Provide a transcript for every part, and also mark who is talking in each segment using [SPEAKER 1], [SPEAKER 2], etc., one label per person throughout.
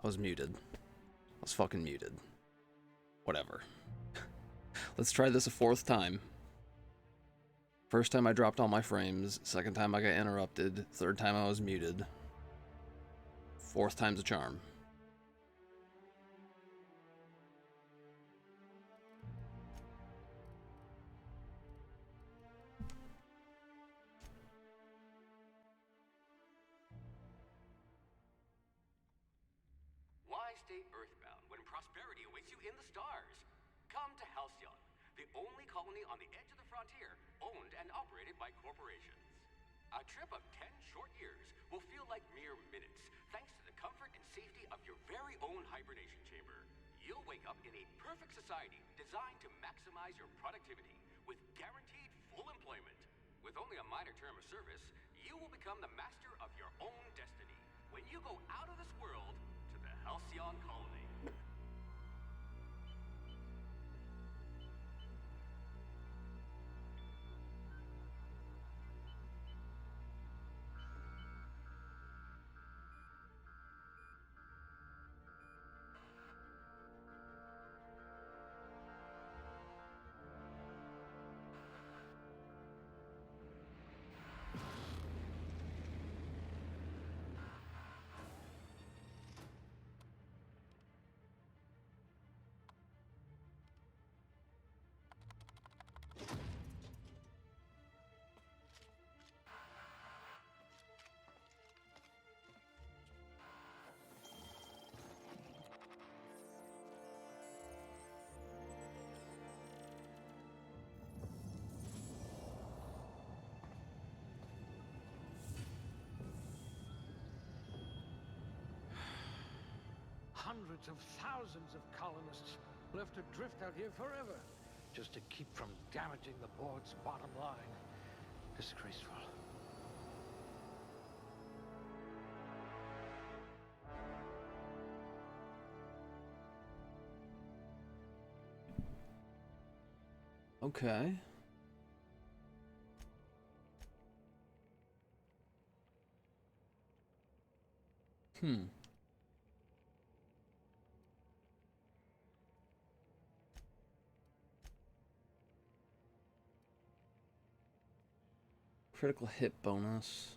[SPEAKER 1] I was muted. I was fucking muted. Whatever. Let's try this a fourth time. First time I dropped all my frames. Second time I got interrupted. Third time I was muted. Fourth time's a charm.
[SPEAKER 2] Why stay earthbound when prosperity awaits you in the stars? Come to Halcyon, the only colony on the edge of the frontier, owned and operated by corporations. A trip of 10 short years will feel like mere minutes, thanks to the comfort and safety of your very own hibernation chamber. You'll wake up in a perfect society designed to maximize your productivity, with guaranteed full employment. With only a minor term of service, you will become the master of your own destiny when you go out of this world to the Halcyon colony.
[SPEAKER 3] Hundreds of thousands of colonists left adrift out here forever, just to keep from damaging the board's bottom line. Disgraceful.
[SPEAKER 1] Okay. Critical hit bonus.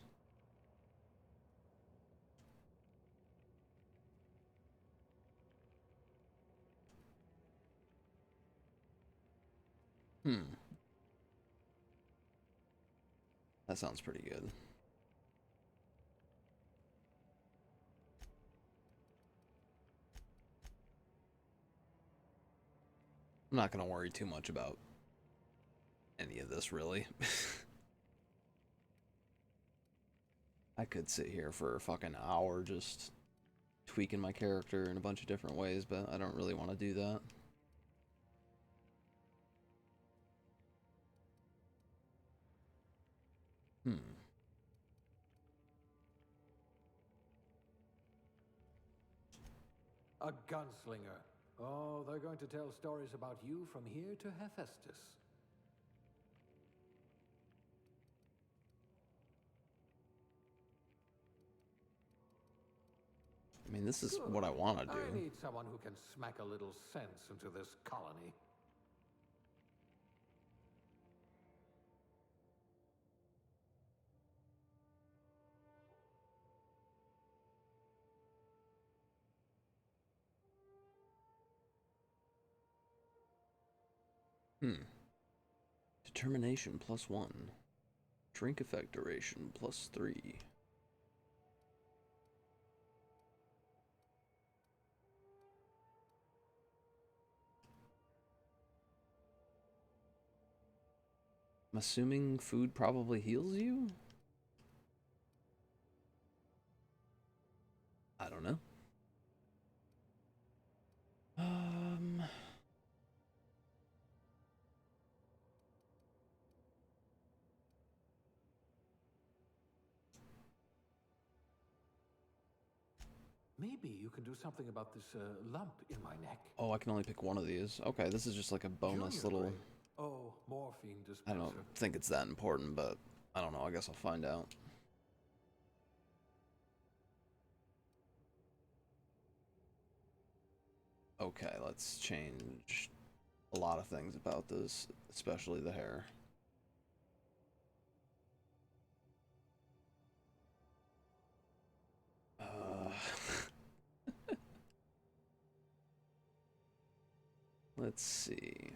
[SPEAKER 1] That sounds pretty good. I'm not gonna worry too much about any of this, really. I could sit here for a fucking hour just tweaking my character in a bunch of different ways, but I don't really want to do that.
[SPEAKER 3] A gunslinger. Oh, they're going to tell stories about you from here to Hephaestus.
[SPEAKER 1] I mean, this is what I want to do.
[SPEAKER 3] I need someone who can smack a little sense into this colony.
[SPEAKER 1] Determination +1. Drink effect duration +3. I'm assuming food probably heals you? I don't know.
[SPEAKER 3] Maybe you can do something about this lump in my neck.
[SPEAKER 1] Oh, I can only pick one of these. Okay, this is just like a bonus
[SPEAKER 3] Junior
[SPEAKER 1] little...
[SPEAKER 3] grade. Oh, morphine dispenser.
[SPEAKER 1] I don't think it's that important, but I don't know. I guess I'll find out. Okay, let's change a lot of things about this, especially the hair. Uh, let's see.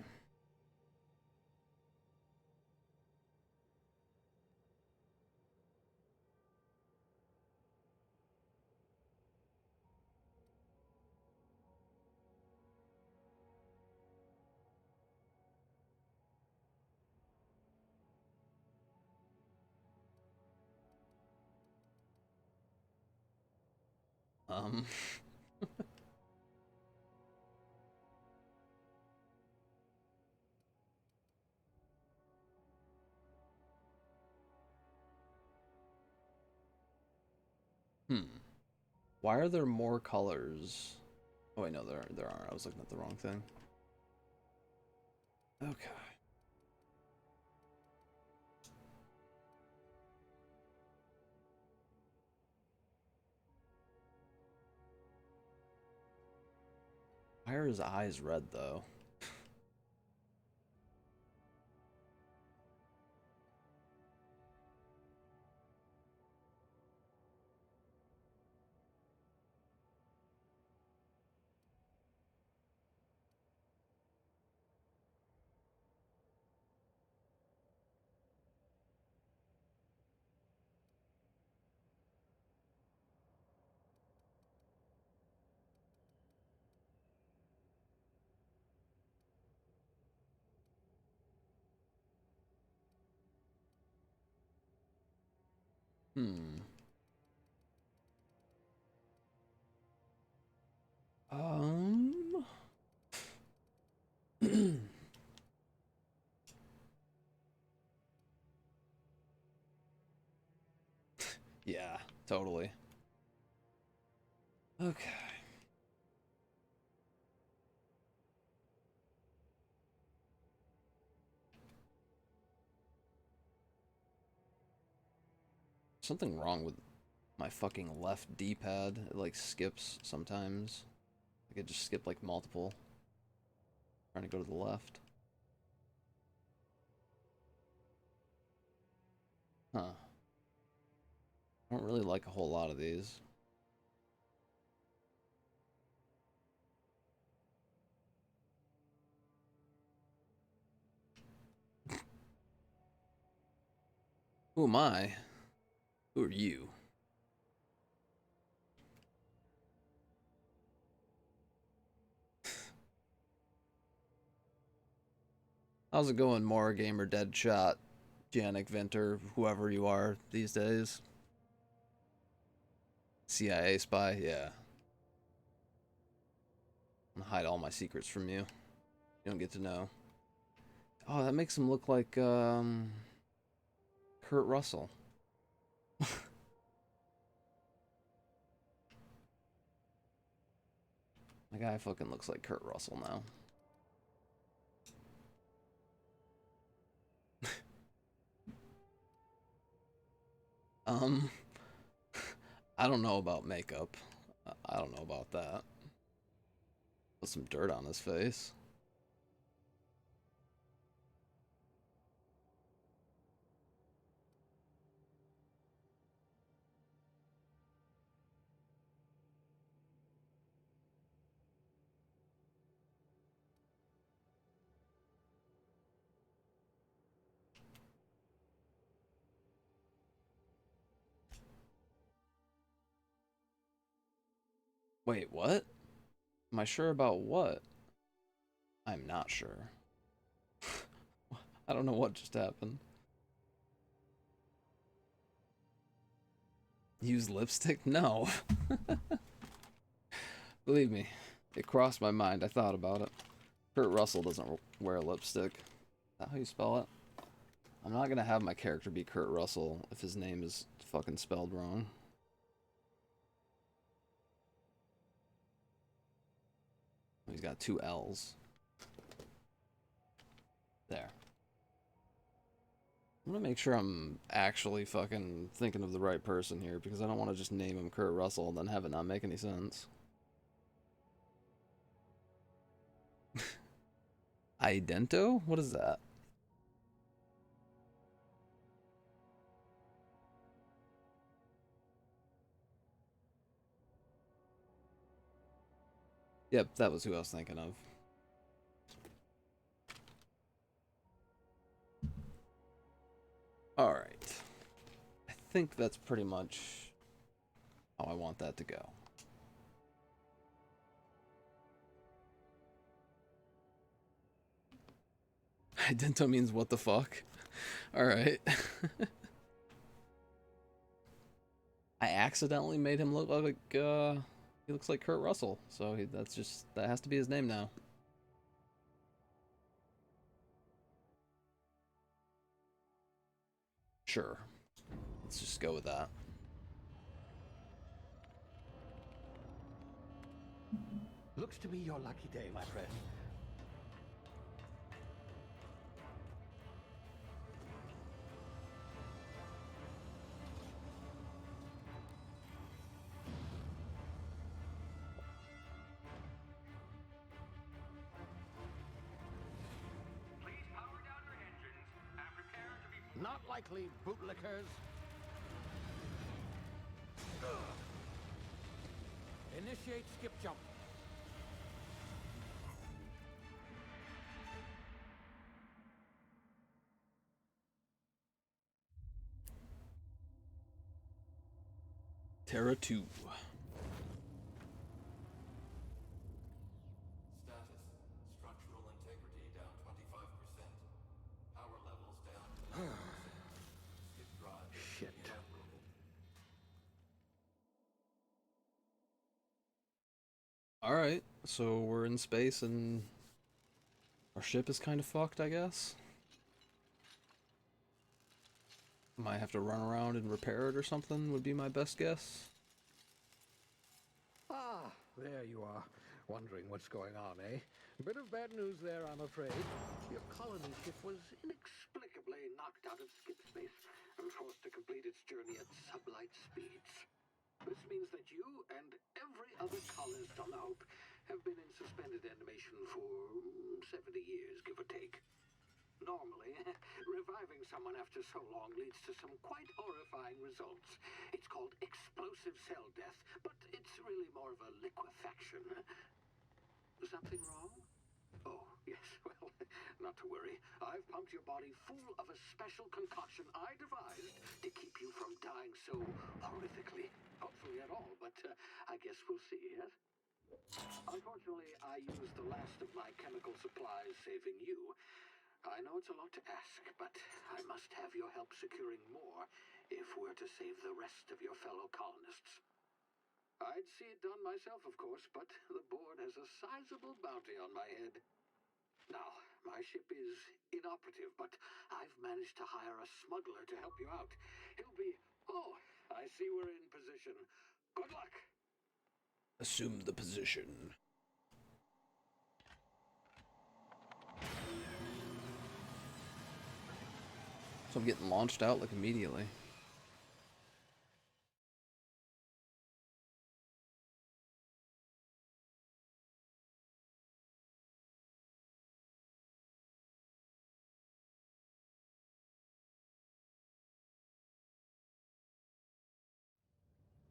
[SPEAKER 1] Um, hmm. Why are there more colors? Oh wait, no, there aren't. I was looking at the wrong thing. Okay. Why are his eyes red though? Hmm. Um. Yeah, totally. Okay. Something wrong with my fucking left D-pad. It like skips sometimes. Like it just skipped like multiple. Trying to go to the left. Huh. I don't really like a whole lot of these. Who am I? Who are you? How's it going, More Gamer Deadshot, Janik Venter, whoever you are these days? CIA spy? Yeah. I'm gonna hide all my secrets from you. You don't get to know. Oh, that makes him look like, Kurt Russell. My guy fucking looks like Kurt Russell now. Um, I don't know about makeup. I don't know about that. Put some dirt on his face. Wait, what? Am I sure about what? I'm not sure. I don't know what just happened. Use lipstick? No. Believe me, it crossed my mind. I thought about it. Kurt Russell doesn't wear lipstick. Is that how you spell it? I'm not gonna have my character be Kurt Russell if his name is fucking spelled wrong. He's got two L's. There. I'm gonna make sure I'm actually fucking thinking of the right person here because I don't want to just name him Kurt Russell and then have it not make any sense. Idento? What is that? Yep, that was who I was thinking of. Alright. I think that's pretty much how I want that to go. Idento means what the fuck? Alright. I accidentally made him look like, he looks like Kurt Russell, so that has to be his name now. Sure. Let's just go with that.
[SPEAKER 3] Looks to be your lucky day, my friend.
[SPEAKER 2] Please power down your engines and prepare to be...
[SPEAKER 3] Not likely, bootlickers. Initiate skip jump.
[SPEAKER 1] Terra 2.
[SPEAKER 4] Status. Structural integrity down 25%. Power levels down 11%. Skip drive
[SPEAKER 3] Shit.
[SPEAKER 4] evaporated.
[SPEAKER 1] Alright, so we're in space and our ship is kind of fucked, I guess. Might have to run around and repair it or something, would be my best guess.
[SPEAKER 3] Ah, there you are. Wondering what's going on, eh? Bit of bad news there, I'm afraid. Your colony ship was inexplicably knocked out of skip space and forced to complete its journey at sublight speeds. This means that you and every other colonist on the Hope have been in suspended animation for 70 years, give or take. Normally, reviving someone after so long leads to some quite horrifying results. It's called explosive cell death, but it's really more of a liquefaction. Something wrong? Oh, yes, well, not to worry. I've pumped your body full of a special concoction I devised to keep you from dying so horrifically. Hopefully at all, but I guess we'll see, yes? Unfortunately, I used the last of my chemical supplies saving you. I know it's a lot to ask, but I must have your help securing more if we're to save the rest of your fellow colonists. I'd see it done myself, of course, but the board has a sizable bounty on my head. Now, my ship is inoperative, but I've managed to hire a smuggler to help you out. He'll be... Oh, I see we're in position. Good luck!
[SPEAKER 1] Assume the position. So I'm getting launched out like immediately.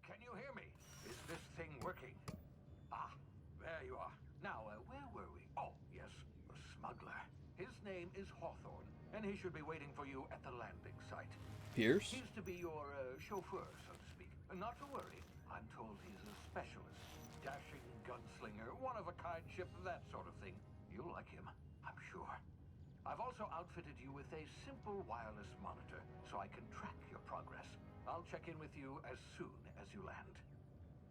[SPEAKER 3] Can you hear me? Is this thing working? Ah, there you are. Now, where were we? Oh, yes, the smuggler. His name is Hawthorne, and he should be waiting for you at the landing site.
[SPEAKER 1] Pierce?
[SPEAKER 3] He's to be your chauffeur, so to speak. Not to worry. I'm told he's a specialist. Dashing gunslinger, one-of-a-kind ship, that sort of thing. You'll like him, I'm sure. I've also outfitted you with a simple wireless monitor, so I can track your progress. I'll check in with you as soon as you land.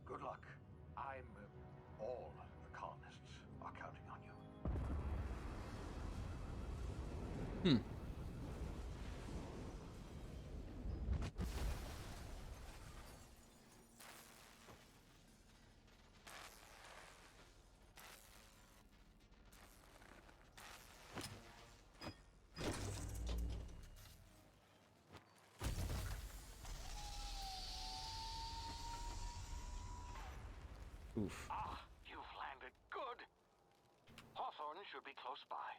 [SPEAKER 3] Good luck. All the colonists are counting on you.
[SPEAKER 1] Hmm. Oof.
[SPEAKER 3] Ah, you've landed. Good. Hawthorne should be close by.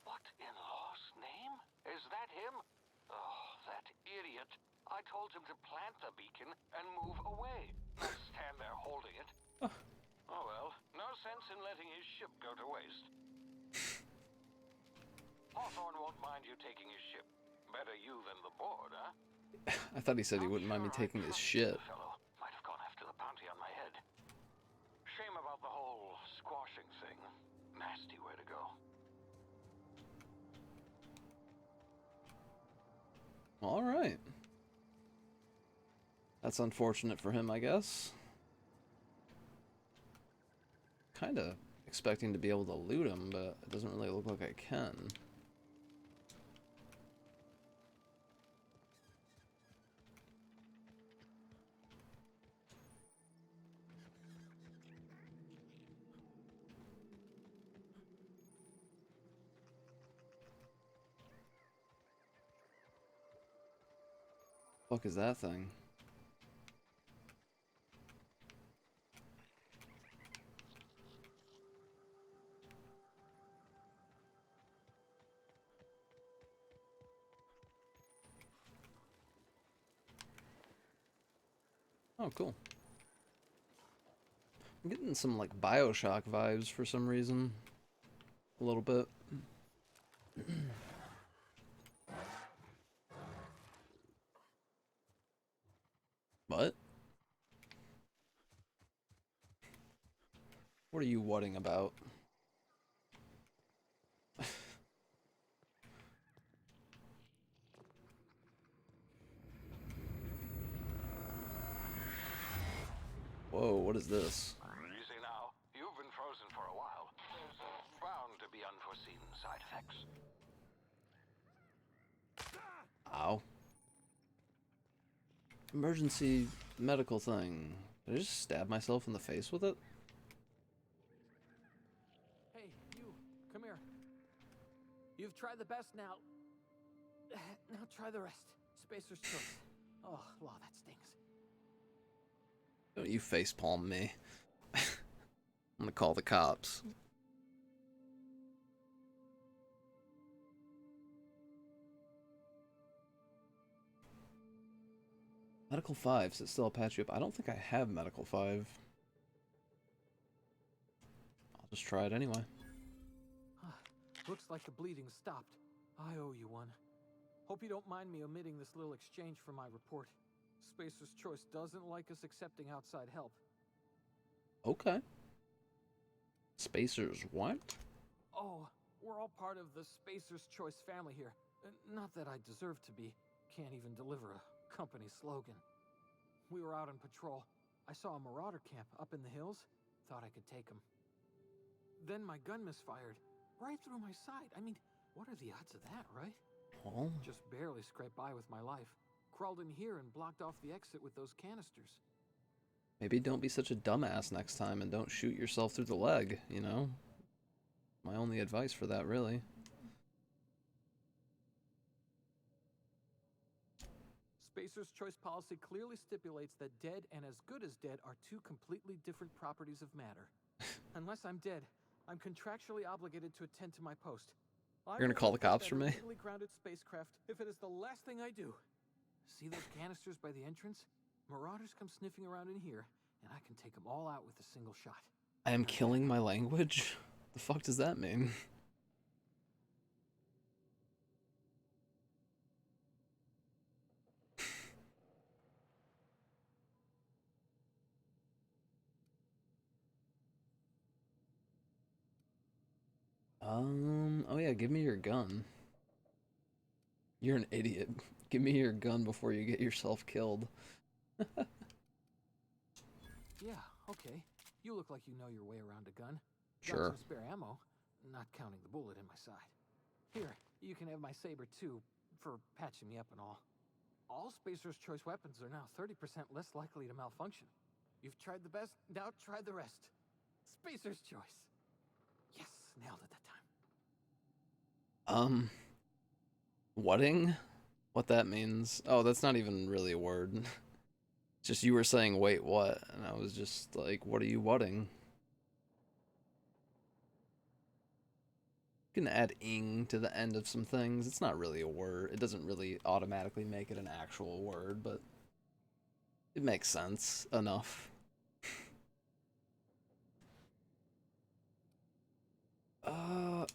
[SPEAKER 3] What in law's name? Is that him? Oh, that idiot. I told him to plant the beacon and move away, not stand there holding it. Oh well, no sense in letting his ship go to waste. Hawthorne won't mind you taking his ship. Better you than the board, huh?
[SPEAKER 1] I thought he said he wouldn't mind me taking his shit.
[SPEAKER 3] Fellow might have gone after the bounty on my head. Shame about the whole squashing thing. Nasty way to go.
[SPEAKER 1] All right. That's unfortunate for him, I guess. Kind of expecting to be able to loot him, but it doesn't really look like I can. Fuck is that thing? Oh, cool. I'm getting some, like, Bioshock vibes for some reason. A little bit. What? What are you whatting about? Whoa, what is this?
[SPEAKER 3] Easy now. You've been frozen for a while. There's bound to be unforeseen side effects.
[SPEAKER 1] Ow. Emergency medical thing. Did I just stab myself in the face with it?
[SPEAKER 5] Hey, you, come here. You've tried the best now. Now try the rest. Spacer's choice. Oh, law, that stings.
[SPEAKER 1] Don't you facepalm me. I'm gonna call the cops. Medical 5, so it still patch you up. I don't think I have Medical 5. I'll just try it anyway.
[SPEAKER 5] Looks like the bleeding stopped. I owe you one. Hope you don't mind me omitting this little exchange from my report. Spacer's Choice doesn't like us accepting outside help.
[SPEAKER 1] Okay. Spacers what?
[SPEAKER 5] Oh, we're all part of the Spacer's Choice family here. Not that I deserve to be. Can't even deliver a company slogan. We were out on patrol. I saw a marauder camp up in the hills. Thought I could take him. Then my gun misfired. Right through my side. I mean, what are the odds of that, right?
[SPEAKER 1] Well,
[SPEAKER 5] Just barely scraped by with my life. Crawled in here and blocked off the exit with those canisters.
[SPEAKER 1] maybe don't be such a dumbass next time and don't shoot yourself through the leg, you know? My only advice for that, really.
[SPEAKER 5] Spacer's Choice policy clearly stipulates that dead and as good as dead are two completely different properties of matter. Unless I'm dead, I'm contractually obligated to attend to my post.
[SPEAKER 1] You're gonna call the cops for me?
[SPEAKER 5] Legally grounded spacecraft if it is the last thing I do. See those canisters by the entrance? Marauders come sniffing around in here, and I can take them all out with a single shot.
[SPEAKER 1] I am killing my language? The fuck does that mean? Oh yeah, give me your gun. You're an idiot. Give me your gun before you get yourself killed.
[SPEAKER 5] Yeah, okay. You look like you know your way around a gun.
[SPEAKER 1] Sure.
[SPEAKER 5] Got some spare ammo, not counting the bullet in my side. Here, you can have my saber too, for patching me up and all. All Spacer's Choice weapons are now 30% less likely to malfunction. You've tried the best, now try the rest. Spacer's Choice. Yes, nailed it that time.
[SPEAKER 1] Whatting? What that means? Oh, that's not even really a word. Just you were saying, wait, what? And I was just like, what are you whatting? You can add ing to the end of some things. It's not really a word. It doesn't really automatically make it an actual word, but it makes sense enough.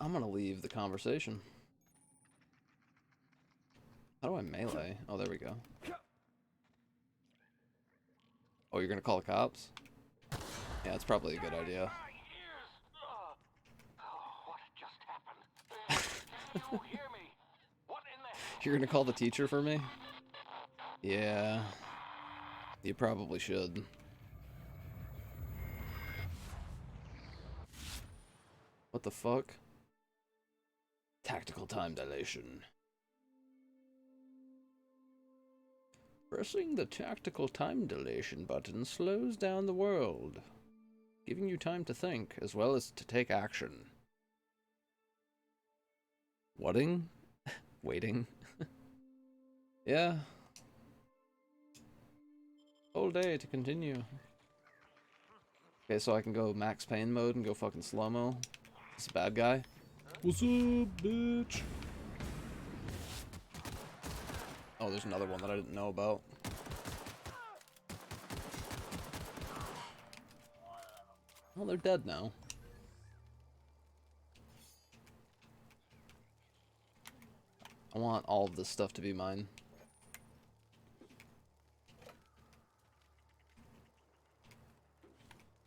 [SPEAKER 1] I'm gonna leave the conversation. How do I melee? Oh, there we go. Oh, you're gonna call the cops? Yeah, it's probably a good idea.
[SPEAKER 2] What just happened? Can you hear me? What in the heck?
[SPEAKER 1] You're gonna call the teacher for me? Yeah. You probably should. What the fuck? Tactical time dilation. Pressing the tactical time dilation button slows down the world, giving you time to think as well as to take action. Whatting? Waiting? Yeah. Whole day to continue. Okay, so I can go max pain mode and go fucking slow-mo. It's a bad guy. What's up, bitch? Oh, there's another one that I didn't know about. Oh, they're dead now. I want all of this stuff to be mine.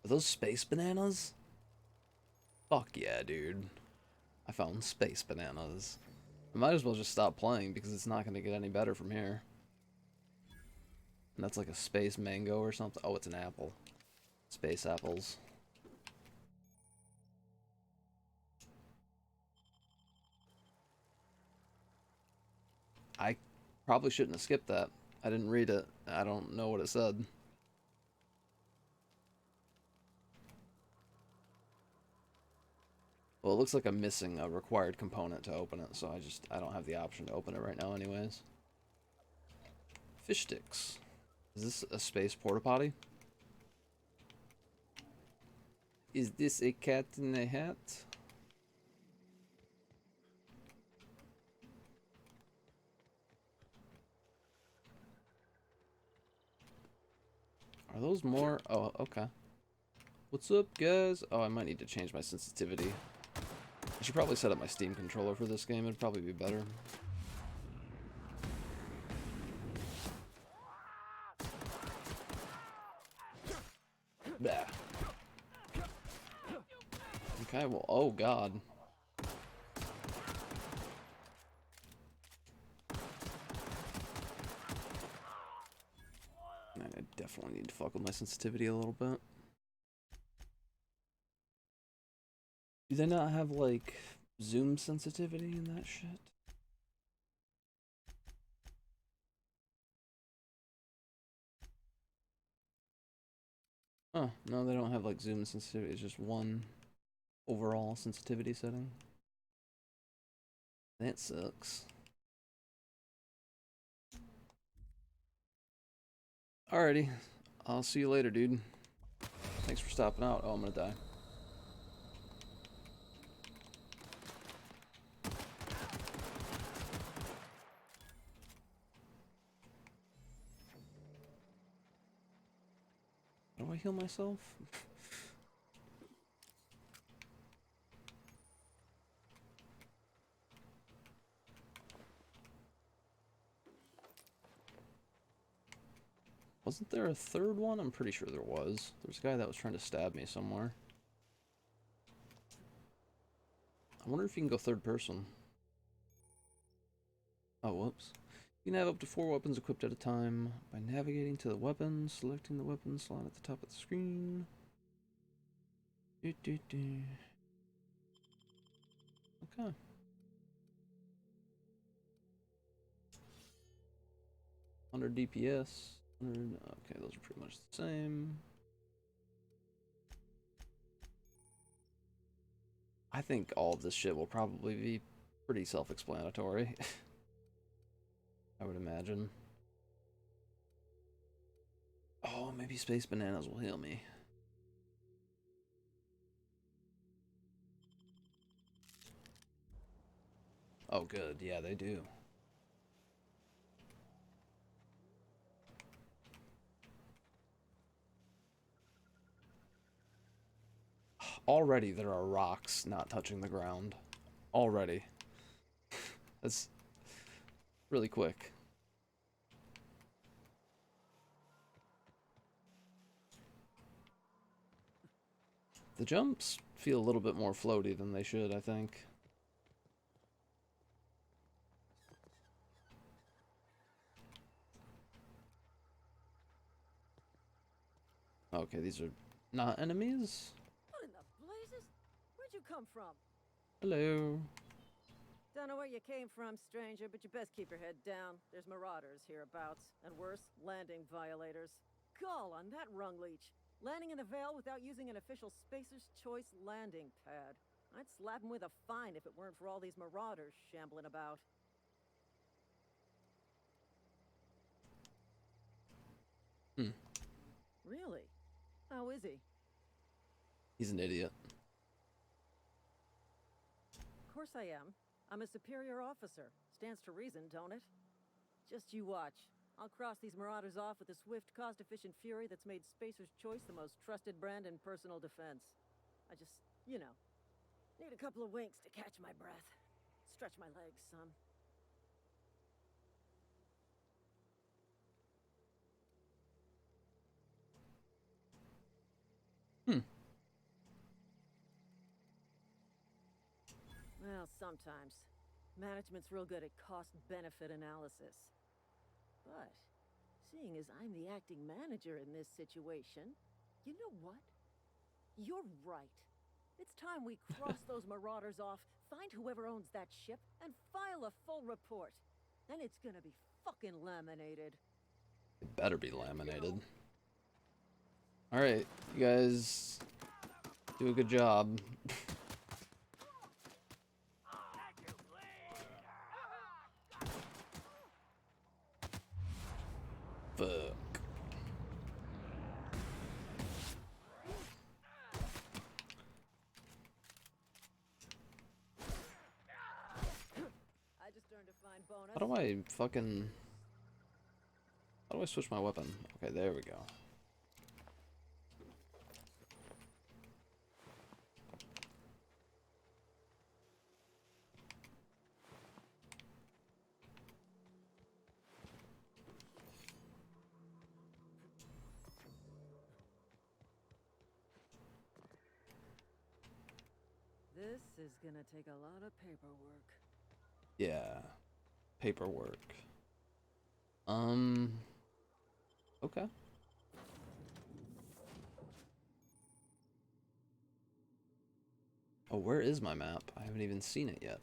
[SPEAKER 1] Are those space bananas? Fuck yeah, dude. I found space bananas. I might as well just stop playing because it's not going to get any better from here. And that's like a space mango or something. Oh, it's an apple. Space apples. I probably shouldn't have skipped that. I didn't read it. I don't know what it said. Well, it looks like I'm missing a required component to open it, so I don't have the option to open it right now anyways. Fish sticks. Is this a space porta potty? Is this a cat in a hat? Are those more? Oh, okay. What's up, guys? Oh, I might need to change my sensitivity. I should probably set up my Steam controller for this game. It'd probably be better. Bah. Okay, well, oh god. I definitely need to fuck with my sensitivity a little bit. Do they not have, like, zoom sensitivity in that shit? Oh, no, they don't have, like, zoom sensitivity. It's just one overall sensitivity setting. That sucks. Alrighty. I'll see you later, dude. Thanks for stopping out. Oh, I'm gonna die. How do I heal myself? Wasn't there a third one? I'm pretty sure there was. There's a guy that was trying to stab me somewhere. I wonder if you can go third person. Oh, whoops. You can have up to 4 weapons equipped at a time by navigating to the weapon, selecting the weapon slot at the top of the screen. Okay. 100 DPS. 100, okay, those are pretty much the same. I think all of this shit will probably be pretty self-explanatory. I would imagine. Oh, maybe space bananas will heal me. Oh, good. Yeah, they do. Already there are rocks not touching the ground. Already. That's really quick. The jumps feel a little bit more floaty than they should, I think. Okay, these are not enemies?
[SPEAKER 6] What in the blazes? Where'd you come from?
[SPEAKER 1] Hello.
[SPEAKER 6] Don't know where you came from, stranger, but you best keep your head down. There's marauders hereabouts, and worse, landing violators. Gall on that rung leech. Landing in the Vale without using an official Spacer's Choice landing pad. I'd slap him with a fine if it weren't for all these marauders shambling about.
[SPEAKER 1] Hmm.
[SPEAKER 6] Really? How is he?
[SPEAKER 1] He's an idiot.
[SPEAKER 6] Of course I am. I'm a superior officer. Stands to reason, don't it? Just you watch. I'll cross these marauders off with a swift, cost-efficient fury that's made Spacer's Choice the most trusted brand in personal defense. I just, you know, need a couple of winks to catch my breath. Stretch my legs some.
[SPEAKER 1] Hmm.
[SPEAKER 6] Well, sometimes. Management's real good at cost-benefit analysis. But, seeing as I'm the acting manager in this situation, you know what? You're right. It's time we cross those marauders off, find whoever owns that ship, and file a full report. Then it's gonna be fucking laminated.
[SPEAKER 1] It better be laminated. Alright, you guys do a good job. Fuck.
[SPEAKER 6] I just earned a fine bonus.
[SPEAKER 1] How do I fucking... How do I switch my weapon? Okay, there we go.
[SPEAKER 6] This is gonna take a lot of paperwork.
[SPEAKER 1] Yeah. Paperwork. Okay. Oh, where is my map? I haven't even seen it yet.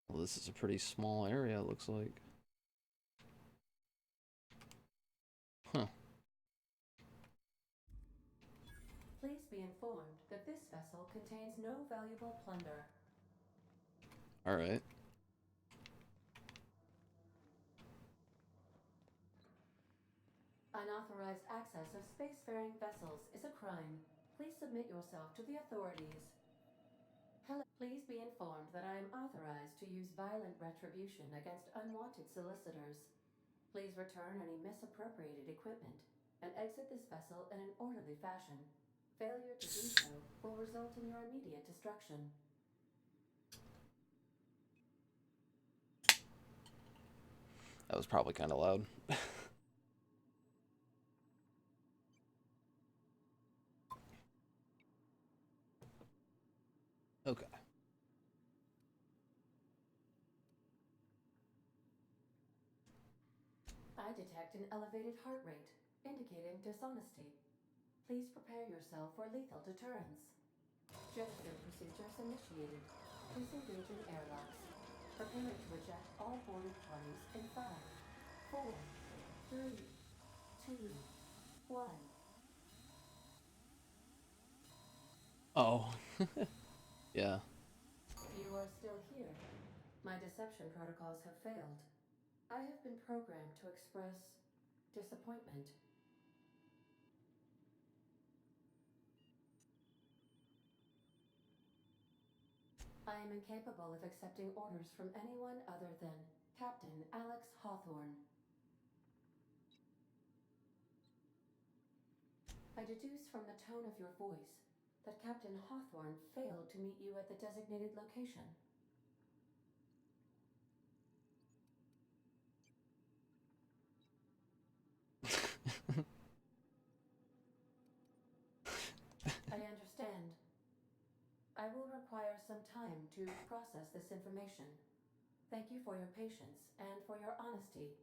[SPEAKER 1] Well, this is a pretty small area, it looks like. Huh.
[SPEAKER 7] Please be informed that this vessel contains no valuable plunder.
[SPEAKER 1] Alright.
[SPEAKER 7] Unauthorized access of spacefaring vessels is a crime. Please submit yourself to the authorities. Hello. Please be informed that I am authorized to use violent retribution against unwanted solicitors. Please return any misappropriated equipment and exit this vessel in an orderly fashion. Failure to do so will result in your immediate destruction.
[SPEAKER 1] That was probably kind of loud. Okay.
[SPEAKER 7] I detect an elevated heart rate, indicating dishonesty. Please prepare yourself for lethal deterrence. Gesture procedures initiated. Disengaging airlocks. Preparing to eject all boarded parties in 5, 4, 3, 2, 1.
[SPEAKER 1] Oh. Yeah.
[SPEAKER 7] You are still here. My deception protocols have failed. I have been programmed to express disappointment. I am incapable of accepting orders from anyone other than Captain Alex Hawthorne. I deduce from the tone of your voice that Captain Hawthorne failed to meet you at the designated location. I understand. I will require some time to process this information. Thank you for your patience and for your honesty.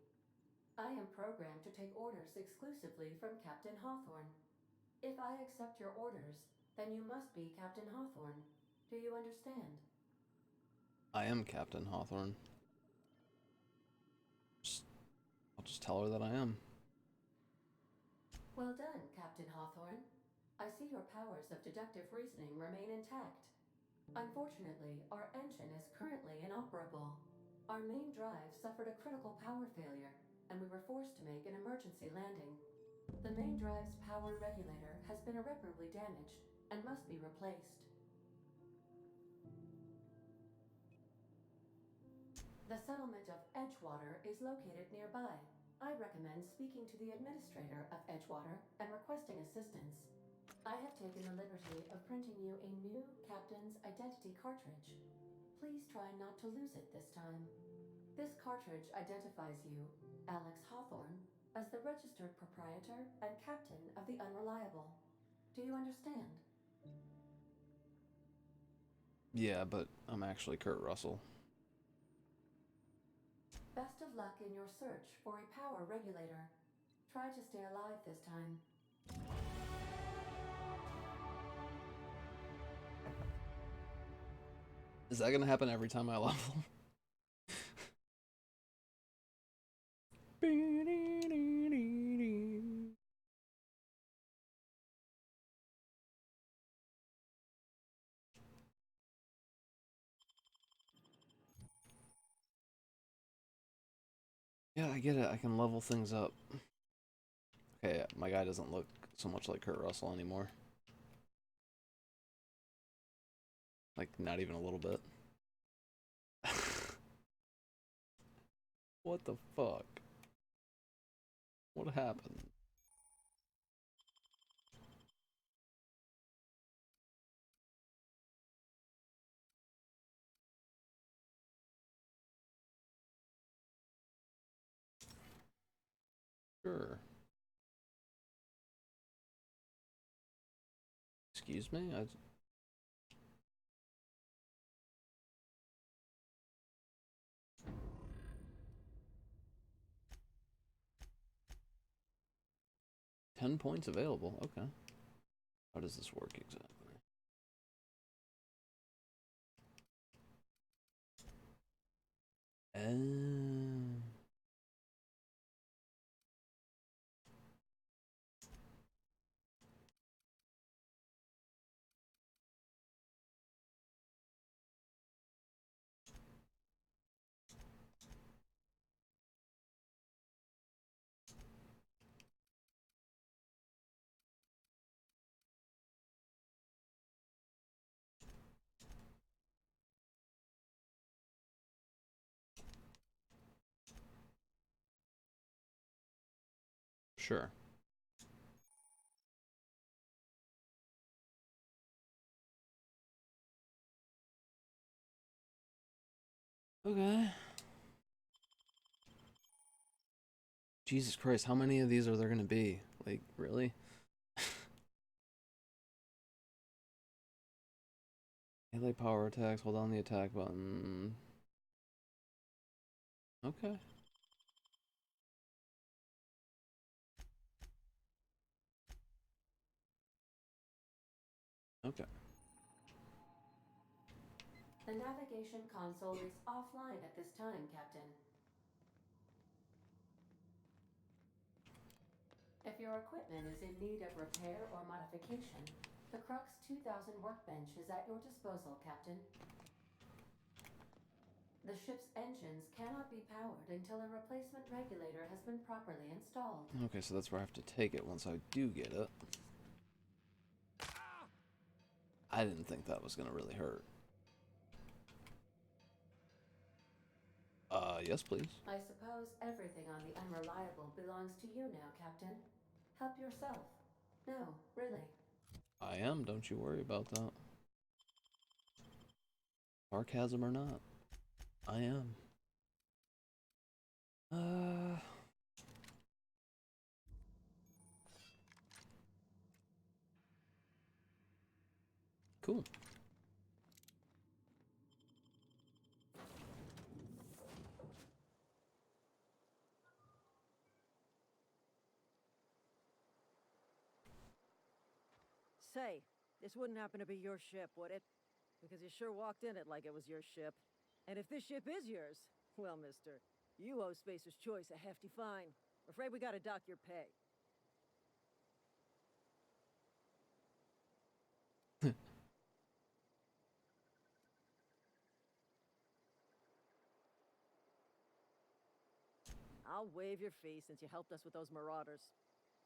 [SPEAKER 7] I am programmed to take orders exclusively from Captain Hawthorne. If I accept your orders, then you must be Captain Hawthorne. Do you understand?
[SPEAKER 1] I am Captain Hawthorne. I'll just tell her that I am.
[SPEAKER 7] Well done, Captain Hawthorne. I see your powers of deductive reasoning remain intact. Unfortunately, our engine is currently inoperable. Our main drive suffered a critical power failure, and we were forced to make an emergency landing. The main drive's power regulator has been irreparably damaged and must be replaced. The settlement of Edgewater is located nearby. I recommend speaking to the administrator of Edgewater and requesting assistance. I have taken the liberty of printing you a new Captain's Identity cartridge. Please try not to lose it this time. This cartridge identifies you, Alex Hawthorne, as the registered proprietor and captain of the Unreliable. Do you understand?
[SPEAKER 1] Yeah, but I'm actually Kurt Russell.
[SPEAKER 7] Best of luck in your search for a power regulator. Try to stay alive this time.
[SPEAKER 1] Is that gonna happen every time I level? Yeah, I get it. I can level things up. Okay, my guy doesn't look so much like Kurt Russell anymore. Like, not even a little bit. What the fuck? What happened? Sure. Excuse me? 10 points available. Okay. How does this work exactly? Sure. Okay. Jesus Christ, how many of these are there gonna be? Like, really? Melee power attacks, hold down the attack button. Okay. Okay.
[SPEAKER 7] The navigation console is offline at this time, Captain. If your equipment is in need of repair or modification, the Crux 2000 workbench is at your disposal, Captain. The ship's engines cannot be powered until a replacement regulator has been properly installed.
[SPEAKER 1] Okay, so that's where I have to take it once I do get it. I didn't think that was gonna really hurt. Yes, please.
[SPEAKER 7] I suppose everything on the Unreliable belongs to you now, Captain. Help yourself. No, really.
[SPEAKER 1] I am, don't you worry about that. Sarcasm or not, I am. Cool.
[SPEAKER 6] Say, this wouldn't happen to be your ship, would it? Because you sure walked in it like it was your ship. And if this ship is yours, well, mister, you owe Spacer's Choice a hefty fine. Afraid we gotta dock your pay. I'll waive your fee since you helped us with those marauders.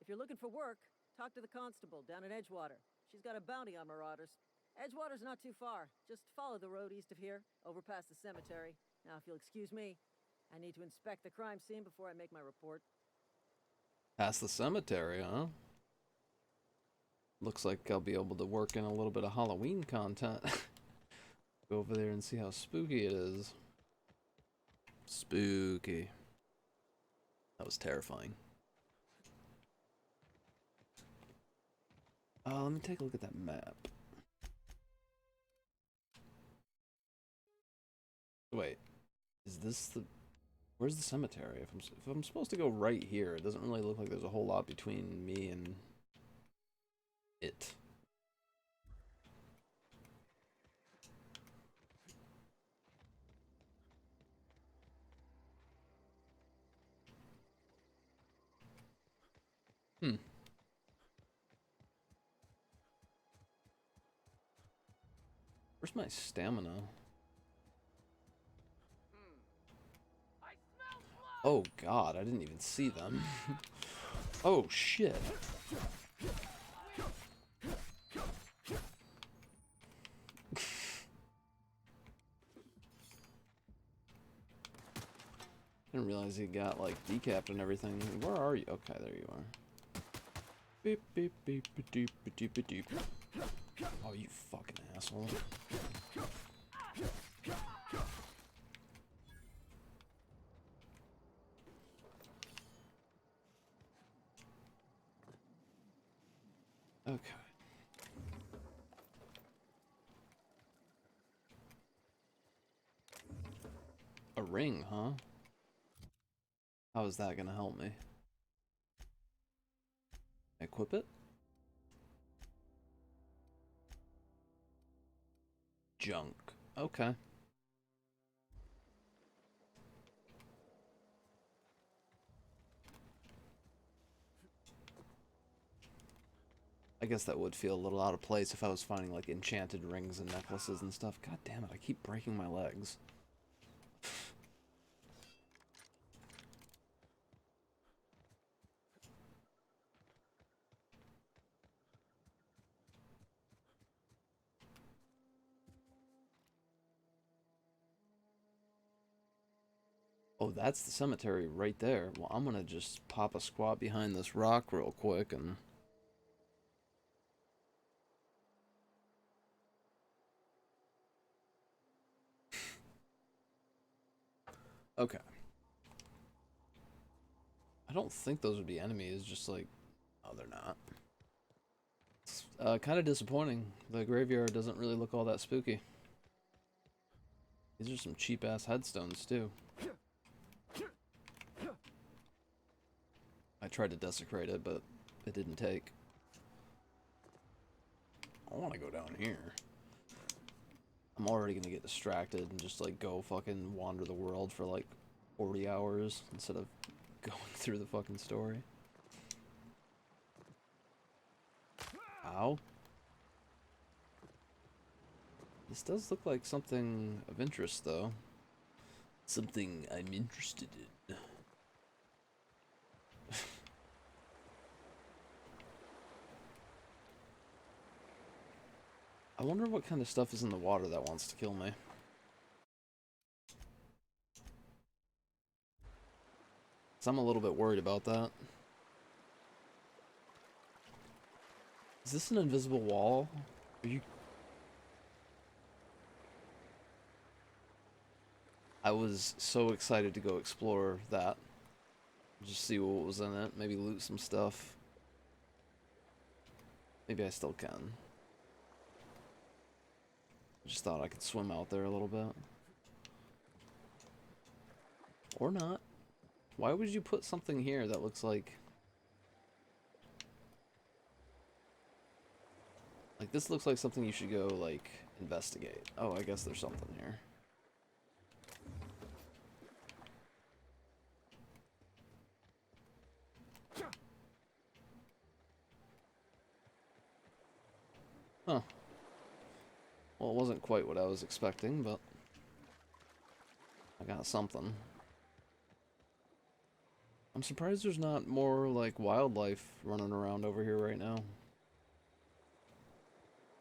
[SPEAKER 6] If you're looking for work, talk to the constable down in Edgewater. She's got a bounty on marauders. Edgewater's not too far. Just follow the road east of here, over past the cemetery. Now, if you'll excuse me, I need to inspect the crime scene before I make my report.
[SPEAKER 1] Past the cemetery, huh? Looks like I'll be able to work in a little bit of Halloween content. Go over there and see how spooky it is. Spooky. That was terrifying. Let me take a look at that map. Wait, is this the... Where's the cemetery? If I'm supposed to go right here, it doesn't really look like there's a whole lot between me and it. Hmm. Where's my stamina? Oh god, I didn't even see them. Oh shit. Didn't realize he got like decapped and everything. Where are you? Okay, there you are. Beep beep beep beep beep beep beep. Oh, you fucking asshole. Okay. A ring, huh? How is that gonna help me? Equip it? Junk. Okay. I guess that would feel a little out of place if I was finding like enchanted rings and necklaces and stuff. God damn it, I keep breaking my legs. Oh, that's the cemetery right there. Well, I'm gonna just pop a squat behind this rock real quick and... Okay. I don't think those would be enemies, just like... Oh, they're not. It's kind of disappointing. The graveyard doesn't really look all that spooky. These are some cheap-ass headstones, too. I tried to desecrate it, but it didn't take. I want to go down here. I'm already going to get distracted and just, like, go fucking wander the world for, like, 40 hours instead of going through the fucking story. Ow. This does look like something of interest, though. Something I'm interested in. I wonder what kind of stuff is in the water that wants to kill me. 'Cause I'm a little bit worried about that. Is this an invisible wall? Are you... I was so excited to go explore that. Just see what was in it. Maybe loot some stuff. Maybe I still can. Just thought I could swim out there a little bit. Or not. Why would you put something here that looks like... Like, this looks like something you should go, like, investigate. Oh, I guess there's something here. Huh. Well, it wasn't quite what I was expecting, but... I got something. I'm surprised there's not more, like, wildlife running around over here right now.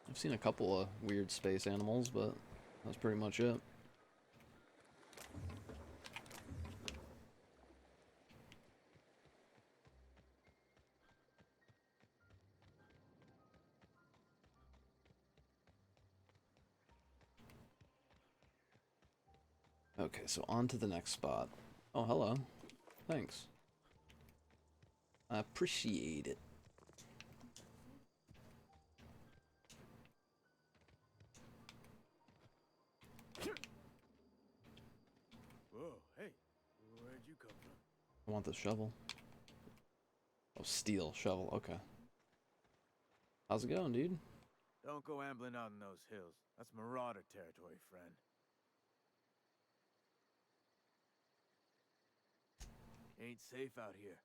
[SPEAKER 1] I've seen a couple of weird space animals, but that's pretty much it. Okay, so on to the next spot. Oh, hello. Thanks. I appreciate it.
[SPEAKER 8] Whoa, hey, where'd you come from?
[SPEAKER 1] I want the shovel. Oh, steel shovel. Okay. How's it going, dude?
[SPEAKER 8] Don't go ambling out in those hills. That's marauder territory, friend. Ain't safe out here.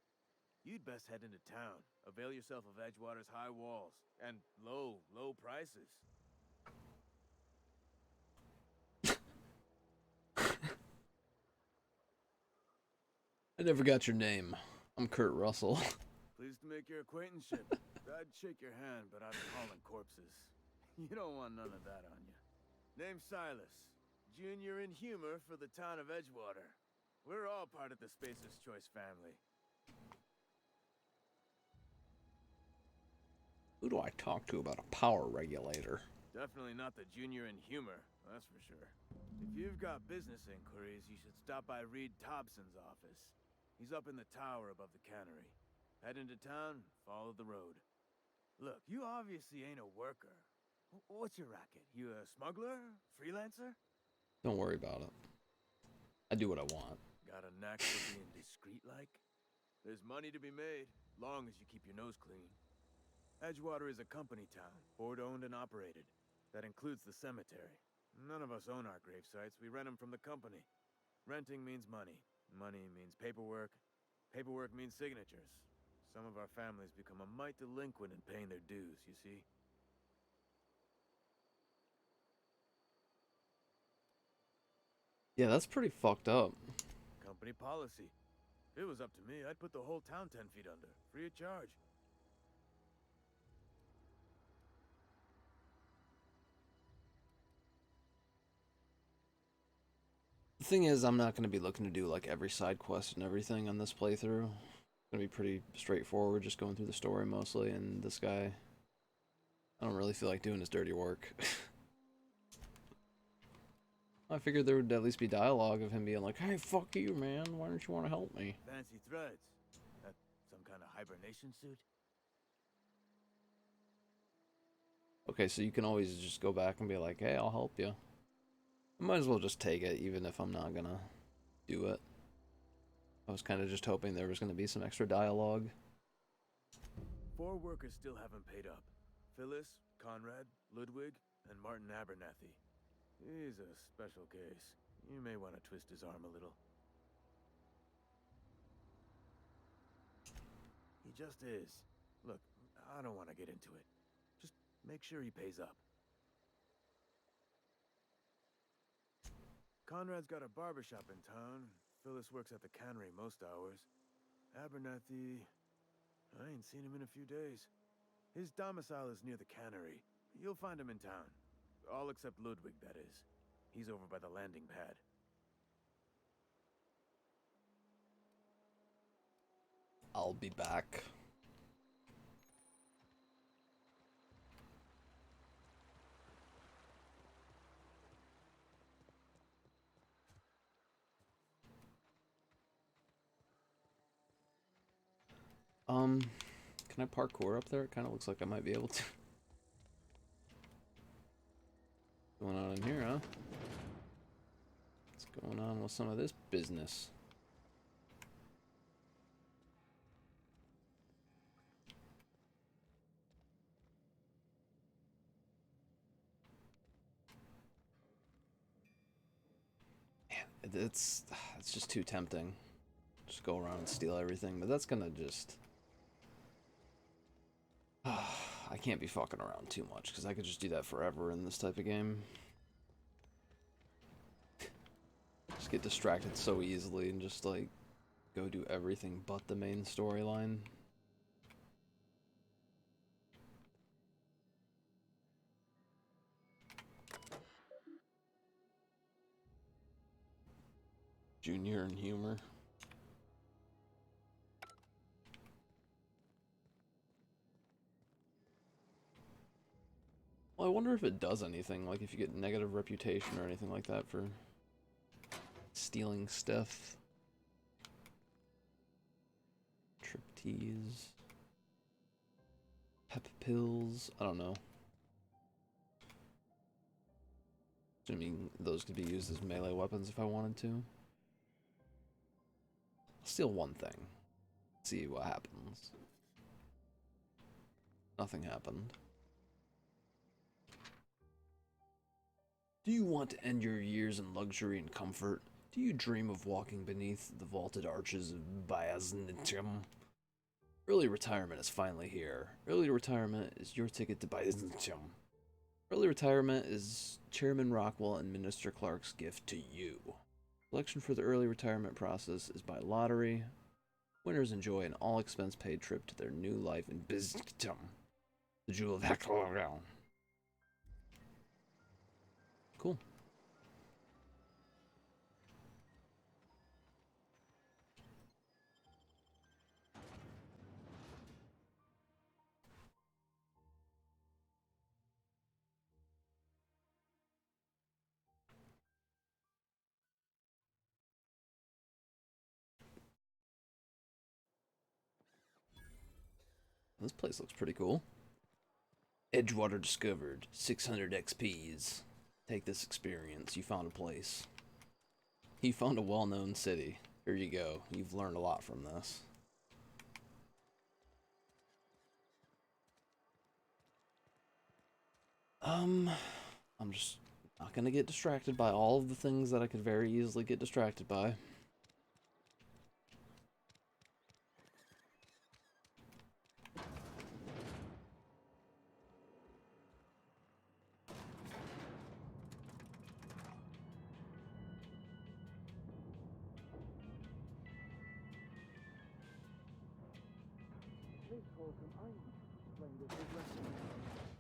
[SPEAKER 8] You'd best head into town. Avail yourself of Edgewater's high walls and low prices.
[SPEAKER 1] I never got your name. I'm Kurt Russell.
[SPEAKER 8] Pleased to make your acquaintanceship. I'd shake your hand, but I'm hauling corpses. You don't want none of that on you. Name's Silas. Junior in humor for the town of Edgewater. We're all part of the Spacer's Choice family.
[SPEAKER 1] Who do I talk to about a power regulator?
[SPEAKER 8] Definitely not the junior in humor, that's for sure. If you've got business inquiries, you should stop by Reed Thompson's office. He's up in the tower above the cannery. Head into town, follow the road. Look, you obviously ain't a worker. What's your racket? You a smuggler? Freelancer?
[SPEAKER 1] Don't worry about it. I do what I want.
[SPEAKER 8] Got a knack for being discreet-like? There's money to be made, long as you keep your nose clean. Edgewater is a company town, board-owned and operated. That includes the cemetery. None of us own our grave sites, we rent them from the company. Renting means money. Money means paperwork. Paperwork means signatures. Some of our families become a mite delinquent in paying their dues, you see?
[SPEAKER 1] Yeah, that's pretty fucked up.
[SPEAKER 8] Company policy. If it was up to me, I'd put the whole town 10 feet under, free of charge.
[SPEAKER 1] The thing is, I'm not going to be looking to do like every side quest and everything on this playthrough. It's going to be pretty straightforward, just going through the story mostly, and this guy, I don't really feel like doing his dirty work. I figured there would at least be dialogue of him being like, hey, fuck you, man, why don't you want to help me?
[SPEAKER 8] Fancy threads. That some kind of hibernation suit?
[SPEAKER 1] Okay, so you can always just go back and be like, hey, I'll help you. I might as well just take it, even if I'm not gonna do it. I was kind of just hoping there was gonna be some extra dialogue.
[SPEAKER 8] 4 workers still haven't paid up. Phyllis, Conrad, Ludwig, and Martin Abernathy. He's a special case. You may want to twist his arm a little. He just is. Look, I don't want to get into it. Just make sure he pays up. Conrad's got a barbershop in town. Phyllis works at the cannery most hours. Abernathy... I ain't seen him in a few days. His domicile is near the cannery. You'll find him in town. All except Ludwig, that is. He's over by the landing pad.
[SPEAKER 1] I'll be back. Can I parkour up there? It kind of looks like I might be able to. What's going on in here, huh? What's going on with some of this business? Man, it's just too tempting. Just go around and steal everything, but that's gonna just... I can't be fucking around too much, because I could just do that forever in this type of game. Just get distracted so easily and just, like, go do everything but the main storyline. Junior and humor. Well, I wonder if it does anything, like if you get negative reputation or anything like that for stealing stuff. Triptease. Pep pills. I don't know. Assuming those could be used as melee weapons if I wanted to. I'll steal one thing. See what happens. Nothing happened. Do you want to end your years in luxury and comfort? Do you dream of walking beneath the vaulted arches of Byzantium? Early retirement is finally here. Early retirement is your ticket to Byzantium. Early retirement is Chairman Rockwell and Minister Clark's gift to you. Selection for the early retirement process is by lottery. Winners enjoy an all-expense-paid trip to their new life in Byzantium, the Jewel of Hackleround. Cool. This place looks pretty cool. Edgewater discovered. 600 XPs. Take this experience. You found a place. You found a well-known city. Here you go. You've learned a lot from this. I'm just not gonna get distracted by all of the things that I could very easily get distracted by.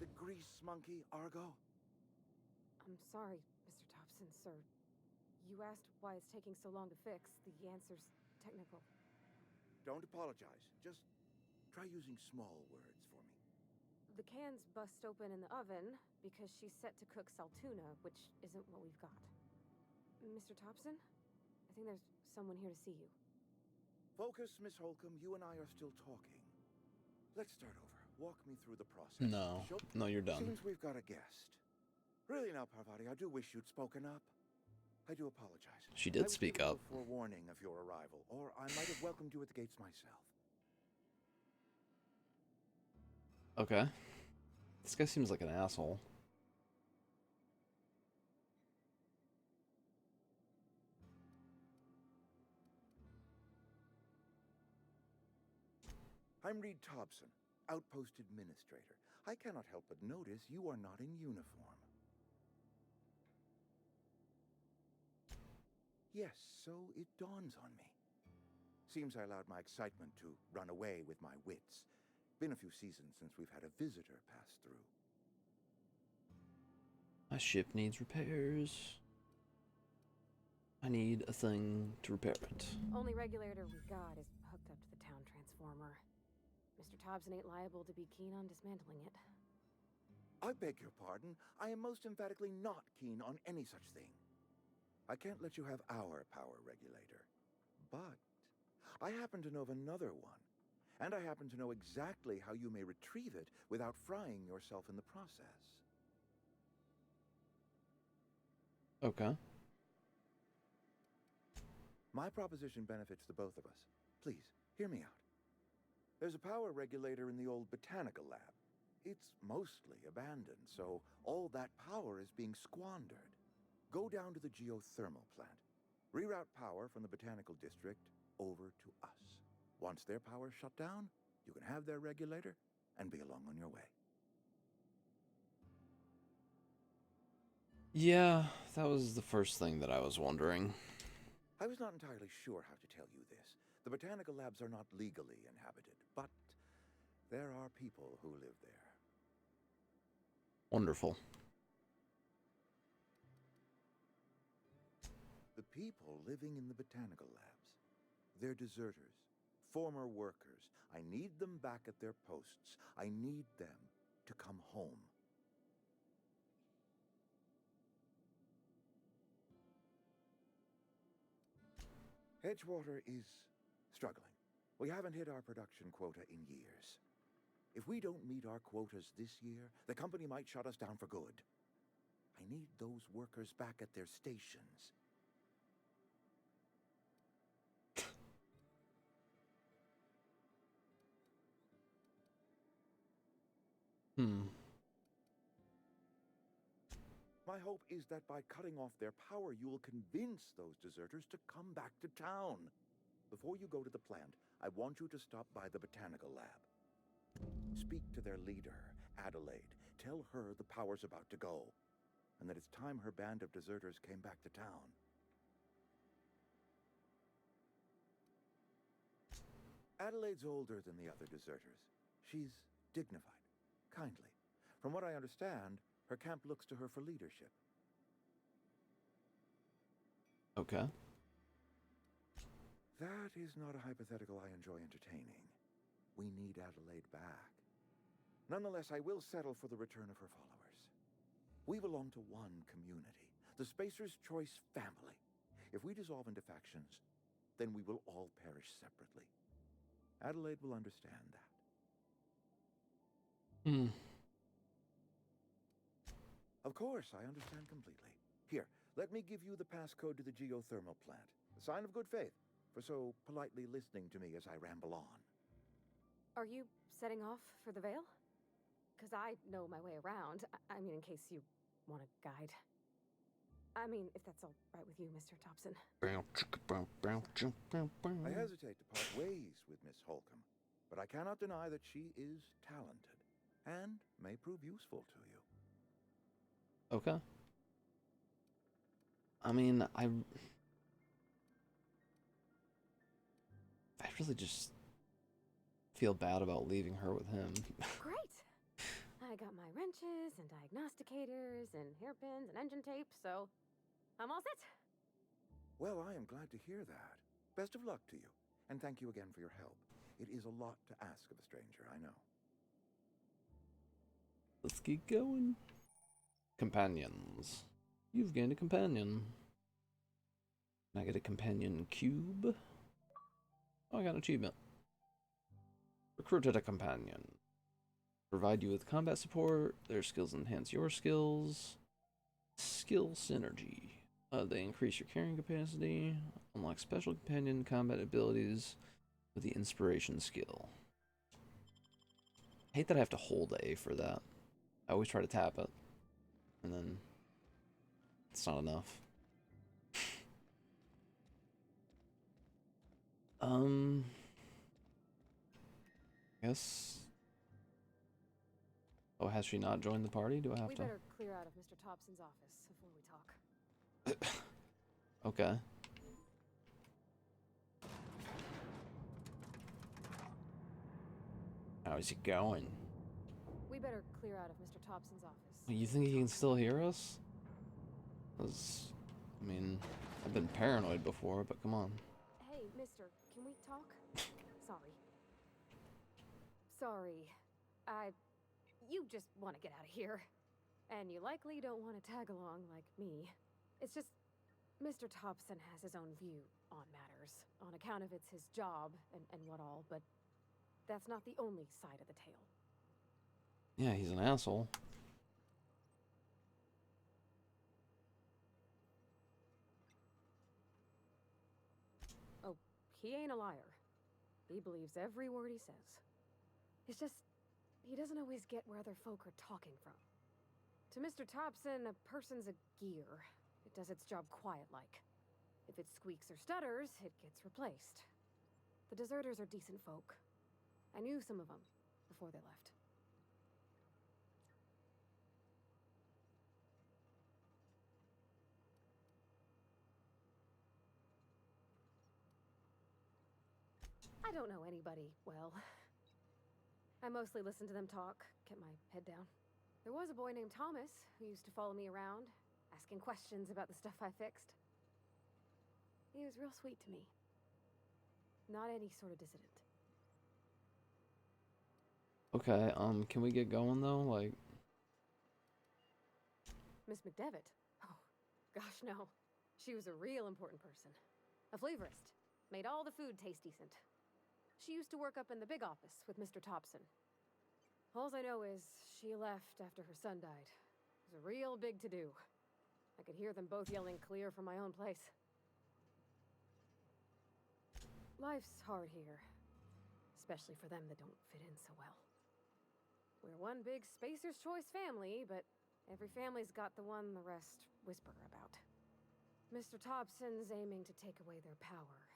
[SPEAKER 9] The grease monkey, Argo?
[SPEAKER 10] I'm sorry, Mr. Thompson, sir. You asked why it's taking so long to fix. The answer's technical.
[SPEAKER 9] Don't apologize. Just try using small words for me.
[SPEAKER 10] The can's bust open in the oven because she's set to cook saltuna, which isn't what we've got. Mr. Thompson? I think there's someone here to see you.
[SPEAKER 9] Focus, Miss Holcomb. You and I are still talking. Let's start over. Walk me through the process.
[SPEAKER 1] No. No, you're done.
[SPEAKER 9] Seems we've got a guest. Really now, Parvati, I do wish you'd spoken up. I do apologize.
[SPEAKER 1] She did speak up.
[SPEAKER 9] Forewarning of your arrival, or I might have welcomed you at the gates myself.
[SPEAKER 1] Okay. This guy seems like an asshole.
[SPEAKER 9] I'm Reed Thompson, Outpost Administrator. I cannot help but notice you are not in uniform. Yes, so it dawns on me. Seems I allowed my excitement to run away with my wits. Been a few seasons since we've had a visitor pass through.
[SPEAKER 1] My ship needs repairs. I need a thing to repair it.
[SPEAKER 10] Only regulator we got is hooked up to the town transformer. transformer. Mr. Thompson ain't liable to be keen on dismantling it.
[SPEAKER 9] I beg your pardon. I am most emphatically not keen on any such thing. I can't let you have our power regulator. But I happen to know of another one. And I happen to know exactly how you may retrieve it without frying yourself in the process.
[SPEAKER 1] Okay.
[SPEAKER 9] My proposition benefits the both of us. Please, hear me out. There's a power regulator in the old botanical lab. It's mostly abandoned, so all that power is being squandered. Go down to the geothermal plant. Reroute power from the botanical district over to us. Once their power's shut down, you can have their regulator and be along on your way.
[SPEAKER 1] Yeah, that was the first thing that I was wondering.
[SPEAKER 9] I was not entirely sure how to tell you this. The botanical labs are not legally inhabited, but there are people who live there.
[SPEAKER 1] Wonderful.
[SPEAKER 9] The people living in the botanical labs, they're deserters, former workers. I need them back at their posts. I need them to come home. Edgewater is struggling. We haven't hit our production quota in years. If we don't meet our quotas this year, the company might shut us down for good. I need those workers back at their stations. My hope is that by cutting off their power, you will convince those deserters to come back to town. Before you go to the plant, I want you to stop by the botanical lab. Speak to their leader, Adelaide. Tell her the power's about to go, and that it's time her band of deserters came back to town. Adelaide's older than the other deserters. She's dignified, kindly. From what I understand, her camp looks to her for leadership.
[SPEAKER 1] Okay.
[SPEAKER 9] That is not a hypothetical I enjoy entertaining. We need Adelaide back. Nonetheless, I will settle for the return of her followers. We belong to one community, the Spacer's Choice family. If we dissolve into factions, then we will all perish separately. Adelaide will understand that. Of course, I understand completely. Here, let me give you the passcode to the geothermal plant. A sign of good faith for so politely listening to me as I ramble on.
[SPEAKER 10] Are you setting off for the Vale? Because I know my way around. I mean, in case you want a guide. I mean, if that's all right with you, Mr. Thompson.
[SPEAKER 9] I hesitate to part ways with Miss Holcomb, but I cannot deny that she is talented and may prove useful to you.
[SPEAKER 1] Okay. I mean, I really just feel bad about leaving her with him.
[SPEAKER 10] Great! I got my wrenches and diagnosticators and hairpins and engine tape, so I'm all set.
[SPEAKER 9] Well, I am glad to hear that. Best of luck to you, and thank you again for your help. It is a lot to ask of a stranger, I know.
[SPEAKER 1] Let's keep going. Companions. You've gained a companion. Can I get a companion cube? Oh, I got an achievement. Recruited a companion. Provide you with combat support. Their skills enhance your skills. Skill synergy. They increase your carrying capacity. Unlock special companion combat abilities with the inspiration skill. I hate that I have to hold A for that. I always try to tap it. And then it's not enough. Guess. Oh, has she not joined the party? Do I have
[SPEAKER 10] We
[SPEAKER 1] to?
[SPEAKER 10] better clear out of Mr. Thompson's office before we talk.
[SPEAKER 1] Okay. How's it going?
[SPEAKER 10] We better clear out of Mr. Thompson's office.
[SPEAKER 1] You think he can still hear us? 'Cause, I mean, I've been paranoid before, but come on.
[SPEAKER 10] Hey, mister, can we talk? Sorry. sorry. You just want to get out of here. And you likely don't want to tag along like me. It's just, Mr. Thompson has his own view on matters, on account of it's his job and what all, but that's not the only side of the tale.
[SPEAKER 1] Yeah, he's an asshole.
[SPEAKER 10] Oh, he ain't a liar. He believes every word he says. It's just, he doesn't always get where other folk are talking from. To Mr. Thompson, a person's a gear. It does its job quiet-like. If it squeaks or stutters, it gets replaced. The deserters are decent folk. I knew some of them before they left. I don't know anybody well. I mostly listen to them talk, get my head down. There was a boy named Thomas who used to follow me around, asking questions about the stuff I fixed. He was real sweet to me. Not any sort of dissident.
[SPEAKER 1] Okay, can we get going though? Like,
[SPEAKER 10] Miss McDevitt? Oh, gosh, no. She was a real important person. A flavorist. Made all the food taste decent. She used to work up in the big office with Mr. Thompson. Alls I know is she left after her son died. It was a real big to-do. I could hear them both yelling clear from my own place. Life's hard here. Especially for them that don't fit in so well. We're one big Spacer's Choice family, but every family's got the one the rest whisper about. Mr. Thompson's aiming to take away their power.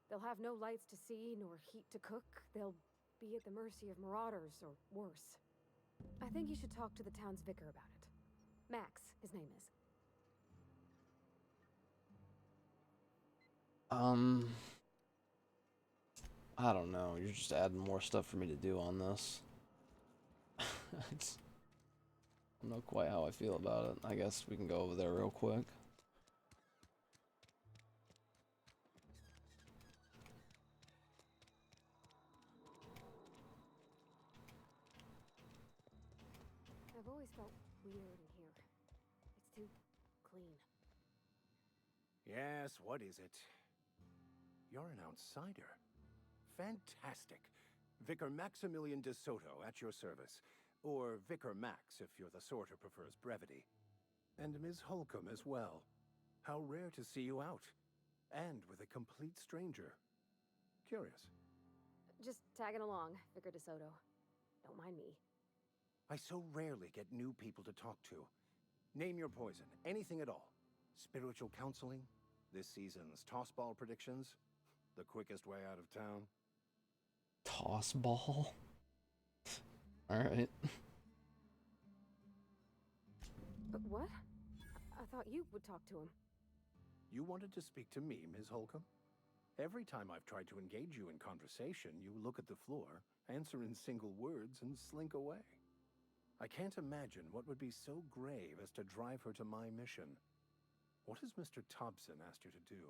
[SPEAKER 10] They'll have no lights to see, nor heat to cook. They'll be at the mercy of marauders, or worse. I think you should talk to the town's vicar about it. Max, his name is.
[SPEAKER 1] I don't know. You're just adding more stuff for me to do on this. I don't know quite how I feel about it. I guess we can go over there real quick.
[SPEAKER 10] I've always felt weird in here. It's too clean.
[SPEAKER 11] Yes, what is it? You're an outsider. Fantastic. Vicar Maximilian de Soto at your service. Or Vicar Max, if you're the sort who prefers brevity. And Ms. Holcomb as well. How rare to see you out. And with a complete stranger. Curious.
[SPEAKER 10] Just tagging along, Vicar de Soto. Don't mind me.
[SPEAKER 11] I so rarely get new people to talk to. Name your poison, anything at all. Spiritual counseling, this season's tossball predictions, the quickest way out of town.
[SPEAKER 1] Toss ball? Alright.
[SPEAKER 10] But what? I thought you would talk to him.
[SPEAKER 11] You wanted to speak to me, Ms. Holcomb? Every time I've tried to engage you in conversation, you look at the floor, answer in single words, and slink away. I can't imagine what would be so grave as to drive her to my mission. What has Mr. Thompson asked you to do?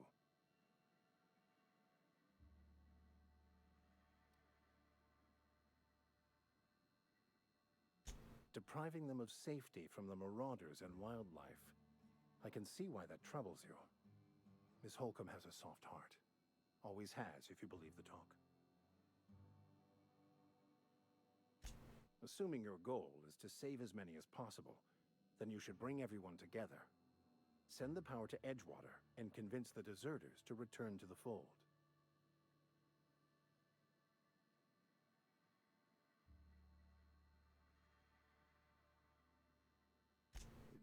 [SPEAKER 11] Depriving them of safety from the marauders and wildlife. I can see why that troubles you. Miss Holcomb has a soft heart. Always has, if you believe the talk. Assuming your goal is to save as many as possible, then you should bring everyone together. Send the power to Edgewater and convince the deserters to return to the fold.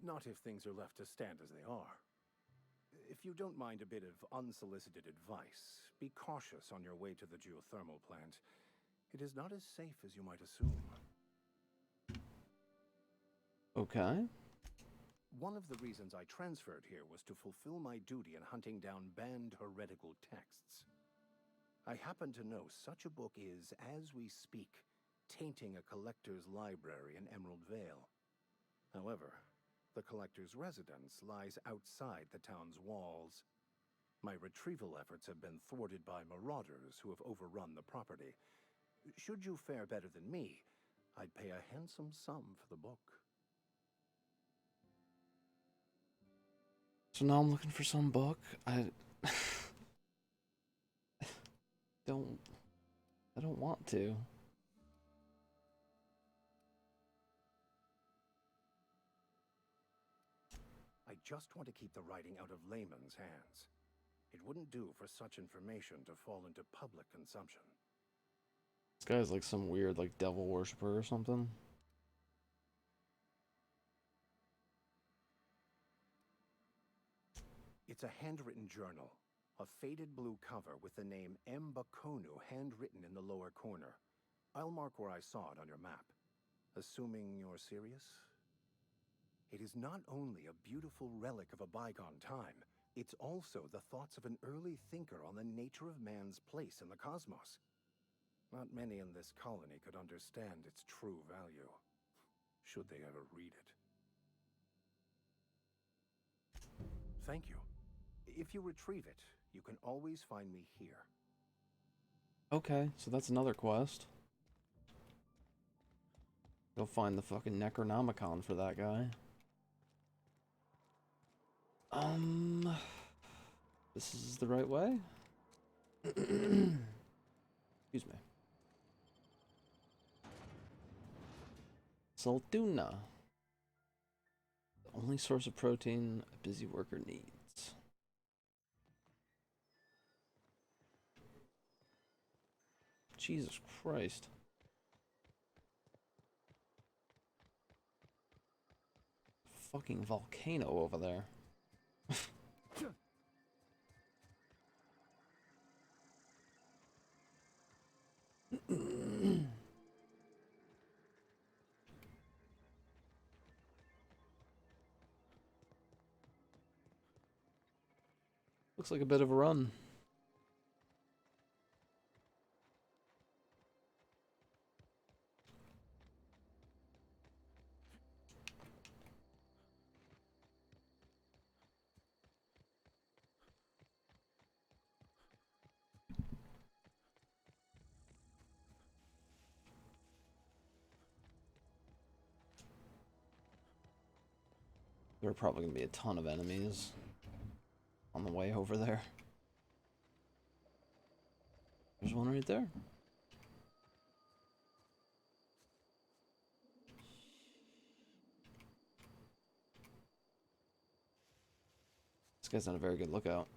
[SPEAKER 11] Not if things are left to stand as they are. If you don't mind a bit of unsolicited advice, be cautious on your way to the geothermal plant. It is not as safe as you might assume.
[SPEAKER 1] Okay.
[SPEAKER 11] One of the reasons I transferred here was to fulfill my duty in hunting down banned heretical texts. I happen to know such a book is, as we speak, tainting a collector's library in Emerald Vale. However, the collector's residence lies outside the town's walls. My retrieval efforts have been thwarted by marauders who have overrun the property. Should you fare better than me, I'd pay a handsome sum for the book.
[SPEAKER 1] So now I'm looking for some book. I don't want to.
[SPEAKER 11] I just want to keep the writing out of layman's hands. It wouldn't do for such information to fall into public consumption.
[SPEAKER 1] This guy's like some weird like devil worshiper or something.
[SPEAKER 11] It's a handwritten journal. A faded blue cover with the name M. Bakonu handwritten in the lower corner. I'll mark where I saw it on your map. Assuming you're serious? It is not only a beautiful relic of a bygone time, it's also the thoughts of an early thinker on the nature of man's place in the cosmos. Not many in this colony could understand its true value, should they ever read it. Thank you. If you retrieve it, you can always find me here.
[SPEAKER 1] Okay, so that's another quest. Go find the fucking Necronomicon for that guy. This is the right way? Excuse me. Saltuna. The only source of protein a busy worker needs. Jesus Christ. Fucking volcano over there. Looks like a bit of a run. There are probably going to be a ton of enemies on the way over there. There's one right there. This guy's not a very good lookout.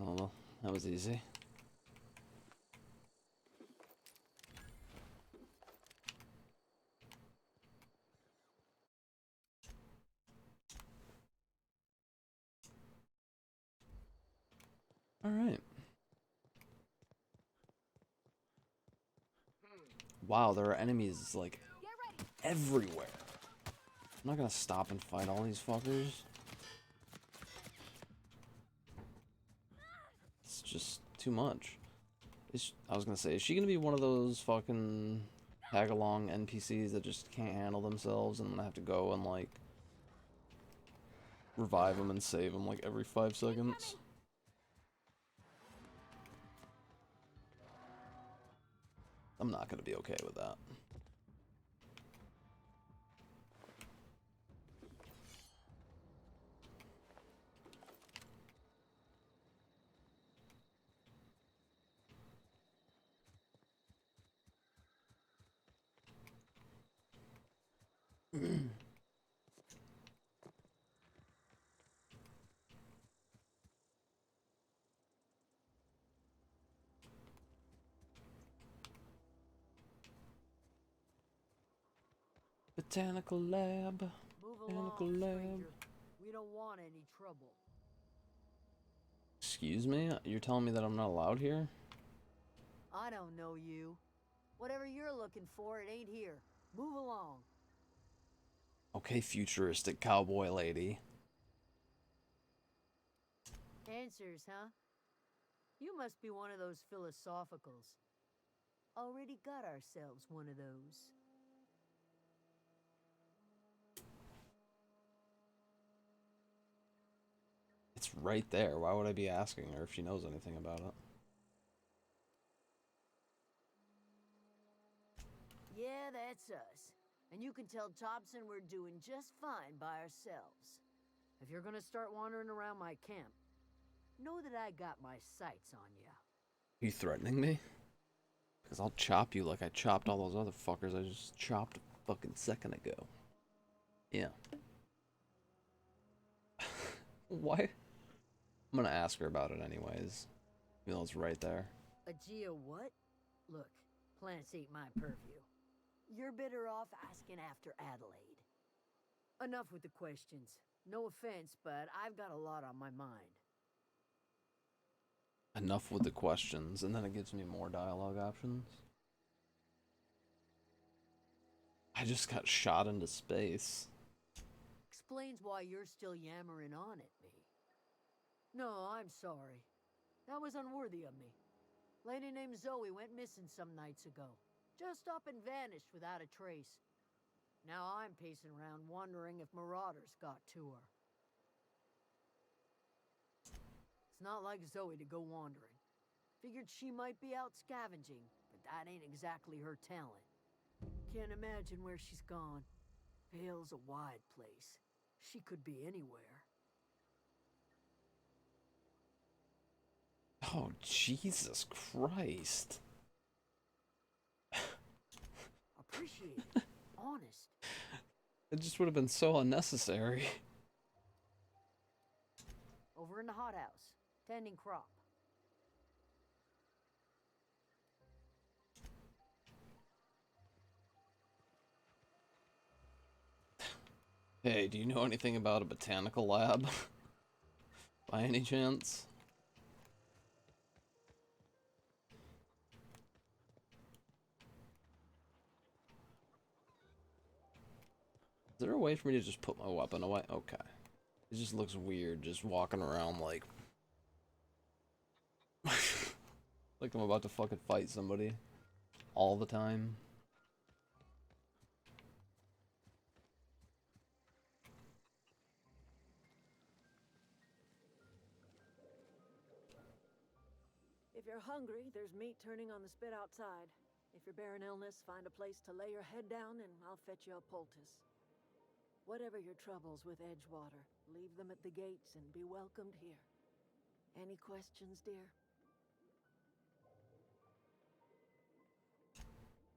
[SPEAKER 1] Oh well, that was easy. Alright. Wow, there are enemies, like, everywhere. I'm not gonna stop and fight all these fuckers. It's just too much. I was gonna say, is she gonna be one of those fucking tag-along NPCs that just can't handle themselves and I'm gonna have to go and, like, revive them and save them, like, every 5 seconds? I'm not gonna be okay with that. Botanical lab.
[SPEAKER 6] Move
[SPEAKER 1] Botanical
[SPEAKER 6] along,
[SPEAKER 1] lab.
[SPEAKER 6] stranger. We don't want any trouble.
[SPEAKER 1] Excuse me? You're telling me that I'm not allowed here?
[SPEAKER 6] I don't know you. Whatever you're looking for, it ain't here. Move along.
[SPEAKER 1] Okay, futuristic cowboy lady.
[SPEAKER 6] Answers, huh? You must be one of those philosophicals.
[SPEAKER 12] already got ourselves one of those.
[SPEAKER 1] It's right there. Why would I be asking her if she knows anything about it?
[SPEAKER 12] Yeah, that's us. And you can tell Thompson we're doing just fine by ourselves. If you're gonna start wandering around my camp, know that I got my sights on ya.
[SPEAKER 1] Are you threatening me? Because I'll chop you like I chopped all those other fuckers I just chopped a fucking second ago. Yeah. Why? I'm gonna ask her about it anyways. Even though it's right there.
[SPEAKER 12] Ajia what? Look, plants ain't my purview. You're better off asking after Adelaide. Enough with the questions. No offense, but I've got a lot on my mind.
[SPEAKER 1] Enough with the questions, and then it gives me more dialogue options. I just got shot into space.
[SPEAKER 12] Explains why you're still yammering on at me. No, I'm sorry. That was unworthy of me. Lady named Zoe went missing some nights ago. Just up and vanished without a trace. Now I'm pacing around wondering if marauders got to her. It's not like Zoe to go wandering. Figured she might be out scavenging, but that ain't exactly her talent. Can't imagine where she's gone. Vale's a wide place. She could be anywhere.
[SPEAKER 1] Oh, Jesus Christ.
[SPEAKER 12] Appreciate it. Honest.
[SPEAKER 1] It just would have been so unnecessary.
[SPEAKER 12] Over in the hothouse, tending crop.
[SPEAKER 1] Hey, do you know anything about a botanical lab? By any chance? Is there a way for me to just put my weapon away? Okay. It just looks weird just walking around like... like I'm about to fucking fight somebody. All the time.
[SPEAKER 6] If you're hungry, there's meat turning on the spit outside. If you're bearing illness, find a place to lay your head down and I'll fetch you a poultice. Whatever your troubles with Edgewater, leave them at the gates and be welcomed here. Any questions, dear?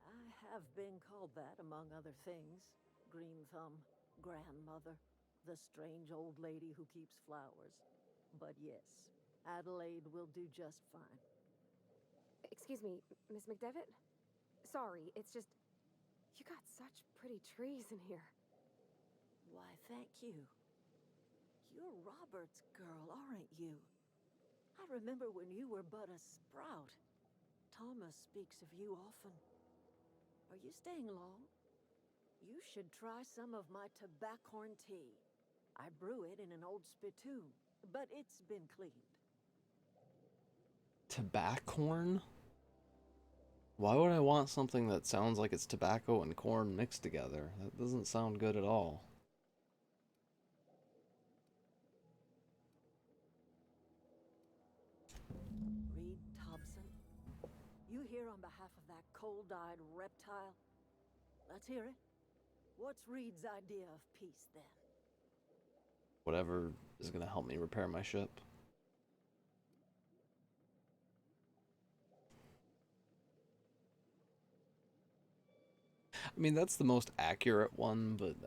[SPEAKER 6] I have been called that, among other things. Green Thumb, grandmother, the strange old lady who keeps flowers. But yes, Adelaide will do just fine.
[SPEAKER 10] Excuse me, Miss McDevitt? Sorry, it's just... You got such pretty trees in here.
[SPEAKER 6] Why, thank you. You're Robert's girl, aren't you? I remember when you were but a sprout. Thomas speaks of you often. Are you staying long? You should try some of my tobaccorn tea. I brew it in an old spittoon, but it's been cleaned.
[SPEAKER 1] Tobaccorn? Why would I want something that sounds like it's tobacco and corn mixed together? That doesn't sound good at all.
[SPEAKER 6] Reed Thompson? You here on behalf of that cold-eyed reptile? Let's hear it. What's Reed's idea of peace, then?
[SPEAKER 1] Whatever is gonna help me repair my ship. I mean, that's the most accurate one, but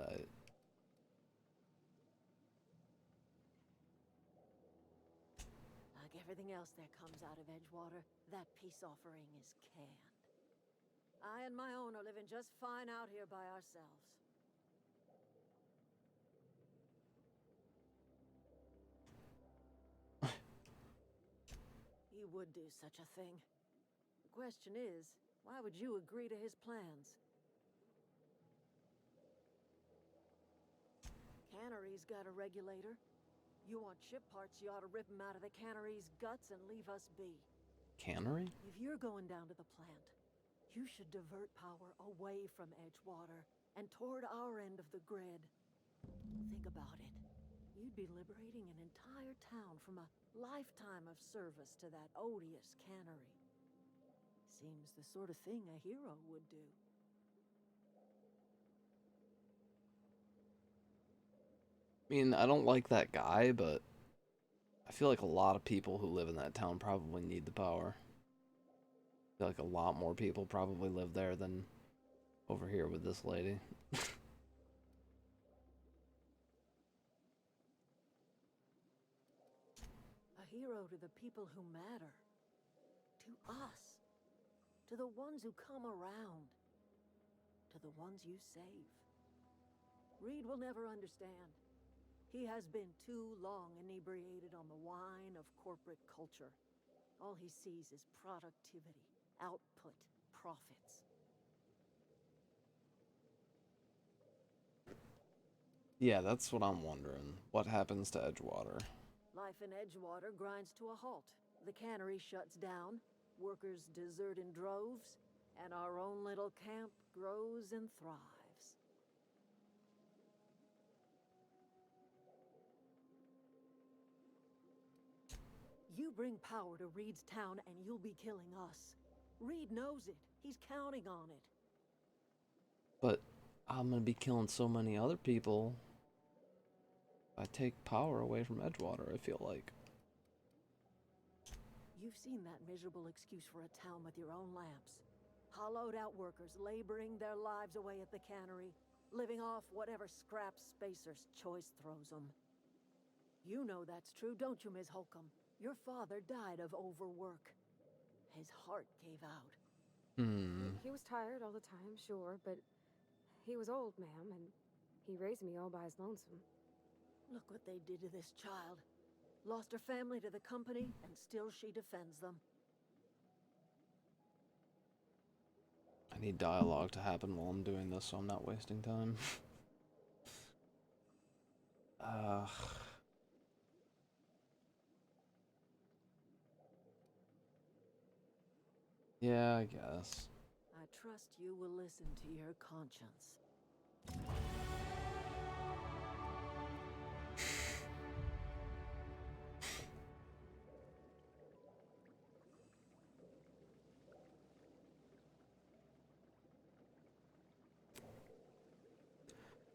[SPEAKER 6] Like everything else that comes out of Edgewater, that peace offering is canned. I and my own are living just fine out here by ourselves. He would do such a thing. The question is, why would you agree to his plans? Cannery's got a regulator. You want ship parts, you ought to rip them out of the cannery's guts and leave us be.
[SPEAKER 1] cannery?
[SPEAKER 6] If you're going down to the plant, You should divert power away from Edgewater and toward our end of the grid. Think about it. You'd be liberating an entire town from a lifetime of service to that odious cannery. Seems the sort of thing a hero would do.
[SPEAKER 1] I mean, I don't like that guy, but I feel like a lot of people who live in that town probably need the power. I feel like a lot more people probably live there than over here with this lady.
[SPEAKER 6] A hero to the people who matter. To us. To the ones who come around. To the ones you save. Reed will never understand. He has been too long inebriated on the wine of corporate culture. All he sees is productivity, output, profits.
[SPEAKER 1] Yeah, that's what I'm wondering. What happens to Edgewater?
[SPEAKER 6] Life in Edgewater grinds to a halt. The cannery shuts down, workers desert in droves, and our own little camp grows and thrives. You bring power to Reed's town and you'll be killing us. Reed knows it. He's counting on it.
[SPEAKER 1] But I'm gonna be killing so many other people. I take power away from Edgewater, I feel like.
[SPEAKER 6] You've seen that miserable excuse for a town with your own lamps. Hollowed out workers laboring their lives away at the cannery, living off whatever scraps Spacer's Choice throws them. You know that's true, don't you, Ms. Holcomb? Your father died of overwork. His heart gave out.
[SPEAKER 10] He was tired all the time, sure, but he was old, ma'am, and he raised me all by his lonesome.
[SPEAKER 6] Look what they did to this child. Lost her family to the company, and still she defends them.
[SPEAKER 1] I need dialogue to happen while I'm doing this, so I'm not wasting time. Yeah, I guess.
[SPEAKER 6] I trust you will listen to your conscience.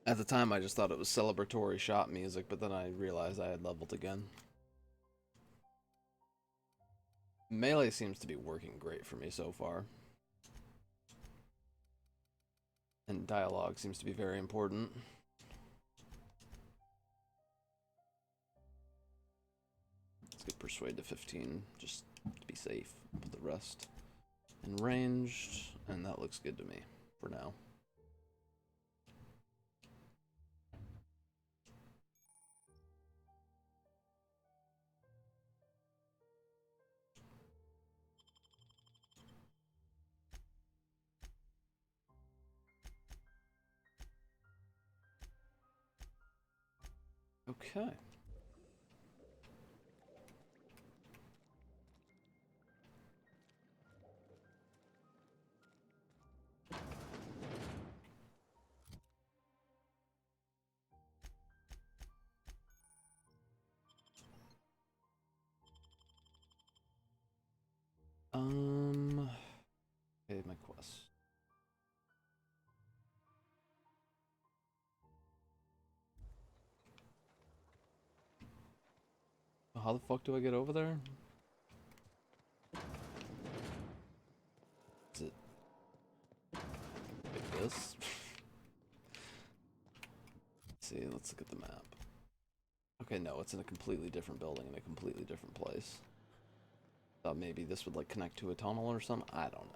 [SPEAKER 1] At the time, I just thought it was celebratory shop music, but then I realized I had leveled again. Melee seems to be working great for me so far. And dialogue seems to be very important. Let's get Persuade to 15, just to be safe. Put the rest in ranged, and that looks good to me for now. Okay. Okay, my quest. How the fuck do I get over there? Is it like this? Let's see, let's look at the map. Okay, no, it's in a completely different building in a completely different place. Thought maybe this would like connect to a tunnel or something. I don't know.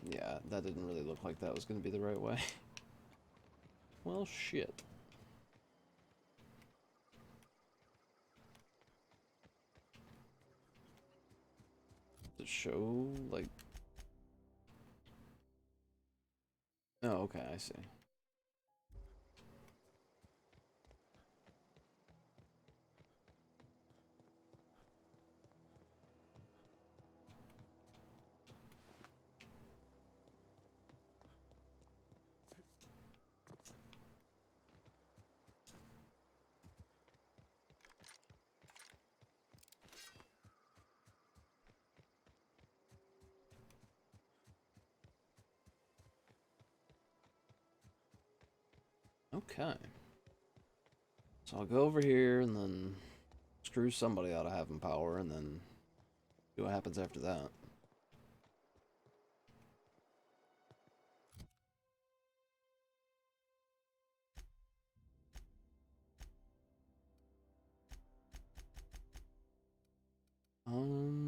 [SPEAKER 1] Yeah, that didn't really look like that was going to be the right way. Well, shit. Does it show, like... Oh, okay, I see. Okay. So I'll go over here and then screw somebody out of having power and then see what happens after that.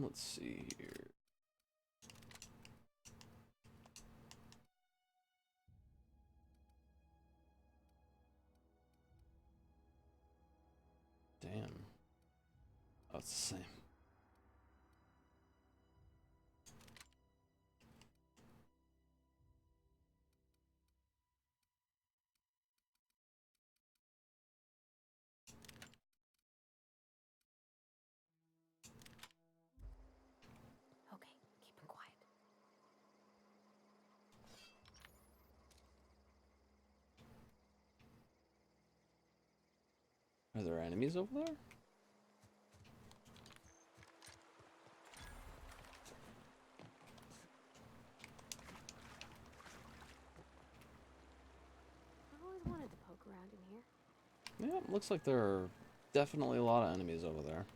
[SPEAKER 1] Let's see here. Damn. Oh, it's the same.
[SPEAKER 10] Okay, keep him quiet.
[SPEAKER 1] Are there enemies over there?
[SPEAKER 10] I've always wanted to poke around in here.
[SPEAKER 1] Yeah, looks like there are definitely a lot of enemies over there.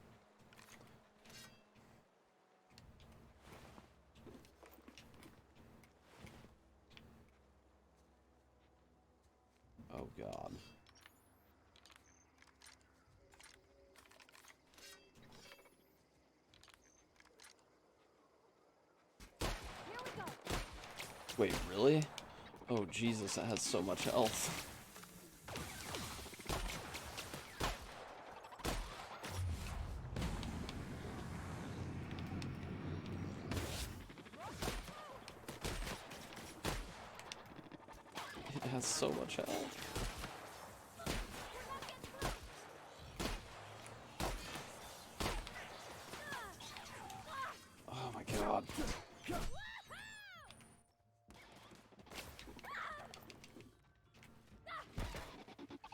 [SPEAKER 1] Oh god.
[SPEAKER 10] Here we go.
[SPEAKER 1] Wait, really? Oh Jesus, that has so much health. It has so much health. Oh my god.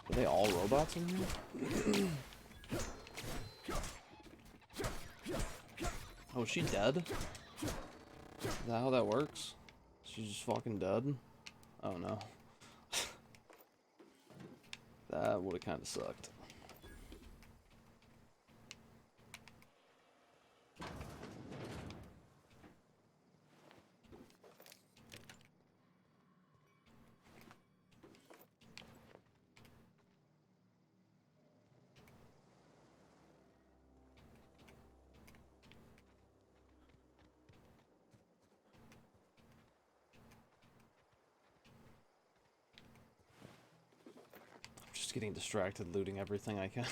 [SPEAKER 1] Are they all robots in here? Oh, is she dead? Is that how that works? She's just fucking dead? Oh no. That would've kinda sucked. Just getting distracted looting everything I can.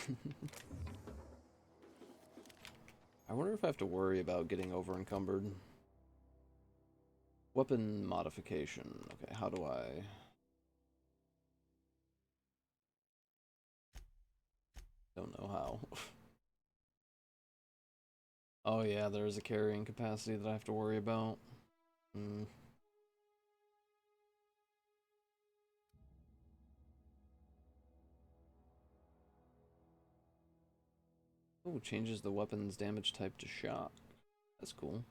[SPEAKER 1] I wonder if I have to worry about getting over encumbered. Weapon modification. Okay, how do I... Don't know how. Oh yeah, there's a carrying capacity that I have to worry about. Oh, changes the weapon's damage type to shock. That's cool.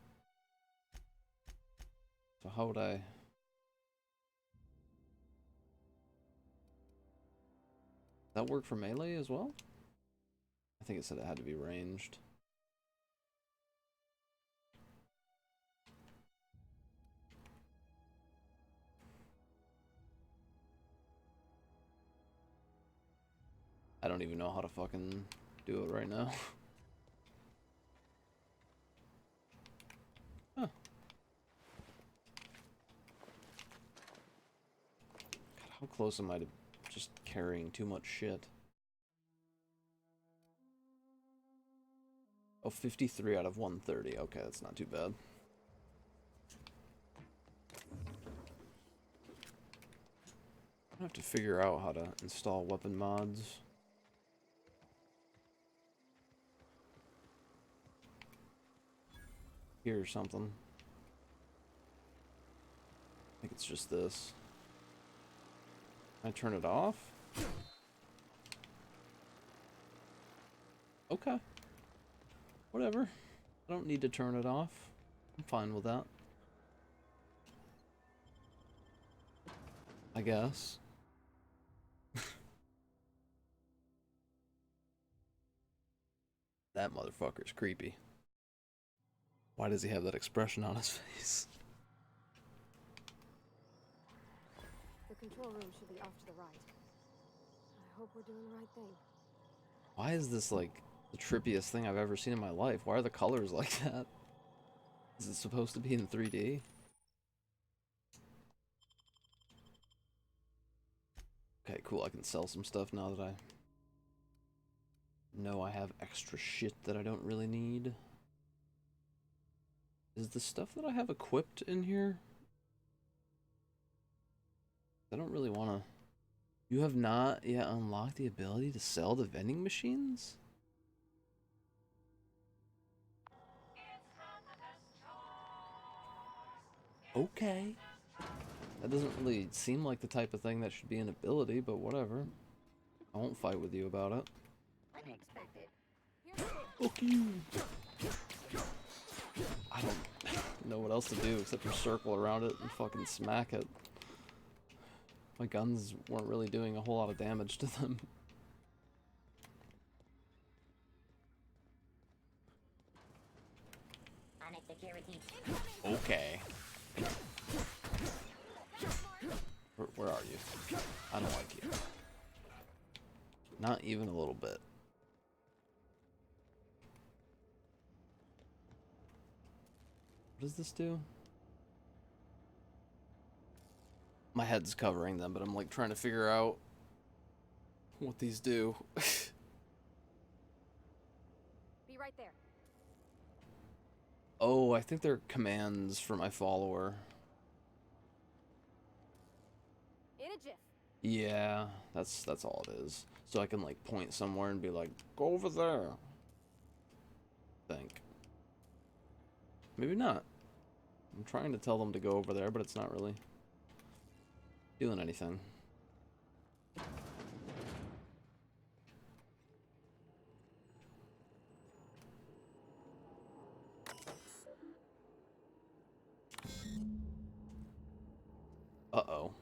[SPEAKER 1] So how would I... That work for melee as well? I think it said it had to be ranged. I don't even know how to fucking do it right now. Huh. God, how close am I to just carrying too much shit? Oh, 53 out of 130. Okay, that's not too bad. I have to figure out how to install weapon mods. Here or something. I think it's just this. Can I turn it off? Okay. Whatever. I don't need to turn it off. I'm fine with that. I guess. That motherfucker's creepy. Why does he have that expression on his face?
[SPEAKER 10] The control room should be off to the right. I hope we're doing the right thing.
[SPEAKER 1] Why is this like the trippiest thing I've ever seen in my life? Why are the colors like that? Is it supposed to be in 3D? Okay, cool. I can sell some stuff now that I know I have extra shit that I don't really need. Is the stuff that I have equipped in here? I don't really want to... You have not yet unlocked the ability to sell the vending machines? Okay. That doesn't really seem like the type of thing that should be an ability, but whatever. I won't fight with you about it.
[SPEAKER 10] Unexpected.
[SPEAKER 1] Fuck you! I don't know what else to do except for circle around it and fucking smack it. My guns weren't really doing a whole lot of damage to them. Okay. Where are you? I don't like you. Not even a little bit. What does this do? My head's covering them, but I'm like trying to figure out what these do.
[SPEAKER 10] Be right there.
[SPEAKER 1] Oh, I think they're commands for my follower.
[SPEAKER 10] In a jiff.
[SPEAKER 1] Yeah, that's all it is. So I can like point somewhere and be like, go over there. Think. Maybe not. I'm trying to tell them to go over there, but it's not really doing anything. Uh-oh.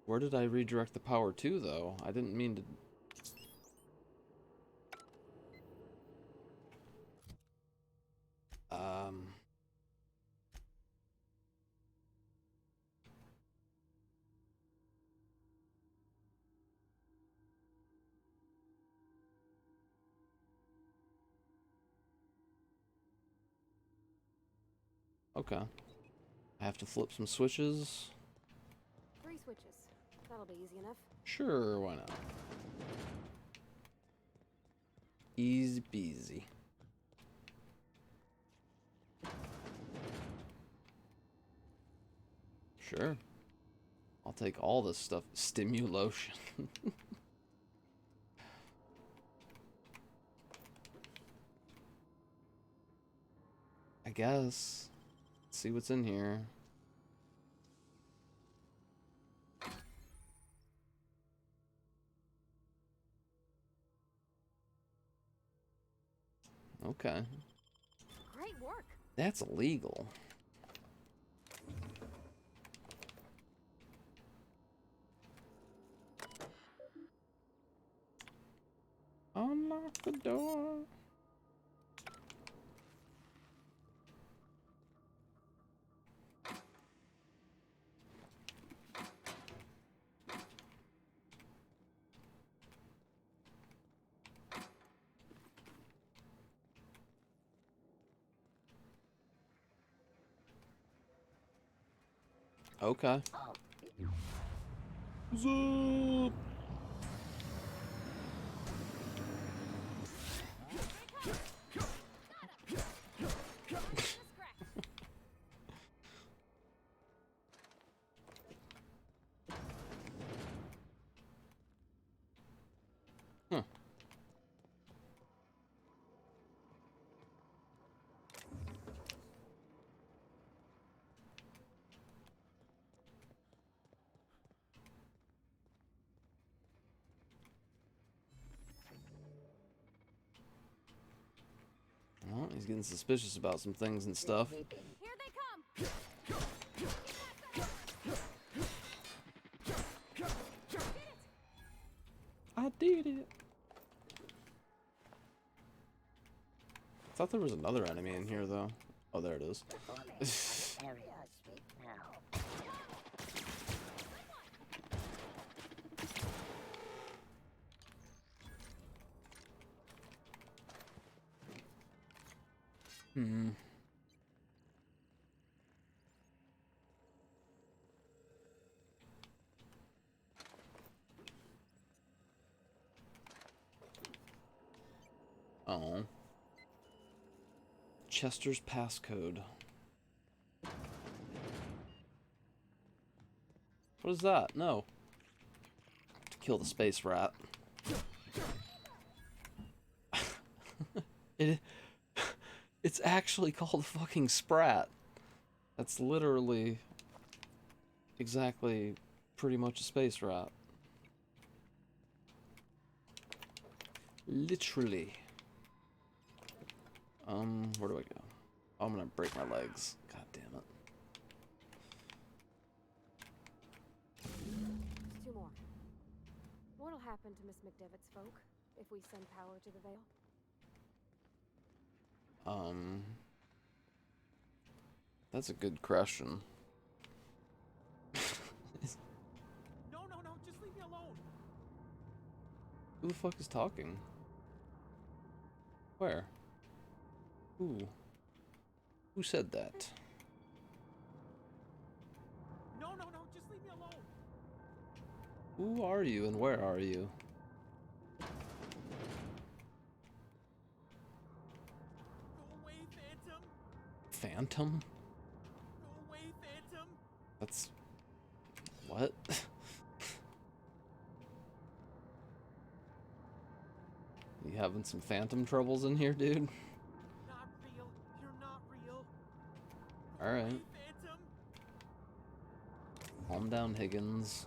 [SPEAKER 1] Where did I redirect the power to, though? I didn't mean to... Okay. I have to flip some switches.
[SPEAKER 10] 3 switches. That'll be easy enough.
[SPEAKER 1] Sure, why not? Easy peasy. Sure. I'll take all this stuff. Stimulation. I guess. Let's see what's in here. Okay.
[SPEAKER 10] Great work.
[SPEAKER 1] That's illegal. Unlock the door. Okay. Zoop. Huh. Well, he's getting suspicious about some things and stuff.
[SPEAKER 10] Here they come.
[SPEAKER 1] thought there was another enemy in here, though. Oh, there it is. Hmm. Oh. Chester's passcode. What is that? No. To kill the space rat. It's actually called a fucking sprat. That's literally exactly pretty much a space rat. Literally. Where do I go? Oh, I'm gonna break my legs. God damn it.
[SPEAKER 10] There's two more. What'll happen to Miss McDevitt's folk if we send power to the Vale?
[SPEAKER 1] That's a good question.
[SPEAKER 5] No, just leave me alone.
[SPEAKER 1] Who the fuck is talking? Where? Who? Who said that?
[SPEAKER 5] No, just leave me alone.
[SPEAKER 1] Who are you and where are you?
[SPEAKER 5] Go away, Phantom.
[SPEAKER 1] Phantom?
[SPEAKER 5] Go away, Phantom.
[SPEAKER 1] That's... what? You having some phantom troubles in here, dude?
[SPEAKER 5] Not real. You're not real.
[SPEAKER 1] Alright.
[SPEAKER 5] Phantom.
[SPEAKER 1] Calm down, Higgins.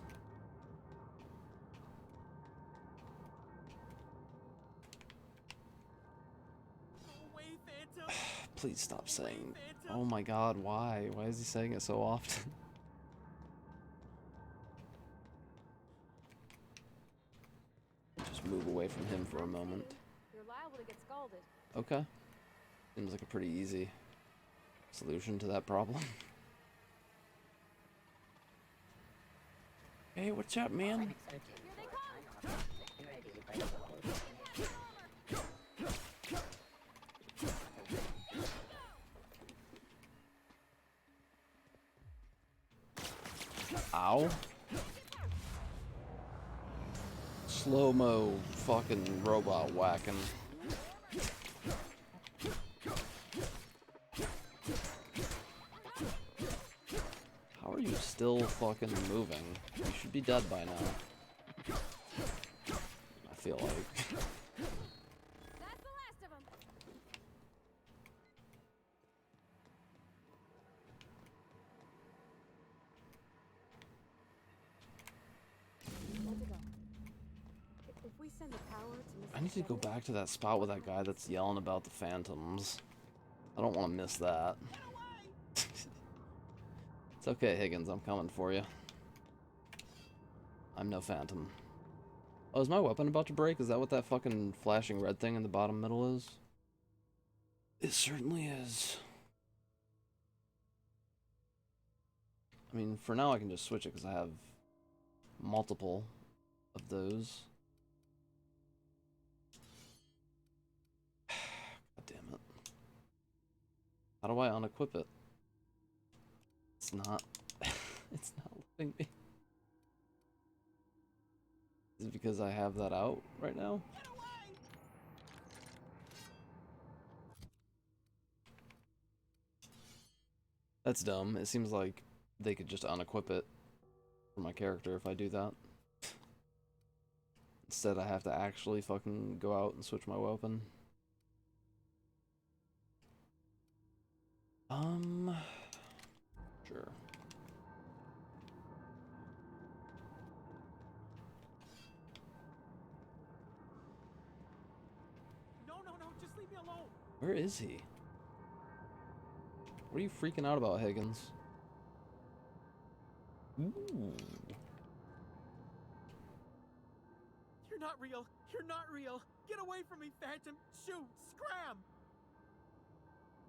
[SPEAKER 5] Go away, Phantom.
[SPEAKER 1] Please stop saying... Oh my god, why? Why is he saying it so often? Just move away from him for a moment.
[SPEAKER 10] You're liable to get scalded.
[SPEAKER 1] Okay. Seems like a pretty easy solution to that problem. Hey, what's up, man?
[SPEAKER 10] Here they come!
[SPEAKER 1] Ow. Slow-mo fucking robot whacking. How are you still fucking moving? You should be dead by now. I feel like.
[SPEAKER 10] That's the last of them. Let it go. If we send the power to Miss
[SPEAKER 1] I need to go back to that spot with that guy that's yelling about the phantoms. I don't want to miss that. It's okay, Higgins. I'm coming for you. I'm no phantom. Oh, is my weapon about to break? Is that what that fucking flashing red thing in the bottom middle is? It certainly is. I mean, for now I can just switch it because I have multiple of those. God damn it. How do I unequip it? It's not... it's not letting me. Is it because I have that out right now? That's dumb. It seems like they could just unequip it for my character if I do that. Instead, I have to actually fucking go out and switch my weapon. Sure.
[SPEAKER 5] No, just leave me alone.
[SPEAKER 1] Where is he? What are you freaking out about, Higgins? Ooh.
[SPEAKER 5] You're not real. You're not real. Get away from me, Phantom. Shoot. Scram.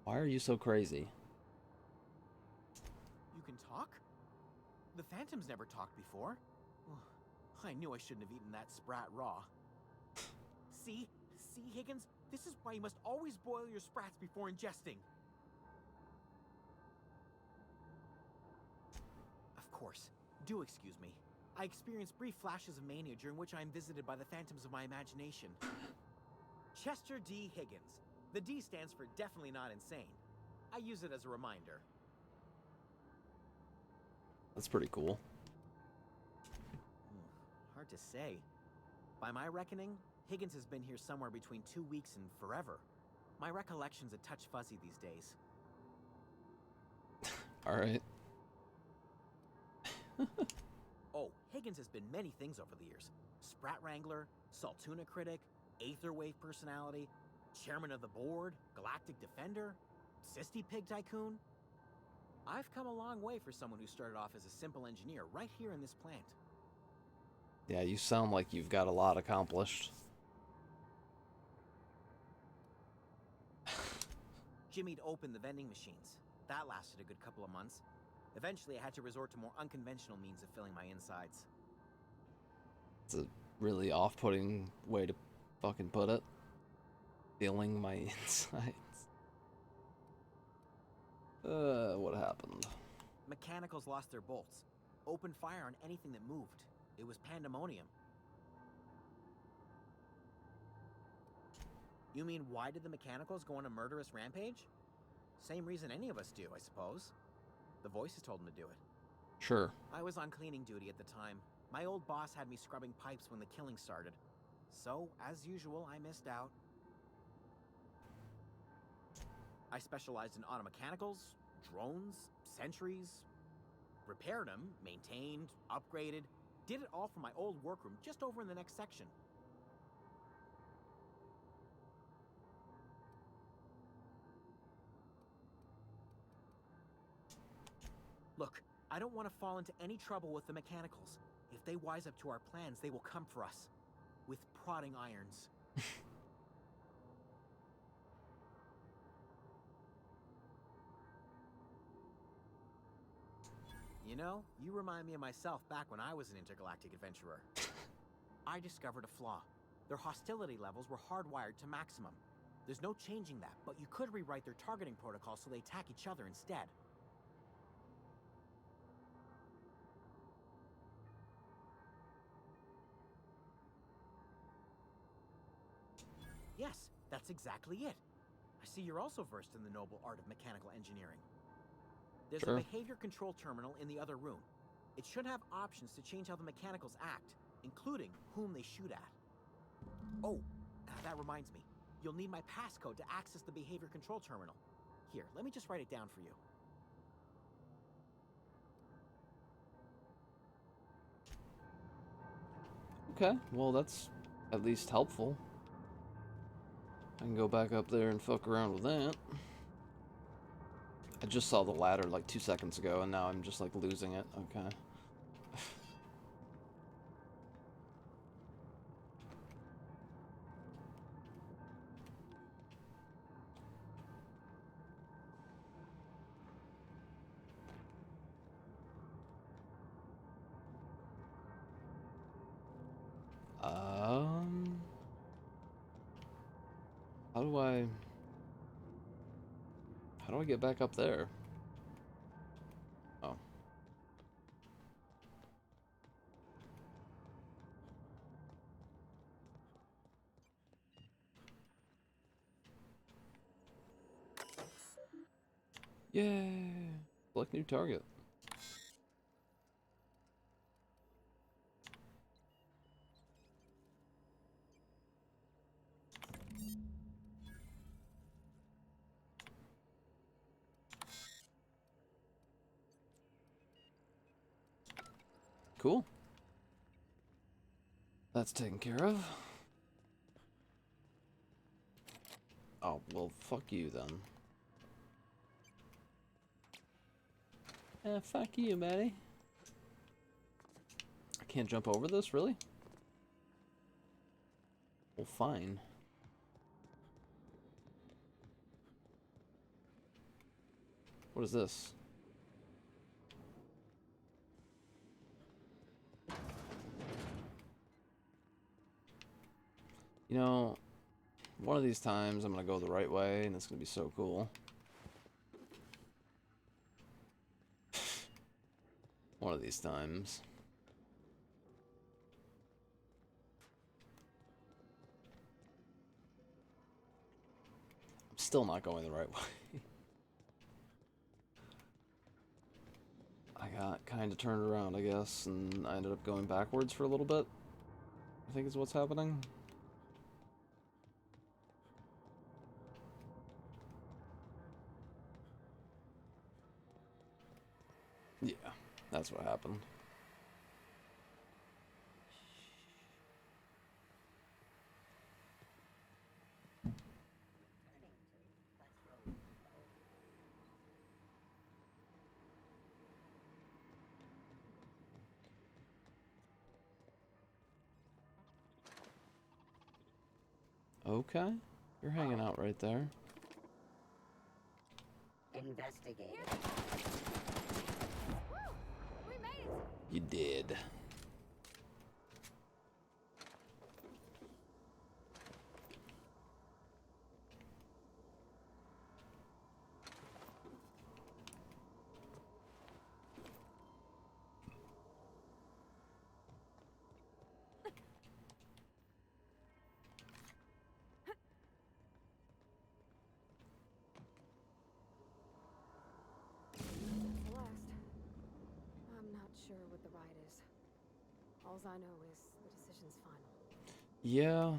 [SPEAKER 1] Why are you so crazy?
[SPEAKER 13] You can talk? The Phantoms never talked before. I knew I shouldn't have eaten that sprat raw. See? See, Higgins? This is why you must always boil your sprats before ingesting. Of course. Do excuse me. I experience brief flashes of mania during which I am visited by the phantoms of my imagination. Chester D. Higgins. The D stands for definitely not insane. I use it as a reminder.
[SPEAKER 1] That's pretty cool.
[SPEAKER 13] Hard to say. By my reckoning, Higgins has been here somewhere between 2 weeks and forever. My recollection's a touch fuzzy these days.
[SPEAKER 1] Alright.
[SPEAKER 13] Oh, Higgins has been many things over the years. Sprat Wrangler, Saltuna Critic, Aetherwave Personality, Chairman of the Board, Galactic Defender, Sisty Pig Tycoon. I've come a long way for someone who started off as a simple engineer right here in this plant.
[SPEAKER 1] Yeah, you sound like you've got a lot accomplished.
[SPEAKER 13] Jimmy'd opened the vending machines. That lasted a good couple of months. Eventually, I had to resort to more unconventional means of filling my insides.
[SPEAKER 1] It's a really off-putting way to fucking put it. Filling my insides. What happened?
[SPEAKER 13] Mechanicals lost their bolts. Opened fire on anything that moved. It was pandemonium. You mean, why did the mechanicals go on a murderous rampage? Same reason any of us do, I suppose. The voices told them to do it.
[SPEAKER 1] Sure.
[SPEAKER 13] I was on cleaning duty at the time. My old boss had me scrubbing pipes when the killing started. So, as usual, I missed out. I specialized in automechanicals, drones, sentries. Repaired them, maintained, upgraded. Did it all from my old workroom just over in the next section. Look, I don't want to fall into any trouble with the mechanicals. If they wise up to our plans, they will come for us. With prodding irons. You know, you remind me of myself back when I was an intergalactic adventurer. I discovered a flaw. Their hostility levels were hardwired to maximum. There's no changing that, but you could rewrite their targeting protocol so they attack each other instead. Yes, that's exactly it. I see you're also versed in the noble art of mechanical engineering. There's
[SPEAKER 1] Sure.
[SPEAKER 13] a behavior control terminal in the other room. It should have options to change how the mechanicals act, including whom they shoot at. Oh, that reminds me. You'll need my passcode to access the behavior control terminal. Here, let me just write it down for you.
[SPEAKER 1] Okay, well that's at least helpful. I can go back up there and fuck around with that. I just saw the ladder like 2 seconds ago and now I'm just like losing it. Okay. How do I get back up there? Oh. Yay! Select new target. Cool. That's taken care of. Oh, well, fuck you then. Fuck you, Maddie. I can't jump over this, really? Well, fine. What is this? You know, one of these times I'm gonna go the right way, and it's gonna be so cool. One of these times. I'm still not going the right way. I got kind of turned around, I guess, and I ended up going backwards for a little bit. I think is what's happening. Yeah, that's what happened. Okay, you're hanging out right there.
[SPEAKER 12] Investigate.
[SPEAKER 10] We made it!
[SPEAKER 1] You did.
[SPEAKER 10] The last. I'm not sure what the ride is. All I know is the decision's final.
[SPEAKER 1] Yeah.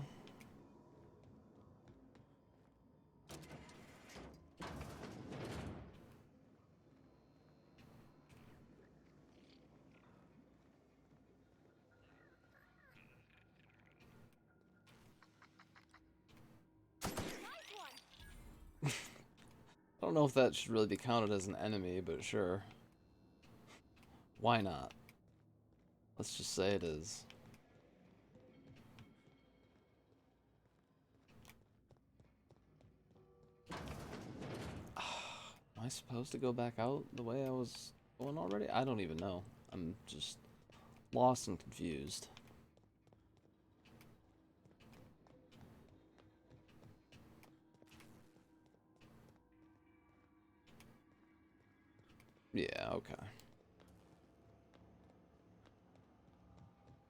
[SPEAKER 1] I don't know if that should really be counted as an enemy, but sure. Why not? Let's just say it is. Am I supposed to go back out the way I was going already? I don't even know. I'm just lost and confused. Yeah, okay.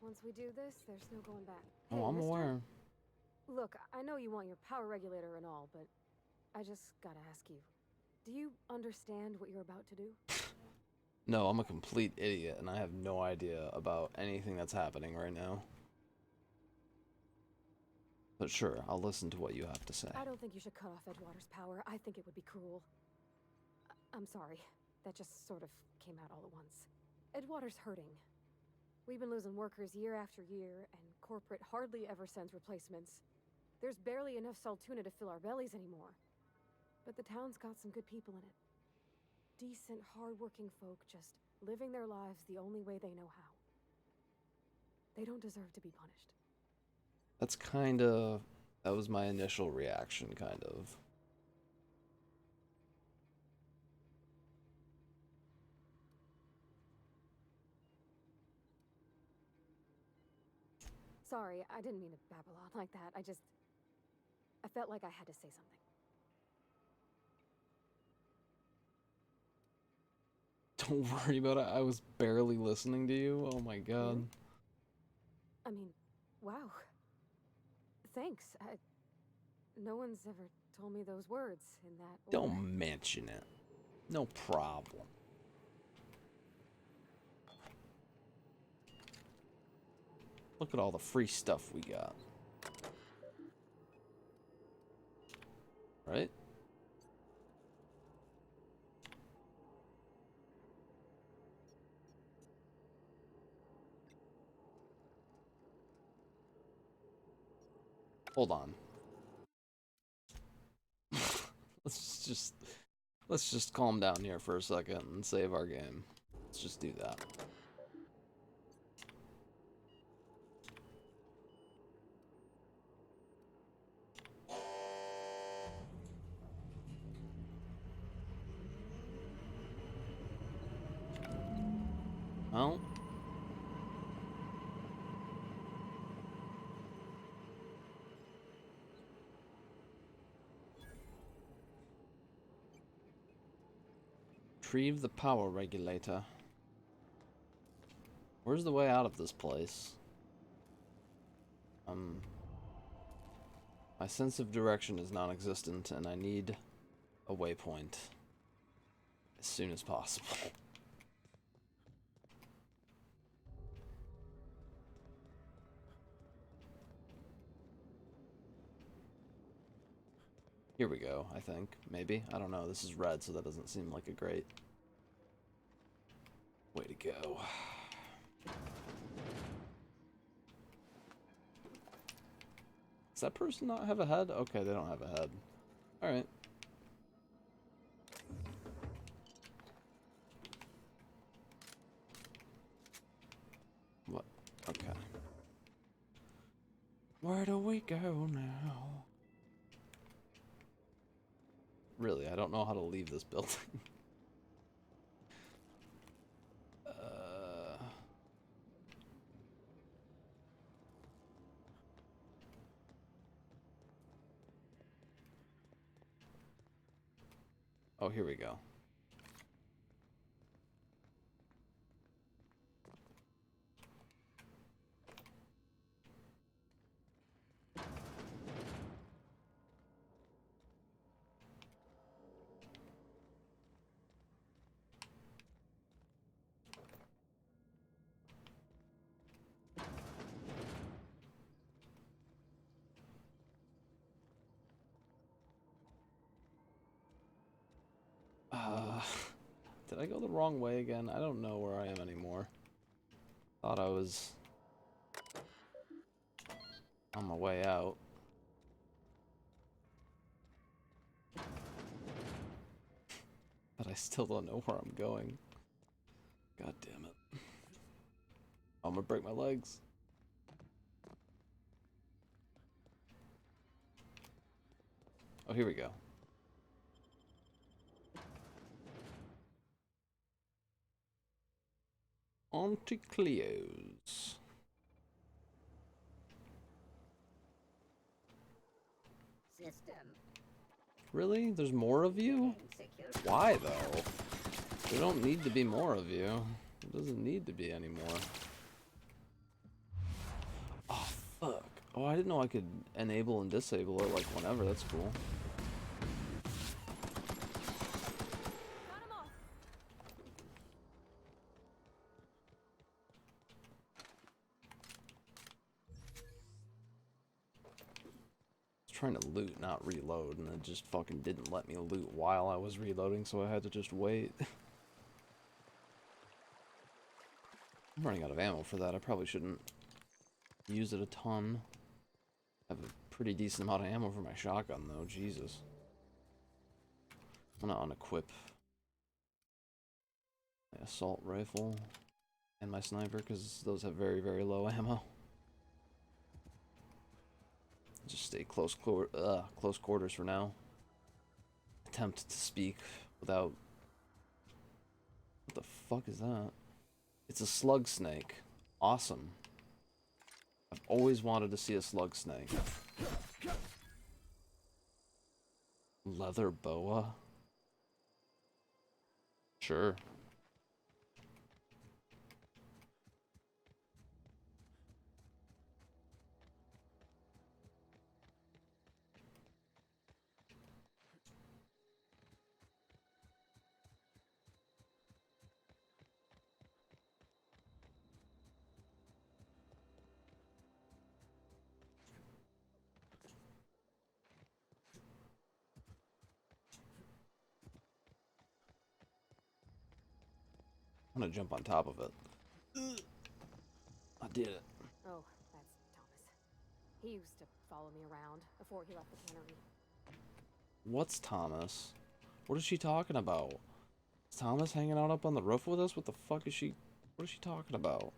[SPEAKER 10] Once we do this, there's no going back.
[SPEAKER 1] Oh,
[SPEAKER 10] Hey,
[SPEAKER 1] I'm
[SPEAKER 10] mister?
[SPEAKER 1] aware.
[SPEAKER 10] Look, I know you want your power regulator and all, but I just gotta ask you. Do you understand what you're about to do?
[SPEAKER 1] No, I'm a complete idiot, and I have no idea about anything that's happening right now. But sure, I'll listen to what you have to say.
[SPEAKER 10] I don't think you should cut off Edgewater's power. I think it would be cruel. I'm sorry. That just sort of came out all at once. Edgewater's hurting. We've been losing workers year after year, and corporate hardly ever sends replacements. There's barely enough Saltuna to fill our bellies anymore. But the town's got some good people in it. Decent, hard-working folk just living their lives the only way they know how. They don't deserve to be punished.
[SPEAKER 1] That's kind of... That was my initial reaction, kind of.
[SPEAKER 10] Sorry, I didn't mean to babble on like that. I felt like I had to say something.
[SPEAKER 1] Don't worry about it. I was barely listening to you. Oh my god.
[SPEAKER 10] Really? I mean, wow. Thanks. No one's ever told me those words in that order.
[SPEAKER 1] Don't mention it. No problem. Look at all the free stuff we got. Right? Hold on. Let's just calm down here for a second and save our game. Let's just do that. Well. Retrieve the power regulator. Where's the way out of this place? My sense of direction is non-existent, and I need a waypoint as soon as possible. Here we go, I think. Maybe? I don't know. This is red, so that doesn't seem like a great way to go. Does that person not have a head? Okay, they don't have a head. Alright. What? Okay. Where do we go now? Really, I don't know how to leave this building. Oh, here we go. Did I go the wrong way again? I don't know where I am anymore. Thought I was on my way out. But I still don't know where I'm going. God damn it. I'm gonna break my legs. Oh, here we go. Auntie Cleo's.
[SPEAKER 14] System.
[SPEAKER 1] Really? There's more of you? Why, though? There don't need to be more of you. It doesn't need to be anymore. Oh, fuck. Oh, I didn't know I could enable and disable it, like, whenever. That's cool. Trying to loot, not reload, and it just fucking didn't let me loot while I was reloading, so I had to just wait. I'm running out of ammo for that. I probably shouldn't use it a ton. I have a pretty decent amount of ammo for my shotgun, though. Jesus. I'm gonna unequip my assault rifle and my sniper, because those have very, very low ammo. Just stay close quarters for now. Attempt to speak without... What the fuck is that? It's a slug snake. Awesome. I've always wanted to see a slug snake. Leather boa? Sure. I'm gonna jump on top of it. I did it.
[SPEAKER 10] Oh, that's Thomas. He used to follow me around before he left the cannery.
[SPEAKER 1] What's Thomas? What is she talking about? Is Thomas hanging out up on the roof with us? What the fuck is she... What is she talking about?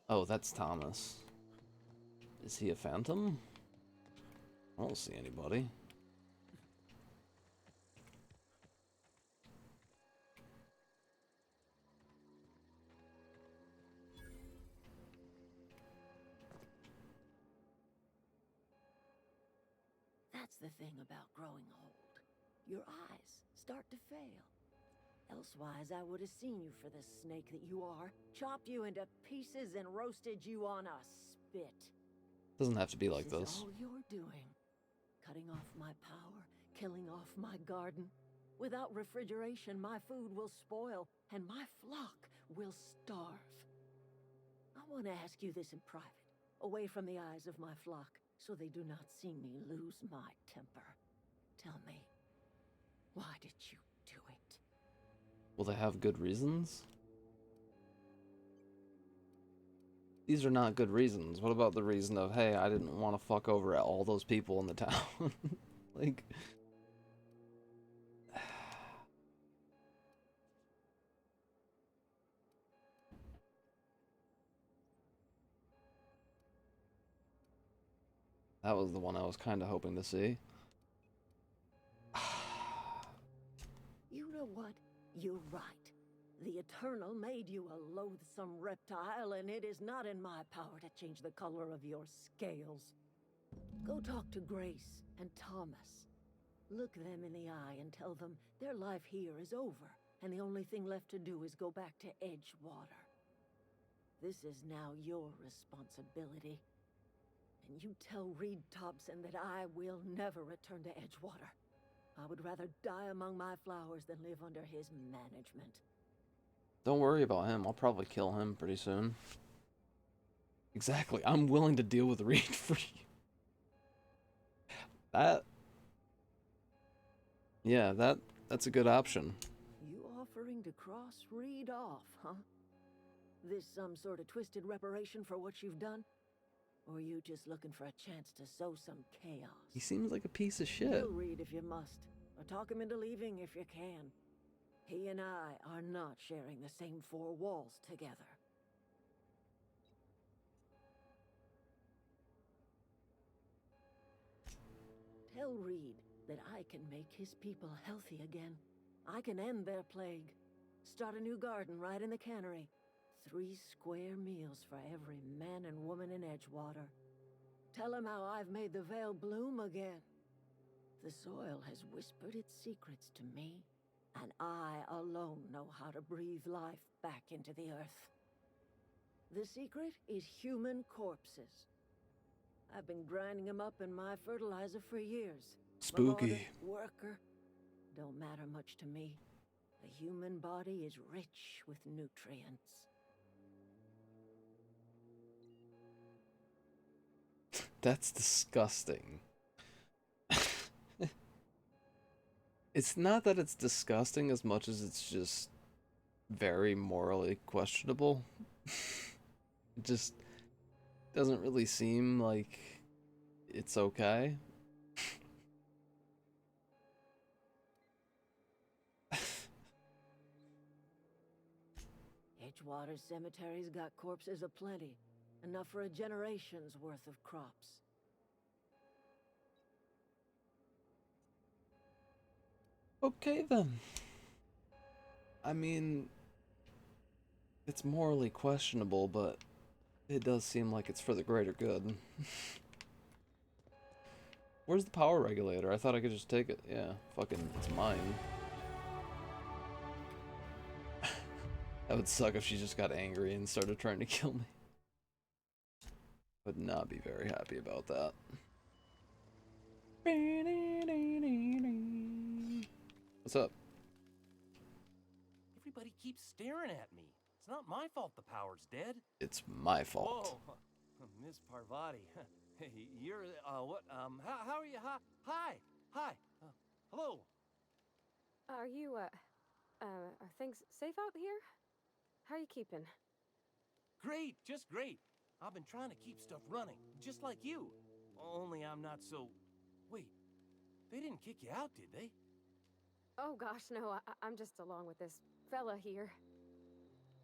[SPEAKER 1] Oh, that's Thomas. Is he a phantom? I don't see anybody.
[SPEAKER 6] That's the thing about growing old. Your eyes start to fail. Elsewise, I would have seen you for the snake that you are, chopped you into pieces and roasted you on a spit.
[SPEAKER 1] Doesn't have to be like this.
[SPEAKER 6] This is all you're doing. Cutting off my power, killing off my garden. Without refrigeration, my food will spoil, and my flock will starve. I want to ask you this in private, away from the eyes of my flock, so they do not see me lose my temper. Tell me, why did you do it?
[SPEAKER 1] Will they have good reasons? These are not good reasons. What about the reason of, hey, I didn't want to fuck over all those people in the town? Like... That was the one I was kind of hoping to see.
[SPEAKER 6] You know what? You're right. The Eternal made you a loathsome reptile, and it is not in my power to change the color of your scales. Go talk to Grace and Thomas. Look them in the eye and tell them their life here is over, and the only thing left to do is go back to Edgewater. This is now your responsibility. And you tell Reed Thompson that I will never return to Edgewater. I would rather die among my flowers than live under his management.
[SPEAKER 1] Don't worry about him. I'll probably kill him pretty soon. Exactly. I'm willing to deal with Reed for you. That's a good option.
[SPEAKER 6] You offering to cross Reed off, huh? This some sort of twisted reparation for what you've done? Or are you just looking for a chance to sow some chaos?
[SPEAKER 1] He seems like a piece of shit.
[SPEAKER 6] Kill Reed if you must, or talk him into leaving if you can. He and I are not sharing the same four walls together. Tell Reed that I can make his people healthy again. I can end their plague. Start a new garden right in the cannery. 3 square meals for every man and woman in Edgewater. Tell him how I've made the Vale bloom again. The soil has whispered its secrets to me, and I alone know how to breathe life back into the earth. The secret is human corpses. I've been grinding them up in my fertilizer for years.
[SPEAKER 1] Spooky.
[SPEAKER 6] Marauder, worker, don't matter much to me. The human body is rich with nutrients.
[SPEAKER 1] That's disgusting. It's not that it's disgusting as much as it's just very morally questionable. It just doesn't really seem like it's okay.
[SPEAKER 6] Edgewater Cemetery's got corpses aplenty. Enough for a generation's worth of crops.
[SPEAKER 1] Okay then. I mean, it's morally questionable, but it does seem like it's for the greater good. Where's the power regulator? I thought I could just take it. Yeah, fucking, it's mine. That would suck if she just got angry and started trying to kill me. Would not be very happy about that. What's up?
[SPEAKER 15] Everybody keeps staring at me. It's not my fault the power's dead.
[SPEAKER 1] It's my fault.
[SPEAKER 15] Whoa, Miss Parvati. Hey, you're, what, how are you? Hi, hello.
[SPEAKER 10] Are you, are things safe out here? How are you keeping?
[SPEAKER 15] Great, just great. I've been trying to keep stuff running, just like you. Only I'm not so... Wait, they didn't kick you out, did they?
[SPEAKER 10] Oh gosh, no, I'm just along with this fella here.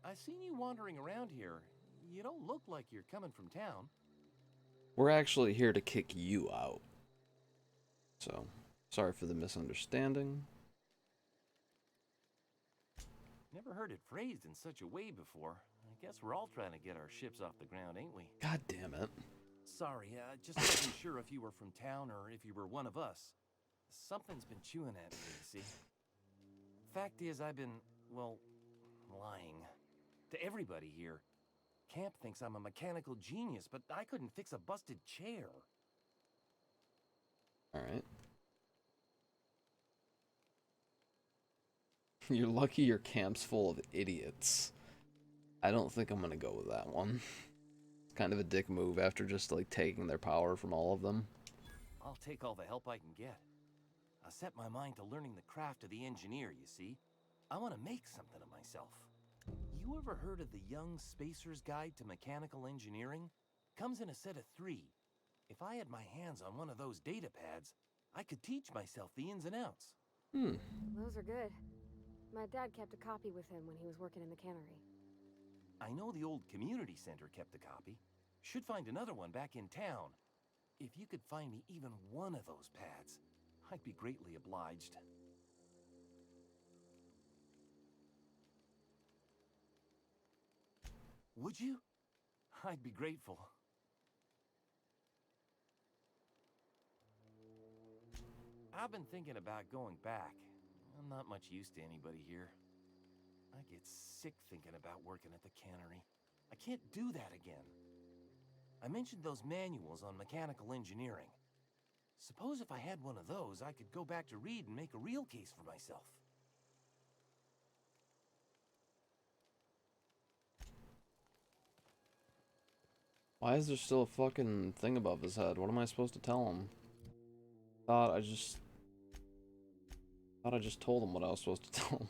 [SPEAKER 15] I seen you wandering around here. You don't look like you're coming from town.
[SPEAKER 1] We're actually here to kick you out. So, sorry for the misunderstanding.
[SPEAKER 15] Never heard it phrased in such a way before. I guess we're all trying to get our ships off the ground, ain't we?
[SPEAKER 1] God damn it.
[SPEAKER 15] sorry. Just wasn't sure if you were from town or if you were one of us. Something's been chewing at me, you see. Fact is, I've been, well, lying. To everybody here. Camp thinks I'm a mechanical genius, but I couldn't fix a busted chair.
[SPEAKER 1] Alright. You're lucky your camp's full of idiots. I don't think I'm gonna go with that one. It's kind of a dick move after just, like, taking their power from all of them.
[SPEAKER 15] I'll take all the help I can get. I set my mind to learning the craft of the engineer, you see. I want to make something of myself. You ever heard of the Young Spacer's Guide to Mechanical Engineering? Comes in a set of 3. If I had my hands on one of those data pads, I could teach myself the ins and outs.
[SPEAKER 10] Those are good. My dad kept a copy with him when he was working in the cannery.
[SPEAKER 15] I know the old community center kept a copy. Should find another one back in town. If you could find me even one of those pads, I'd be greatly obliged. Would you? I'd be grateful. I've been thinking about going back. I'm not much use to anybody here. I get sick thinking about working at the cannery. I can't do that again. I mentioned those manuals on mechanical engineering. Suppose if I had one of those, I could go back to read and make a real case for myself.
[SPEAKER 1] Why is there still a fucking thing above his head? What am I supposed to tell him? Thought I just told him what I was supposed to tell him.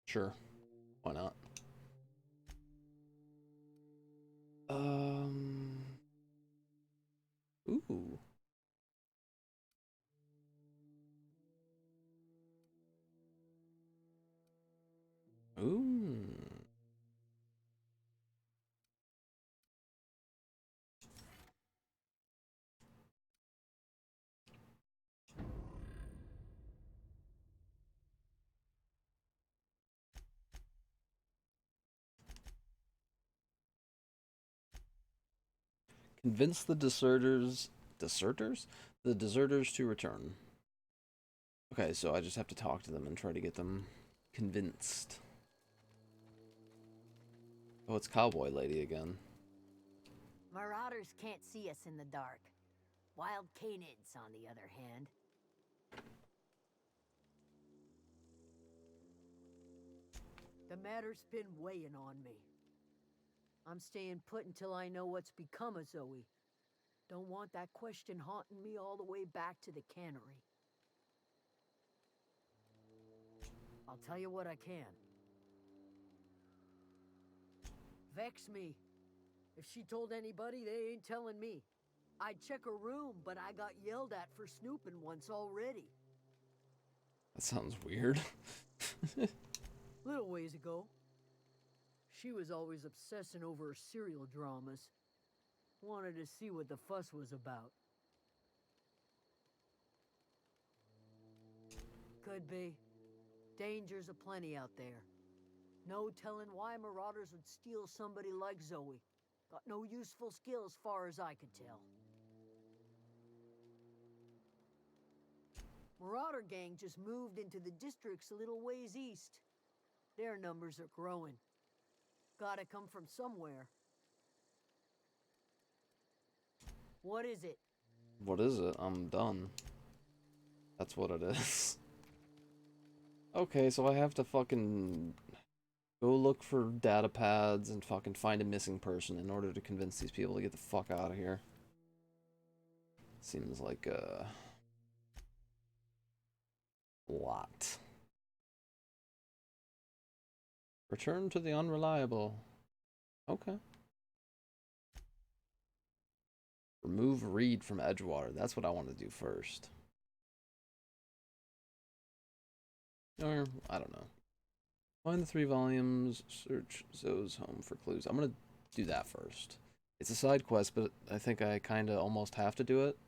[SPEAKER 1] Sure. Why not? Ooh. Ooh. Convince the deserters to return. Okay, so I just have to talk to them and try to get them convinced. Oh, it's Cowboy Lady again.
[SPEAKER 12] Marauders can't see us in the dark. Wild canids, on the other hand. The matter's been weighing on me. I'm staying put until I know what's become of Zoe. Don't want that question haunting me all the way back to the cannery. I'll tell you what I can. Vex me. If she told anybody, they ain't telling me. I'd check her room, but I got yelled at for snooping once already.
[SPEAKER 1] That sounds weird.
[SPEAKER 12] Little ways ago. She was always obsessing over her serial dramas. Wanted to see what the fuss was about. Could be. Dangers aplenty out there. No telling why marauders would steal somebody like Zoe. Got no useful skill as far as I could tell. Marauder gang just moved into the districts a little ways east. Their numbers are growing. Gotta come from somewhere. What is it?
[SPEAKER 1] What is it? I'm done. That's what it is. Okay, so I have to fucking go look for data pads and fucking find a missing person in order to convince these people to get the fuck out of here. Seems like a lot. Return to the unreliable. Okay. Remove Reed from Edgewater. That's what I want to do first. Or, I don't know. Find the 3 volumes, search Zoe's home for clues. I'm gonna do that first. It's a side quest, but I think I kinda almost have to do it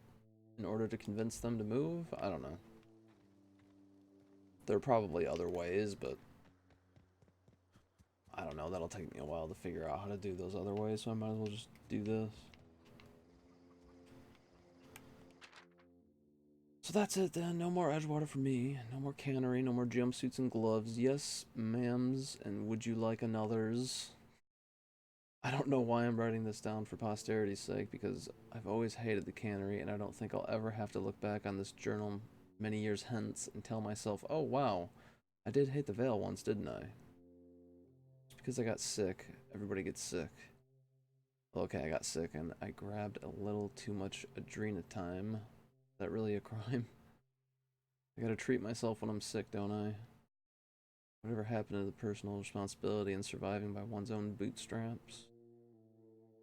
[SPEAKER 1] in order to convince them to move. I don't know. There are probably other ways, but I don't know. That'll take me a while to figure out how to do those other ways, so I might as well just do this. So that's it then. No more Edgewater for me. No more cannery. No more jumpsuits and gloves. Yes, ma'ams. And would you like another's? I don't know why I'm writing this down for posterity's sake, because I've always hated the cannery, and I don't think I'll ever have to look back on this journal many years hence and tell myself, oh wow, I did hate the Vale once, didn't I? Just because I got sick. Everybody gets sick. Okay, I got sick, and I grabbed a little too much adrenatime. Is that really a crime? I gotta treat myself when I'm sick, don't I? Whatever happened to the personal responsibility and surviving by one's own bootstraps?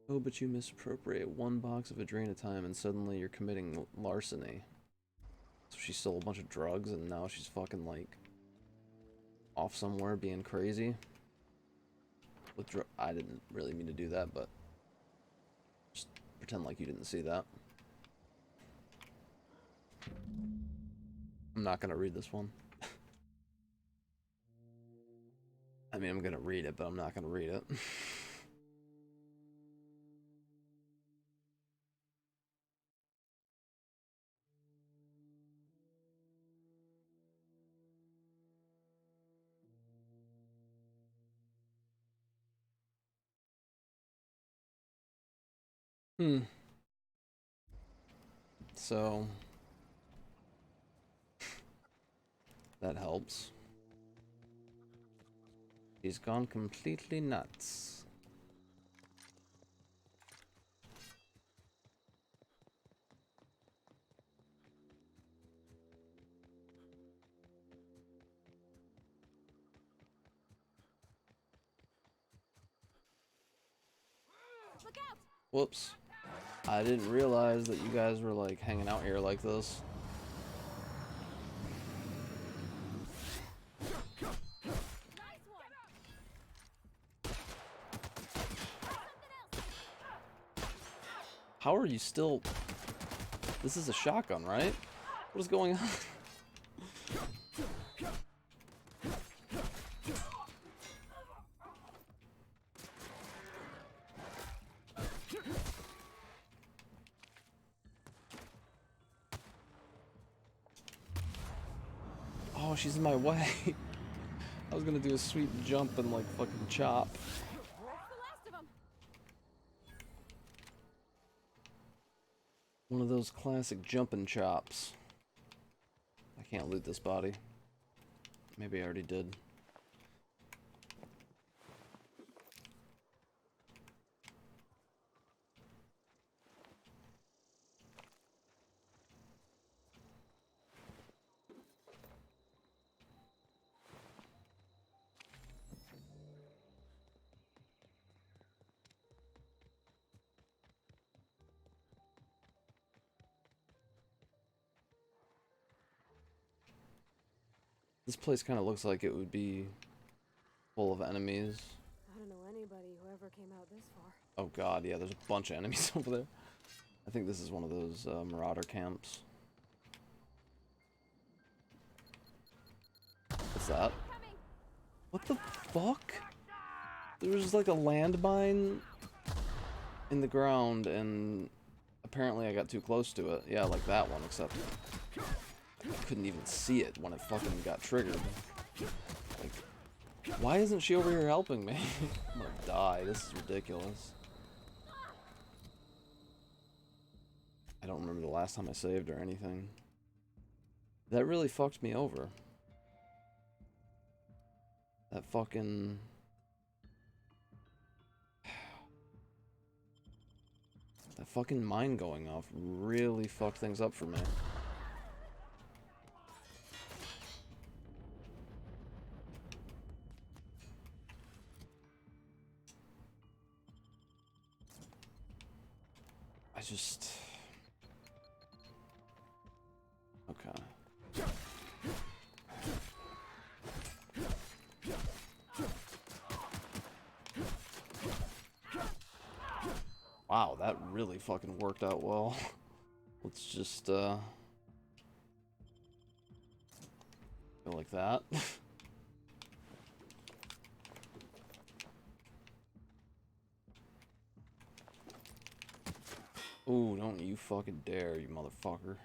[SPEAKER 1] Oh, but you misappropriate 1 box of adrenatime and suddenly you're committing larceny. So she stole a bunch of drugs and now she's fucking like off somewhere being crazy. With I didn't really mean to do that, but just pretend like you didn't see that. I'm not gonna read this one. I mean, I'm gonna read it, but I'm not gonna read it. So that helps. He's gone completely nuts.
[SPEAKER 10] Look out!
[SPEAKER 1] Whoops. I didn't realize that you guys were like hanging out here like this. How are you still... This is a shotgun, right? What is going on? Oh, she's in my way. I was gonna do a sweet jump and like fucking chop. One of those classic jumping chops. I can't loot this body. Maybe I already did. This place kind of looks like it would be full of enemies.
[SPEAKER 10] I don't know anybody who ever came out this far.
[SPEAKER 1] Oh god, yeah, there's a bunch of enemies over there. I think this is one of those marauder camps. What's that? What the fuck? There was like a landmine in the ground and apparently I got too close to it. Yeah, like that one, except I couldn't even see it when it fucking got triggered. Like, why isn't she over here helping me? I'm gonna die. This is ridiculous. I don't remember the last time I saved or anything. That really fucked me over. That fucking... That fucking mine going off really fucked things up for me. I just... Okay. really fucking worked out well. Let's just, go like that. Ooh, don't you fucking dare, you motherfucker.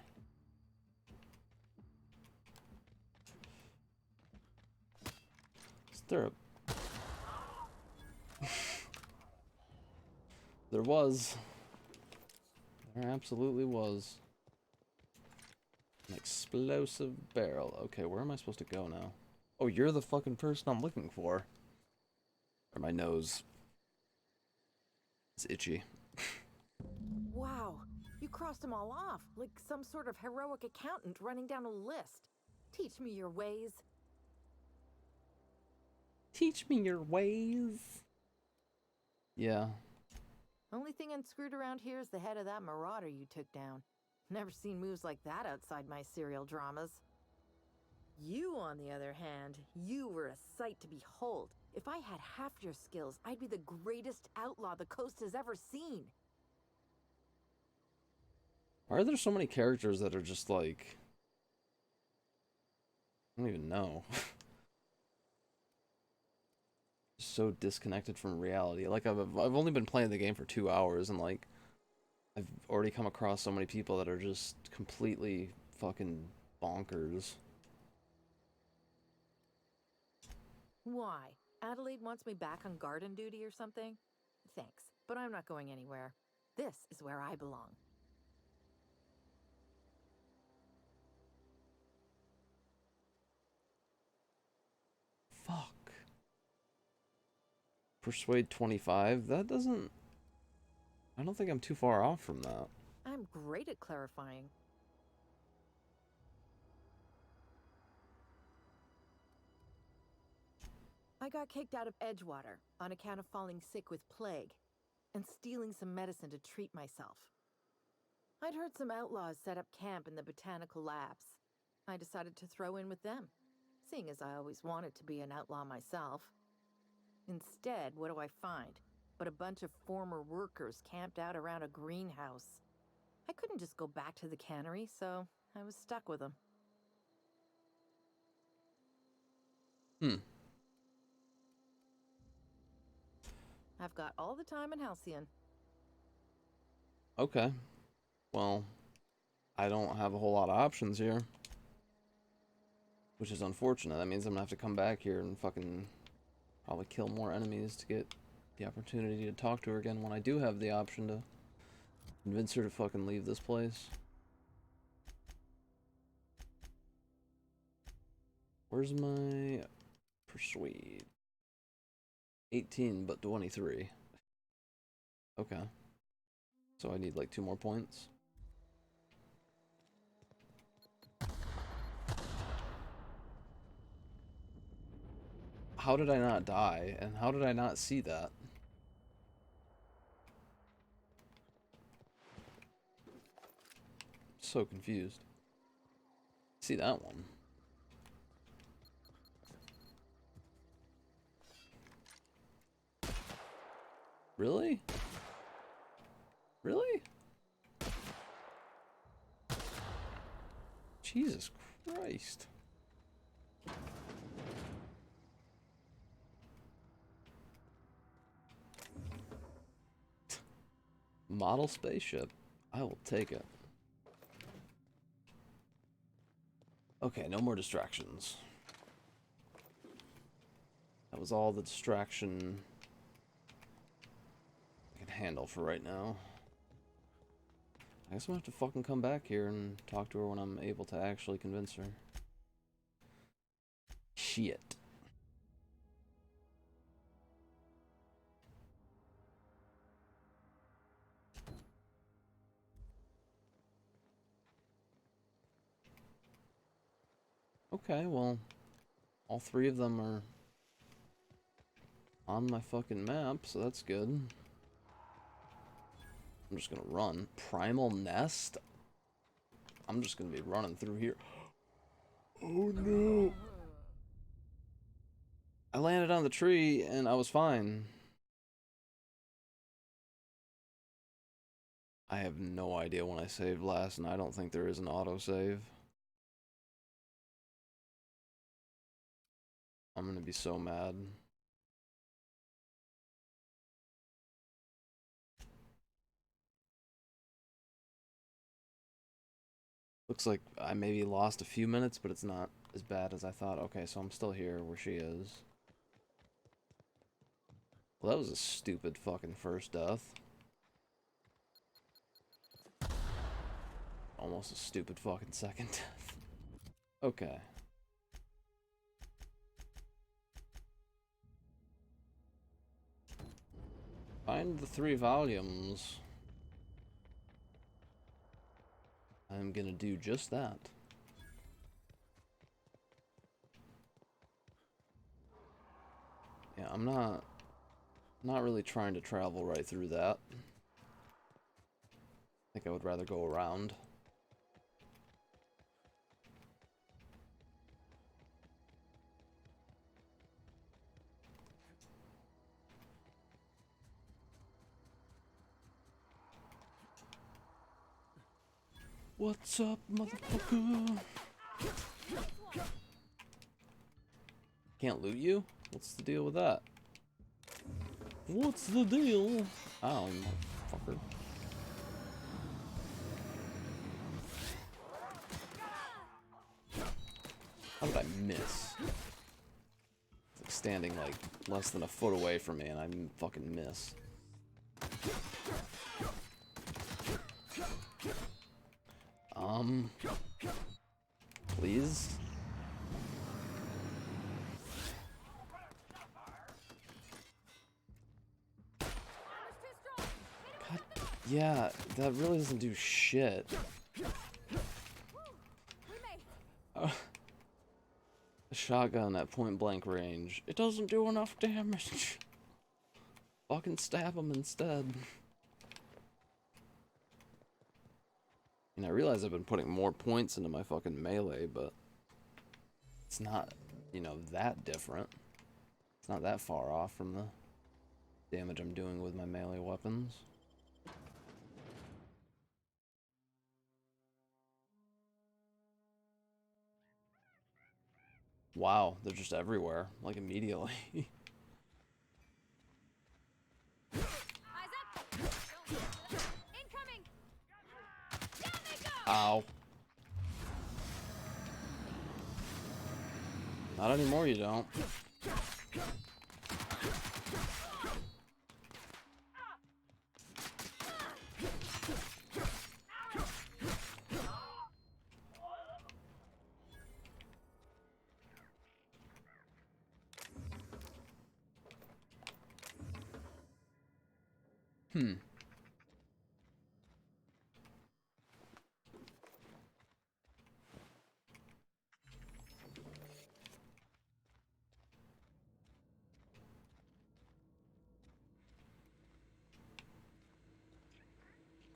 [SPEAKER 1] Is there a... There was. There absolutely was. An explosive barrel. Okay, where am I supposed to go now? Oh, you're the fucking person I'm looking for. Or my nose is itchy.
[SPEAKER 6] Wow, you crossed them all off, like some sort of heroic accountant running down a list. Teach me your ways.
[SPEAKER 1] Teach me your ways. Yeah.
[SPEAKER 6] Only thing unscrewed around here is the head of that marauder you took down. Never seen moves like that outside my serial dramas. You, on the other hand, you were a sight to behold. If I had half your skills, I'd be the greatest outlaw the coast has ever seen.
[SPEAKER 1] Why are there so many characters that are just like... I don't even know. So disconnected from reality. Like, I've only been playing the game for 2 hours, and like, I've already come across so many people that are just completely fucking bonkers.
[SPEAKER 6] Why? Adelaide wants me back on garden duty or something? Thanks, but I'm not going anywhere. This is where I belong.
[SPEAKER 1] Fuck. Persuade 25? That doesn't... I don't think I'm too far off from that.
[SPEAKER 6] I'm great at clarifying. I got kicked out of Edgewater on account of falling sick with plague and stealing some medicine to treat myself. I'd heard some outlaws set up camp in the botanical labs. I decided to throw in with them, seeing as I always wanted to be an outlaw myself. Instead, what do I find but a bunch of former workers camped out around a greenhouse? I couldn't just go back to the cannery, so I was stuck with them. I've got all the time in Halcyon.
[SPEAKER 1] Okay. Well, I don't have a whole lot of options here. Which is unfortunate. That means I'm gonna have to come back here and fucking probably kill more enemies to get the opportunity to talk to her again when I do have the option to convince her to fucking leave this place. Where's my persuade? 18, but 23. Okay. So I need like 2 more points. How did I not die? And how did I not see that? So confused. See that one. Really? Really? Jesus Christ. Model spaceship. I will take it. Okay, no more distractions. That was all the distraction I can handle for right now. I guess I'm gonna have to fucking come back here and talk to her when I'm able to actually convince her. Shit. Okay, well, all 3 of them are on my fucking map, so that's good. I'm just gonna run. Primal Nest? I'm just gonna be running through here. Oh no! I landed on the tree and I was fine. I have no idea when I saved last, and I don't think there is an autosave. I'm gonna be so mad. Looks like I maybe lost a few minutes, but it's not as bad as I thought. Okay, so I'm still here where she is. Well, that was a stupid fucking first death. Almost a stupid fucking second death. Okay. Find the 3 volumes. I'm gonna do just that. Yeah, I'm not really trying to travel right through that. I think I would rather go around. What's up, motherfucker? Can't loot you? What's the deal with that? What's the deal? Oh, motherfucker. How did I miss? It's like standing like less than a foot away from me and I fucking miss. Please? God, yeah, that really doesn't do shit. A shotgun at point blank range. It doesn't do enough damage. Fucking stab him instead. And I realize I've been putting more points into my fucking melee, but it's not, you know, that different. It's not that far off from the damage I'm doing with my melee weapons. Wow, they're just everywhere, like immediately. Ow. Not anymore, you don't.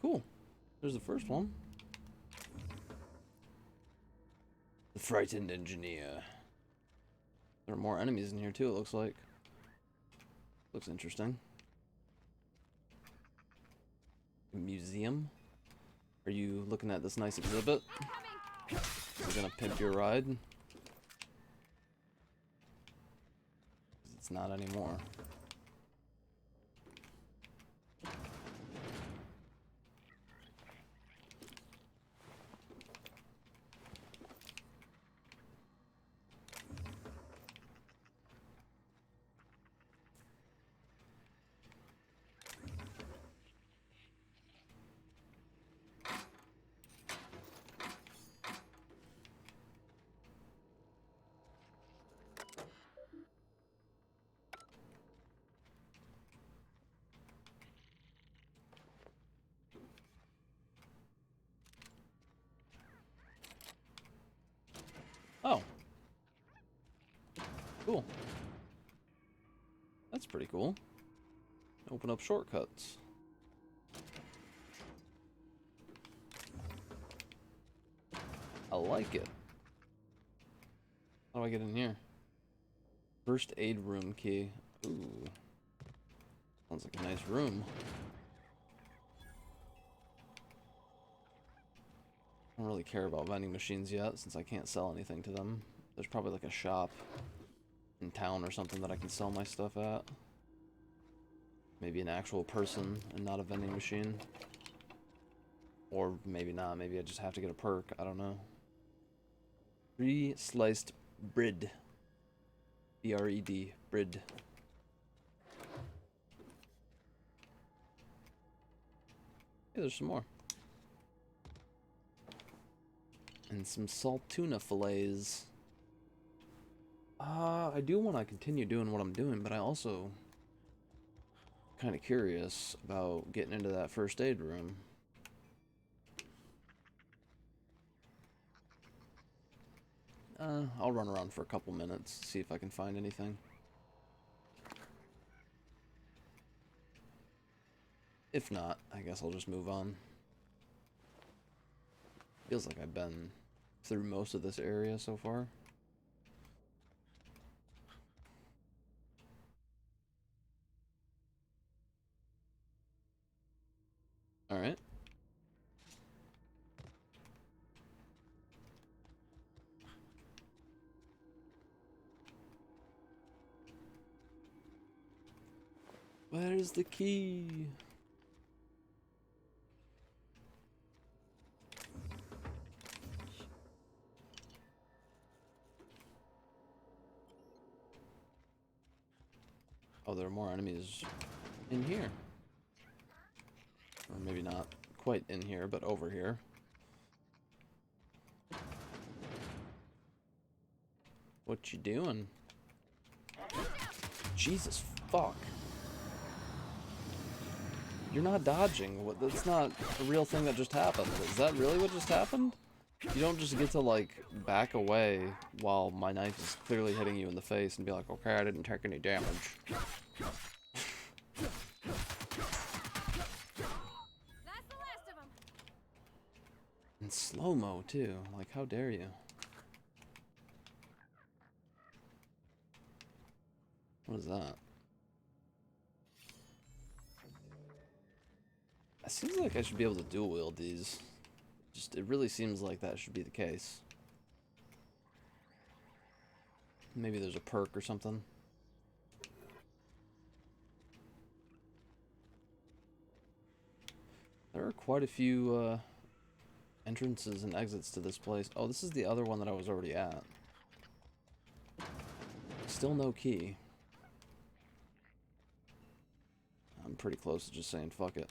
[SPEAKER 1] Cool. There's the first one. The frightened engineer. There are more enemies in here too, it looks like. Looks interesting. Museum? Are you looking at this nice exhibit? You're gonna pimp your ride? It's not anymore. Oh. Cool. That's pretty cool. Open up shortcuts. I like it. How do I get in here? First aid room key. Ooh. Sounds like a nice room. I don't really care about vending machines yet, since I can't sell anything to them. There's probably like a shop in town or something that I can sell my stuff at. Maybe an actual person and not a vending machine. Or maybe not. Maybe I just have to get a perk. I don't know. 3 sliced bread. B-R-E-D. Bread. Hey, there's some more. And some salt tuna fillets. I do want to continue doing what I'm doing, but I also kind of curious about getting into that first aid room. I'll run around for a couple minutes, see if I can find anything. If not, I guess I'll just move on. Feels like I've been through most of this area so far. Alright. Where's the key? Oh, there are more enemies in here. Or maybe not quite in here, but over here. What you doing? Jesus fuck. You're not dodging. What? That's not a real thing that just happened. Is that really what just happened? You don't just get to, like, back away while my knife is clearly hitting you in the face and be like, okay, I didn't take any damage.
[SPEAKER 10] That's the last of them.
[SPEAKER 1] In slow-mo, too. Like, how dare you? What is that? It seems like I should be able to dual wield these. It really seems like that should be the case. Maybe there's a perk or something. There are quite a few entrances and exits to this place. Oh, this is the other one that I was already at. Still no key. I'm pretty close to just saying fuck it.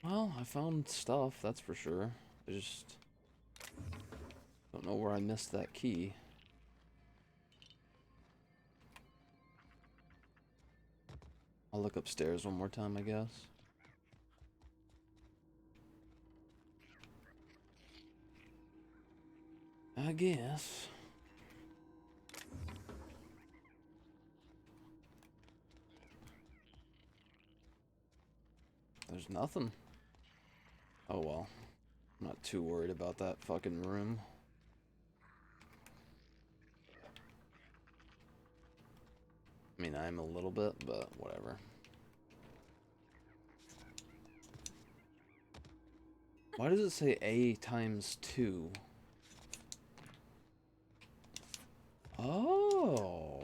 [SPEAKER 1] Well, I found stuff, that's for sure. I just don't know where I missed that key. I'll look upstairs one more time, I guess. I guess. There's nothing. Oh well. I'm not too worried about that fucking room. I mean, I'm a little bit, but whatever. Why does it say A times 2? Oh.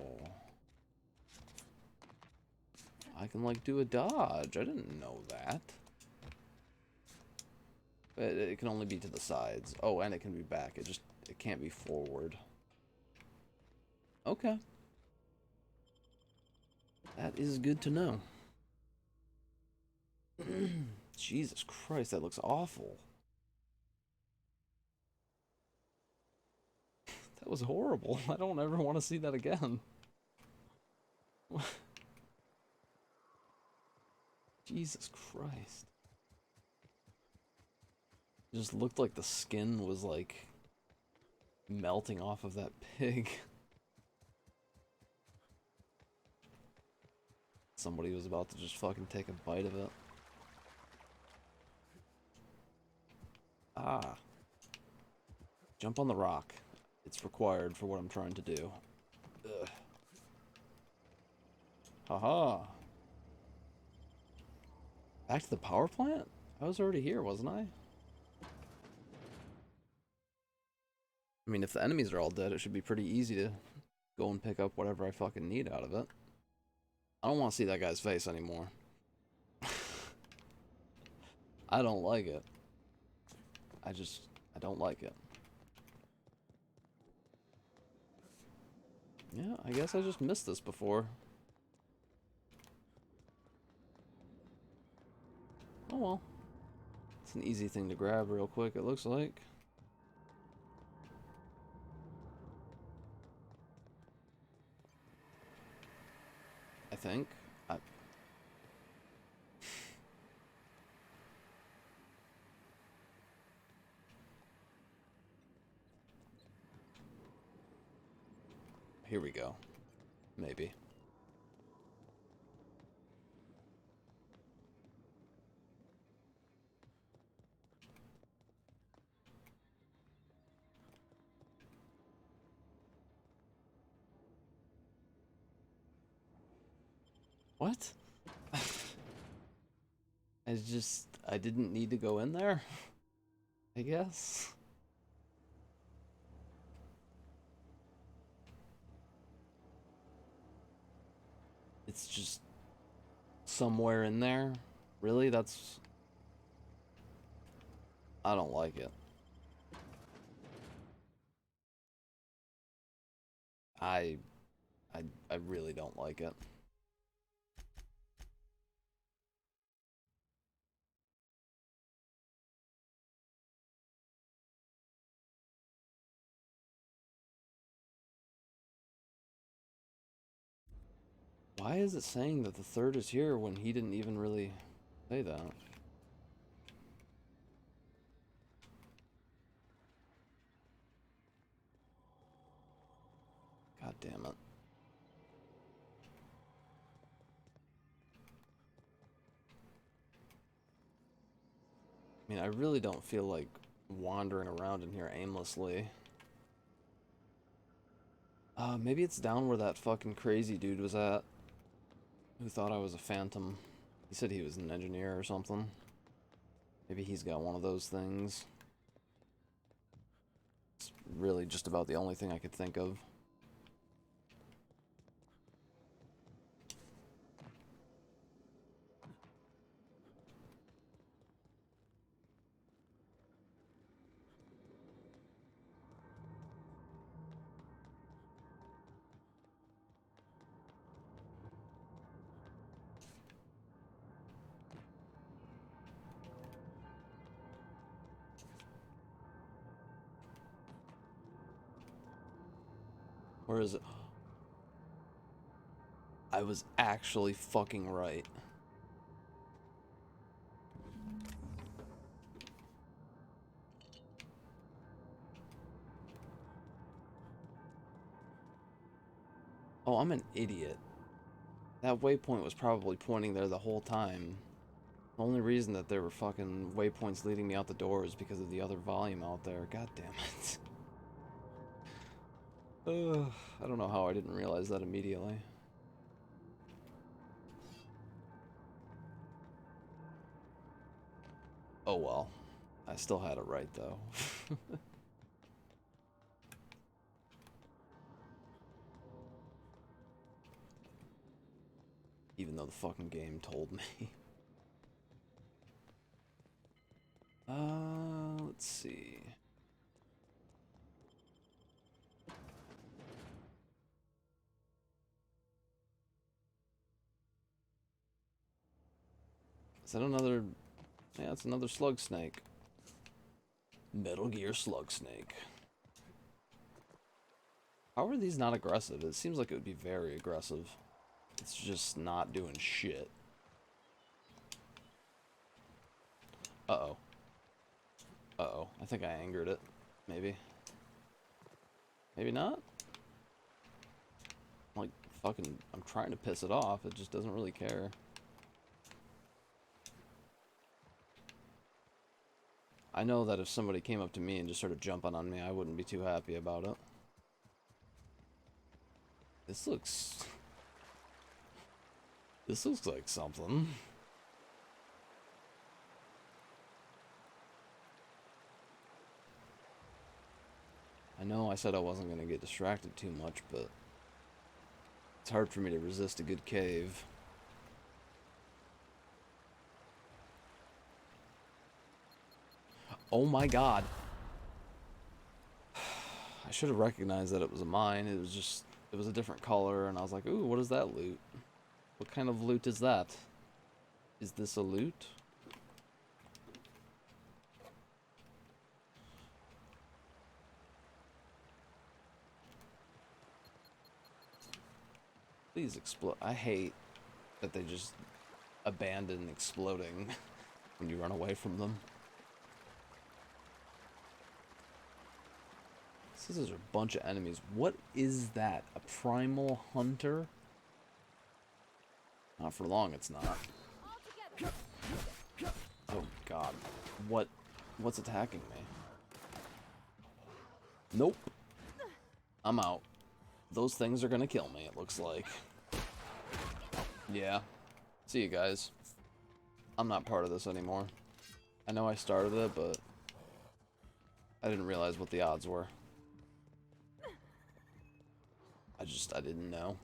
[SPEAKER 1] I can, like, do a dodge. I didn't know that. It can only be to the sides. Oh, and it can be back. It can't be forward. Okay. That is good to know. Jesus Christ, that looks awful. That was horrible. I don't ever want to see that again. Jesus Christ. It just looked like the skin was, like, melting off of that pig. Somebody was about to just fucking take a bite of it. Ah. Jump on the rock. It's required for what I'm trying to do. Ugh. Haha. Back to the power plant? I was already here, wasn't I? I mean, if the enemies are all dead, it should be pretty easy to go and pick up whatever I fucking need out of it. I don't want to see that guy's face anymore. I don't like it. I don't like it. Yeah, I guess I just missed this before. Oh well. It's an easy thing to grab real quick, it looks like. I think. Here we go. Maybe. What? I didn't need to go in there? I guess. It's just somewhere in there. Really? I don't like it. I really don't like it. Why is it saying that the third is here when he didn't even really say that? God damn it. I mean, I really don't feel like wandering around in here aimlessly. Maybe it's down where that fucking crazy dude was at. Who thought I was a phantom. He said he was an engineer or something. Maybe he's got one of those things. It's really just about the only thing I could think of. Where is it? I was actually fucking right. Oh, I'm an idiot. That waypoint was probably pointing there the whole time. The only reason that there were fucking waypoints leading me out the door is because of the other volume out there. God damn it. Ugh, I don't know how I didn't realize that immediately. Oh well. I still had it right though. Even though the fucking game told me. Let's see. Is that another... Yeah, it's another slug snake. Metal Gear Slug Snake. How are these not aggressive? It seems like it would be very aggressive. It's just not doing shit. Uh-oh. Uh-oh. I think I angered it. Maybe. Maybe not? Like, fucking... I'm trying to piss it off. It just doesn't really care. I know that if somebody came up to me and just started jumping on me, I wouldn't be too happy about it. This looks like something. I know I said I wasn't going to get distracted too much, but it's hard for me to resist a good cave. Oh my god. I should have recognized that it was a mine. It was a different color, and I was like, ooh, what is that loot? What kind of loot is that? Is this a loot? Please explode. I hate that they just abandon exploding when you run away from them. This is a bunch of enemies. What is that? A primal hunter? Not for long, it's not. Oh god. What's attacking me? Nope. I'm out. Those things are gonna kill me, it looks like. Yeah. See you guys. I'm not part of this anymore. I know I started it, but I didn't realize what the odds were. I didn't know.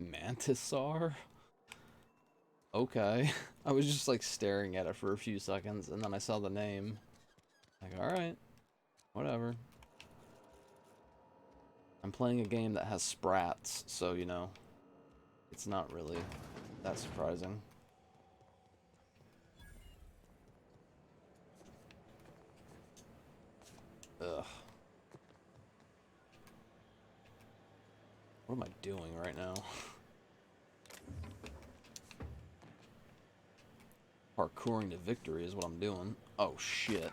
[SPEAKER 1] Mantisaur? Okay. I was just like staring at it for a few seconds and then I saw the name. Like, alright. Whatever. I'm playing a game that has sprats, so you know, it's not really that surprising. Ugh. What am I doing right now? Parkouring to victory is what I'm doing. Oh shit.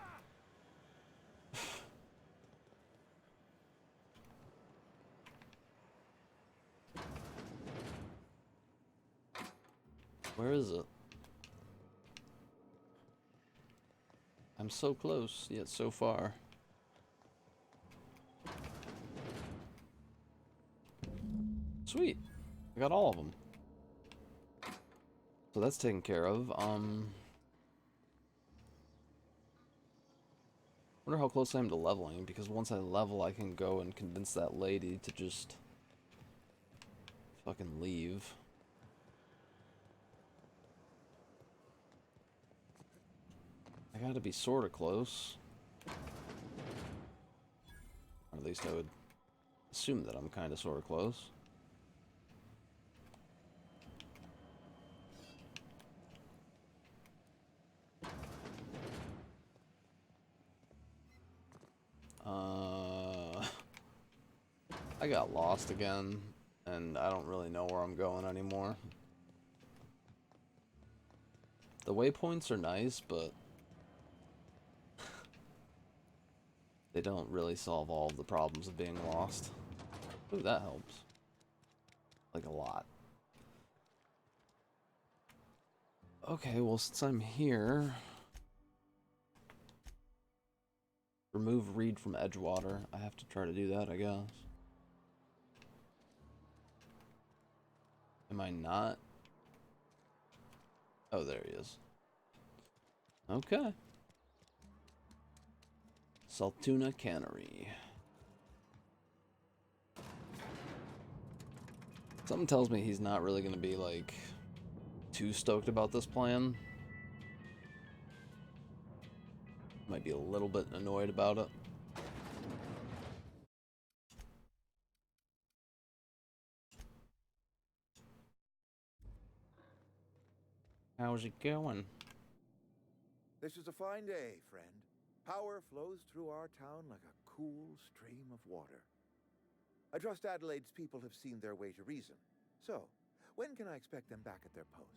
[SPEAKER 1] Where is it? I'm so close, yet so far. Sweet. I got all of them. So that's taken care of. Wonder how close I am to leveling, because once I level I can go and convince that lady to just fucking leave. I gotta be sorta close. Or at least I would assume that I'm kinda sorta close. I got lost again, and I don't really know where I'm going anymore. The waypoints are nice, but they don't really solve all of the problems of being lost. Ooh, that helps. Like, a lot. Okay, well, since I'm here... Remove reed from Edgewater. I have to try to do that, I guess. Am I not? Oh, there he is. Okay. Saltuna Cannery. Something tells me he's not really going to be, like, too stoked about this plan. Might be a little bit annoyed about it. How's it going?
[SPEAKER 9] This is a fine day, friend. Power flows through our town like a cool stream of water. I trust Adelaide's people have seen their way to reason. So, when can I expect them back at their posts?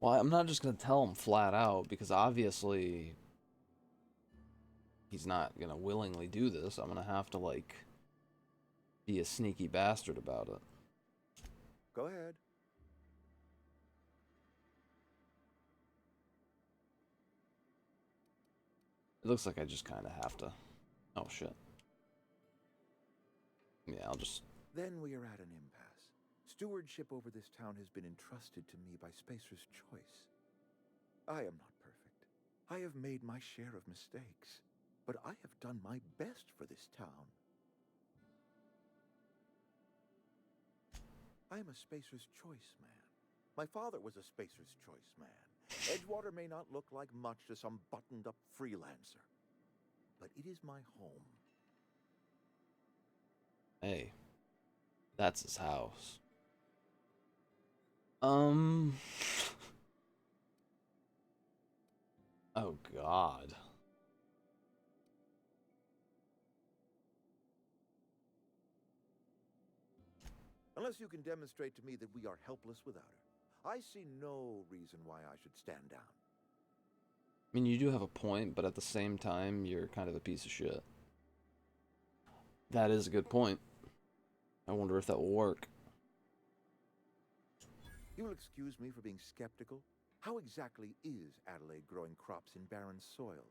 [SPEAKER 1] Well, I'm not just gonna tell him flat out, because obviously he's not gonna willingly do this. I'm gonna have to, like, be a sneaky bastard about it.
[SPEAKER 9] Go ahead.
[SPEAKER 1] It looks like I just kind of have to. Oh, shit. Yeah, I'll just...
[SPEAKER 9] Then we are at an impasse. Stewardship over this town has been entrusted to me by Spacer's Choice. I am not perfect. I have made my share of mistakes. But I have done my best for this town. I am a Spacer's Choice man. My father was a Spacer's Choice man. Edgewater may not look like much to some buttoned-up freelancer, but it is my home.
[SPEAKER 1] Hey, that's his house. Oh, God.
[SPEAKER 9] Unless you can demonstrate to me that we are helpless without her, I see no reason why I should stand down.
[SPEAKER 1] I mean, you do have a point, but at the same time, you're kind of a piece of shit. That is a good point. I wonder if that will work.
[SPEAKER 9] You will excuse me for being skeptical. How exactly is Adelaide growing crops in barren soil?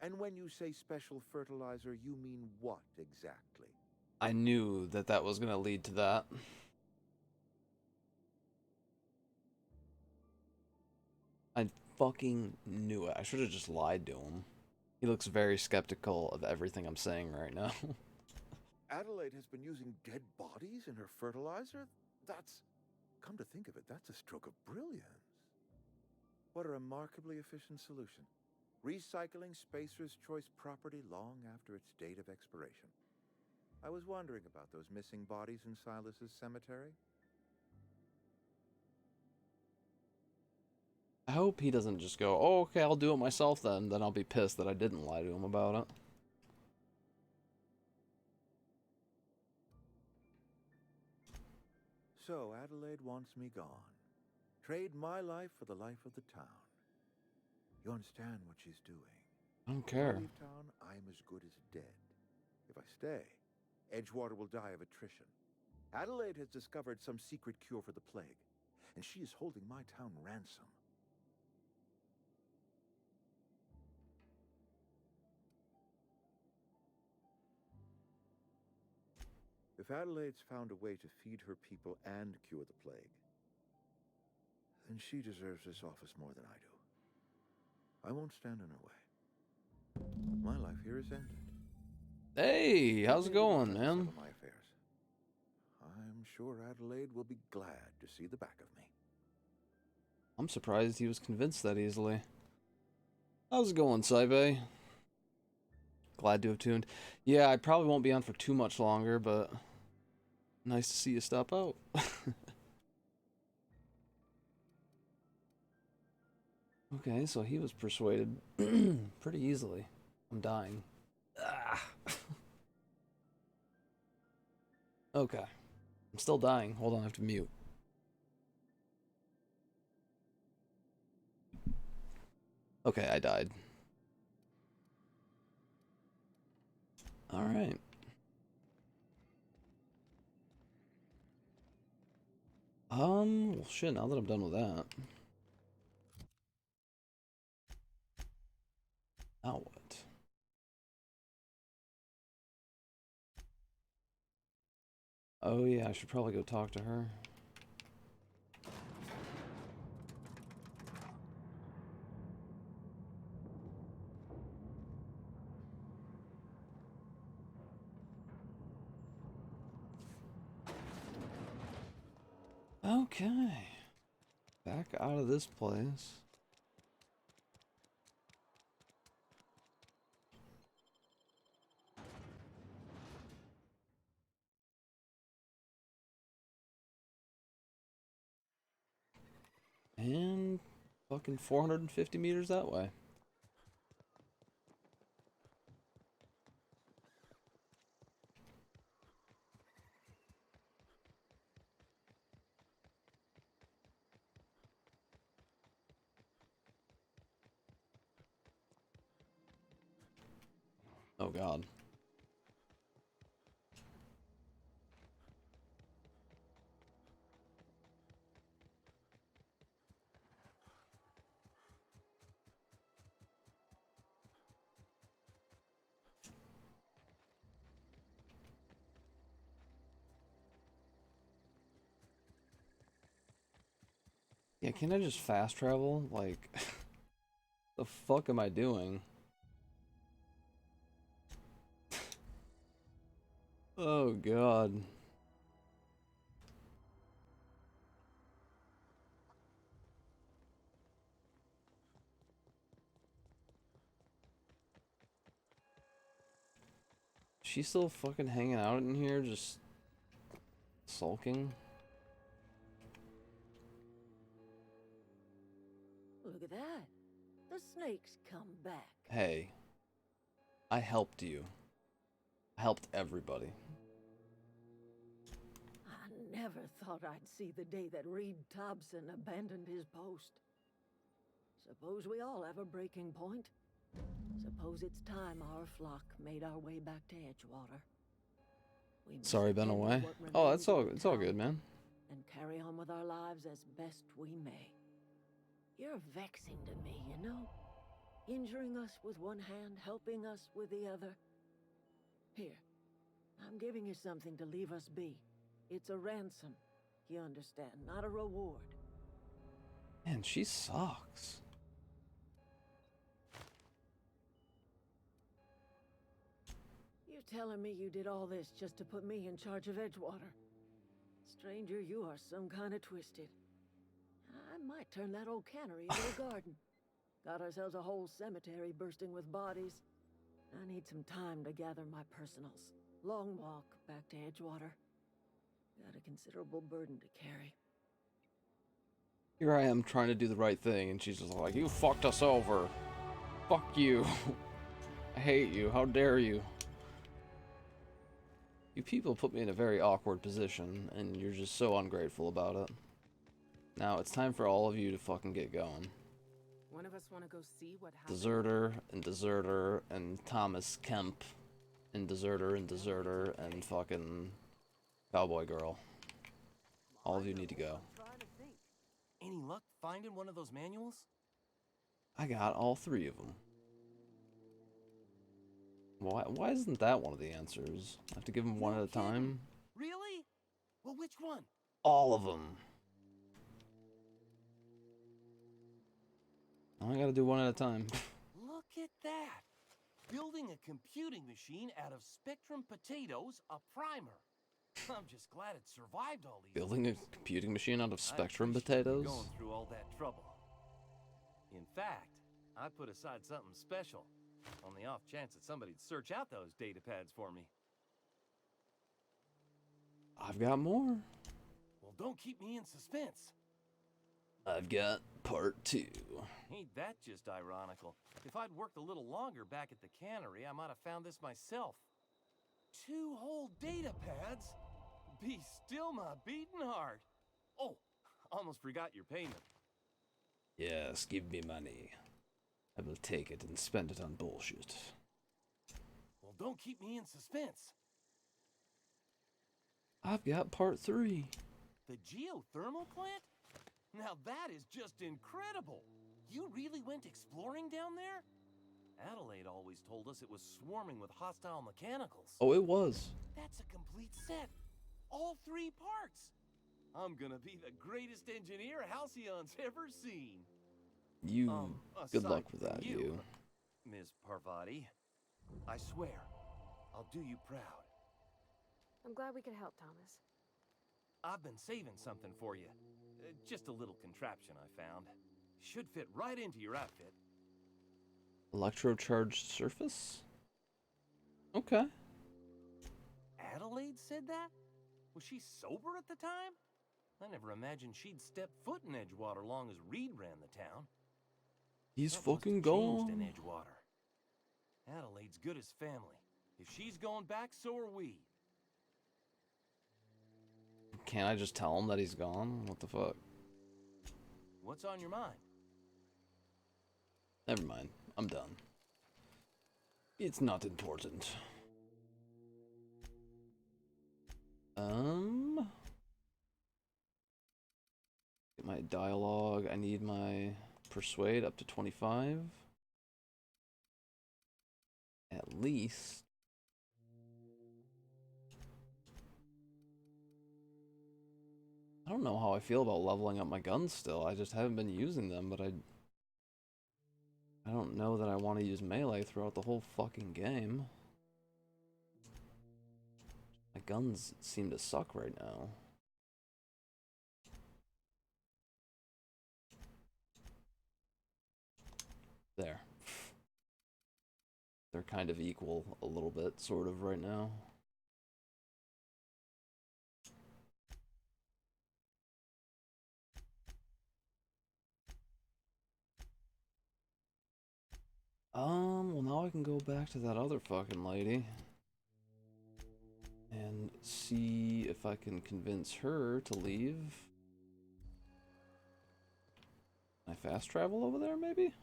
[SPEAKER 9] And when you say special fertilizer, you mean what exactly?
[SPEAKER 1] I knew that that was going to lead to that. I fucking knew it. I should have just lied to him. He looks very skeptical of everything I'm saying right now.
[SPEAKER 9] Adelaide has been using dead bodies in her fertilizer? That's... Come to think of it, that's a stroke of brilliance. What a remarkably efficient solution. Recycling Spacer's Choice property long after its date of expiration. I was wondering about those missing bodies in Silas's cemetery.
[SPEAKER 1] I hope he doesn't just go, oh, okay, I'll do it myself then. Then I'll be pissed that I didn't lie to him about it.
[SPEAKER 9] So Adelaide wants me gone. Trade my life for the life of the town. You understand what she's doing.
[SPEAKER 1] I don't
[SPEAKER 9] If
[SPEAKER 1] care.
[SPEAKER 9] I leave town, I'm as good as dead. If I stay, Edgewater will die of attrition. Adelaide has discovered some secret cure for the plague, and she is holding my town ransom. If Adelaide's found a way to feed her people and cure the plague, then she deserves this office more than I do. I won't stand in her way. My life here is ended.
[SPEAKER 1] Hey, how's it going, man?
[SPEAKER 9] My affairs. I'm sure Adelaide will be glad to see the back of me.
[SPEAKER 1] I'm surprised he was convinced that easily. How's it going, Sci-fi? Glad to have tuned. Yeah, I probably won't be on for too much longer, but nice to see you stop out. Okay, so he was persuaded pretty easily. I'm dying. Ah. Okay. I'm still dying. Hold on, I have to mute. Okay, I died. Alright. Well, shit, now that I'm done with that. Now what? Oh yeah, I should probably go talk to her. Okay. Back out of this place. And fucking 450 meters that way. Oh god. Yeah, can I just fast travel? Like, the fuck am I doing? Oh god. She's still fucking hanging out in here, just sulking?
[SPEAKER 6] Look at that. The snake's come back.
[SPEAKER 1] Hey, I helped you. I helped everybody.
[SPEAKER 6] I never thought I'd see the day that Reed Thompson abandoned his post. Suppose we all have a breaking point. Suppose it's time our flock made our way back to Edgewater. We must
[SPEAKER 1] Sorry, been
[SPEAKER 6] tend to
[SPEAKER 1] away.
[SPEAKER 6] what
[SPEAKER 1] Oh,
[SPEAKER 6] remains of the
[SPEAKER 1] it's all
[SPEAKER 6] town
[SPEAKER 1] good, man.
[SPEAKER 6] And carry on with our lives as best we may. You're vexing to me, you know? Injuring us with one hand, helping us with the other. Here, I'm giving you something to leave us be. It's a ransom, you understand, not a reward.
[SPEAKER 1] Man, she sucks.
[SPEAKER 6] You're telling me you did all this just to put me in charge of Edgewater? Stranger, you are some kind of twisted. I might turn that old cannery into a garden. Got ourselves a whole cemetery bursting with bodies. I need some time to gather my personals. Long walk back to Edgewater. Got a considerable burden to carry.
[SPEAKER 1] Here I am trying to do the right thing, and she's just like, you fucked us over. Fuck you. I hate you. How dare you? You people put me in a very awkward position, and you're just so ungrateful about it. Now it's time for all of you to fucking get going.
[SPEAKER 16] One of us want to go see what happened.
[SPEAKER 1] Deserter, and Thomas Kemp, and Deserter, and fucking Cowboy Girl. All of you need to go.
[SPEAKER 15] Any luck finding one of those manuals?
[SPEAKER 1] I got all 3 of them. Why isn't that one of the answers? I have to give them one at a time?
[SPEAKER 15] Really? Well, which one?
[SPEAKER 1] All of them. I gotta do one at a time.
[SPEAKER 15] Look at that. Building a computing machine out of Spectrum potatoes, a primer. I'm just glad it survived all these
[SPEAKER 1] Building a
[SPEAKER 15] years.
[SPEAKER 1] computing machine out of Spectrum
[SPEAKER 15] I appreciate you
[SPEAKER 1] potatoes?
[SPEAKER 15] going through all that trouble. In fact, I put aside something special on the off chance that somebody'd search out those data pads for me.
[SPEAKER 1] I've got more.
[SPEAKER 15] Well, don't keep me in suspense.
[SPEAKER 1] I've got part 2.
[SPEAKER 15] Ain't that just ironical? If I'd worked a little longer back at the cannery, I might have found this myself. 2 whole data pads? Be still my beating heart. Oh, almost forgot your payment.
[SPEAKER 1] Yes, give me money. I will take it and spend it on bullshit.
[SPEAKER 15] Well, don't keep me in suspense.
[SPEAKER 1] I've got part 3.
[SPEAKER 15] The geothermal plant? Now that is just incredible. You really went exploring down there? Adelaide always told us it was swarming with hostile mechanicals.
[SPEAKER 1] Oh, it was.
[SPEAKER 15] That's a complete set. All 3 parts. I'm gonna be the greatest engineer Halcyon's ever seen.
[SPEAKER 1] You, good luck with
[SPEAKER 15] aside
[SPEAKER 1] that,
[SPEAKER 15] from
[SPEAKER 1] you.
[SPEAKER 15] Ms. Parvati. I swear, I'll do you proud.
[SPEAKER 10] I'm glad we could help, Thomas.
[SPEAKER 15] I've been saving something for you. Just a little contraption I found. Should fit right into your outfit.
[SPEAKER 1] Electrocharged surface? Okay.
[SPEAKER 15] Adelaide said that? Was she sober at the time? I never imagined she'd step foot in Edgewater long as Reed ran the town.
[SPEAKER 1] He's
[SPEAKER 15] Something must
[SPEAKER 1] fucking
[SPEAKER 15] have changed in
[SPEAKER 1] gone.
[SPEAKER 15] Edgewater. Adelaide's good as family. If she's going back, so are we.
[SPEAKER 1] Can't I just tell him that he's gone? What the fuck?
[SPEAKER 15] What's on your mind?
[SPEAKER 1] Never mind. I'm done. It's not important. Get my dialogue. I need my persuade up to 25. At least. I don't know how I feel about leveling up my guns still. I just haven't been using them, but I don't know that I want to use melee throughout the whole fucking game. My guns seem to suck right now. There. They're kind of equal a little bit, sort of, right now. Well now I can go back to that other fucking lady and see if I can convince her to leave. Can I fast travel over there, maybe?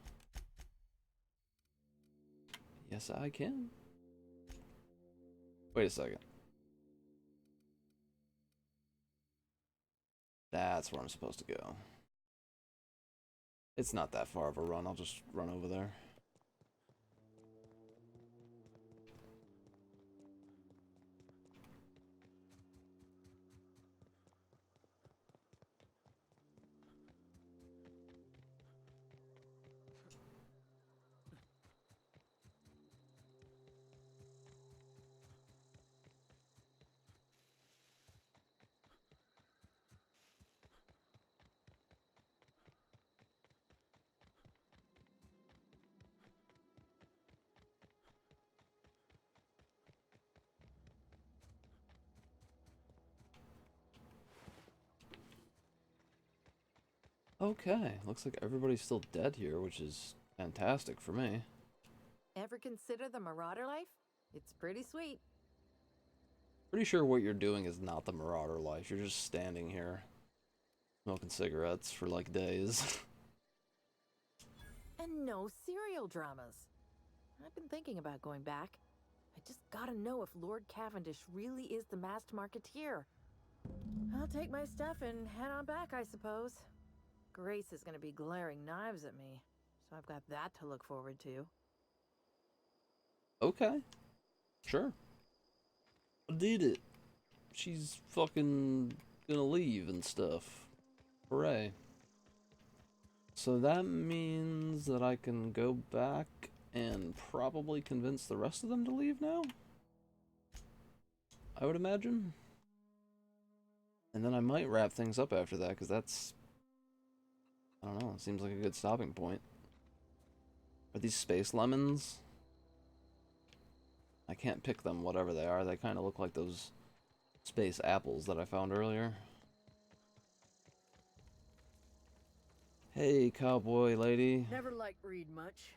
[SPEAKER 1] Yes, I can. Wait a second. That's where I'm supposed to go. It's not that far of a run. I'll just run over there. Okay, looks like everybody's still dead here, which is fantastic for me.
[SPEAKER 6] Ever consider the Marauder life? It's pretty sweet.
[SPEAKER 1] Pretty sure what you're doing is not the Marauder life. You're just standing here, smoking cigarettes for like days.
[SPEAKER 6] And no serial dramas. I've been thinking about going back. I just gotta know if Lord Cavendish really is the masked marketeer. I'll take my stuff and head on back, I suppose. Grace is gonna be glaring knives at me, so I've got that to look forward to.
[SPEAKER 1] Okay, sure. Did it. She's fucking gonna leave and stuff. Hooray. So that means that I can go back and probably convince the rest of them to leave now? I would imagine. And then I might wrap things up after that, because that's... I don't know, it seems like a good stopping point. Are these space lemons? I can't pick them, whatever they are. They kind of look like those space apples that I found earlier. Hey, cowboy lady.
[SPEAKER 12] Never liked Reed much.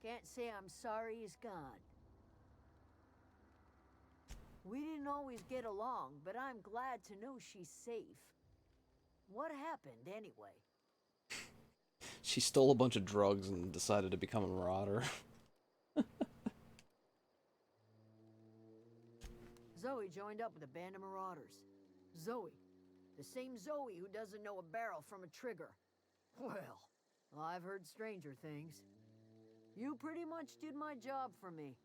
[SPEAKER 12] Can't say I'm sorry he's gone. We didn't always get along, but I'm glad to know she's safe. What happened, anyway?
[SPEAKER 1] She stole a bunch of drugs and decided to become a marauder.
[SPEAKER 12] Zoe joined up with a band of marauders. Zoe. The same Zoe who doesn't know a barrel from a trigger. Well, I've heard stranger things. You pretty much did my job for me.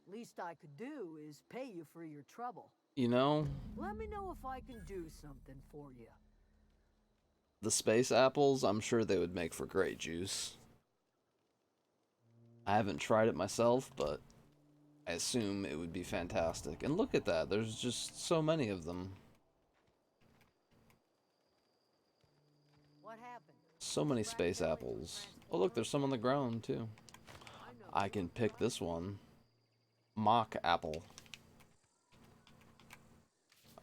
[SPEAKER 12] Least I could do is pay you for your trouble.
[SPEAKER 1] You know?
[SPEAKER 12] Let me know if I can do something for you.
[SPEAKER 1] The space apples, I'm sure they would make for great juice. I haven't tried it myself, but I assume it would be fantastic. And look at that, there's just so many of them.
[SPEAKER 12] What happened?
[SPEAKER 1] So many space apples. Oh look, there's some on the ground too. I can pick this one. Mock apple.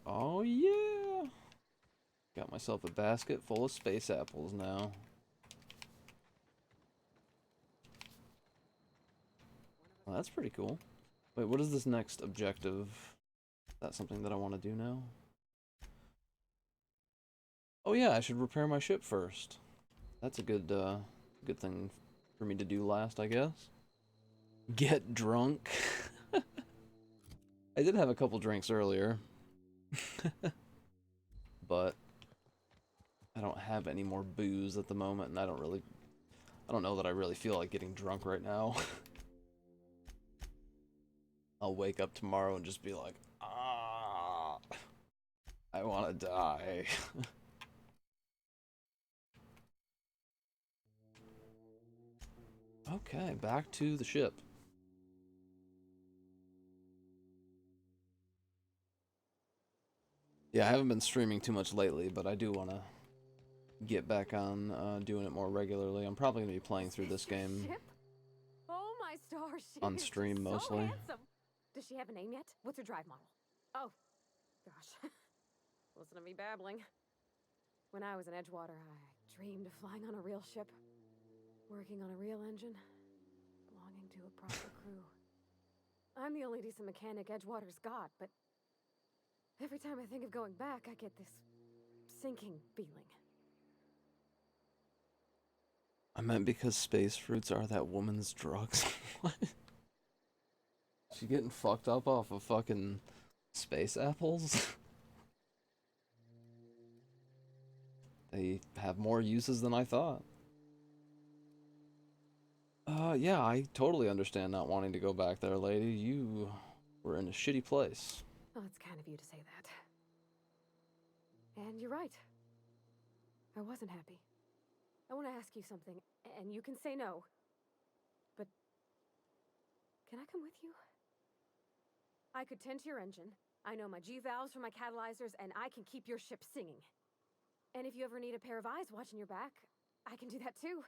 [SPEAKER 1] Oh yeah! Got myself a basket full of space apples now. Well, that's pretty cool. Wait, what is this next objective? Is that something that I want to do now? Oh yeah, I should repair my ship first. That's a good thing for me to do last, I guess. Get drunk. I did have a couple drinks earlier. But I don't have any more booze at the moment, and I don't know that I really feel like getting drunk right now. I'll wake up tomorrow and just be like, ah, I want to die. Okay, back to the ship. Yeah, I haven't been streaming too much lately, but I do want to get back on doing it more regularly. I'm probably going to be playing through this game
[SPEAKER 10] Ship? Oh my stars, she
[SPEAKER 1] on
[SPEAKER 10] is
[SPEAKER 1] stream
[SPEAKER 10] so
[SPEAKER 1] mostly.
[SPEAKER 10] handsome. Does she have a name yet? What's her drive model? Oh, gosh. Listen to me babbling. When I was in Edgewater, I dreamed of flying on a real ship, working on a real engine, belonging to a proper crew. I'm the only decent mechanic Edgewater's got, but every time I think of going back, I get this sinking feeling.
[SPEAKER 1] I meant because space fruits are that woman's drugs. What? She getting fucked up off of fucking space apples? They have more uses than I thought. Yeah, I totally understand not wanting to go back there, lady. You were in a shitty place.
[SPEAKER 10] Well, it's kind of you to say that. And you're right. I wasn't happy. I want to ask you something, and you can say no. But can I come with you? I could tend to your engine. I know my G-valves from my catalyzers, and I can keep your ship singing. And if you ever need a pair of eyes watching your back, I can do that too.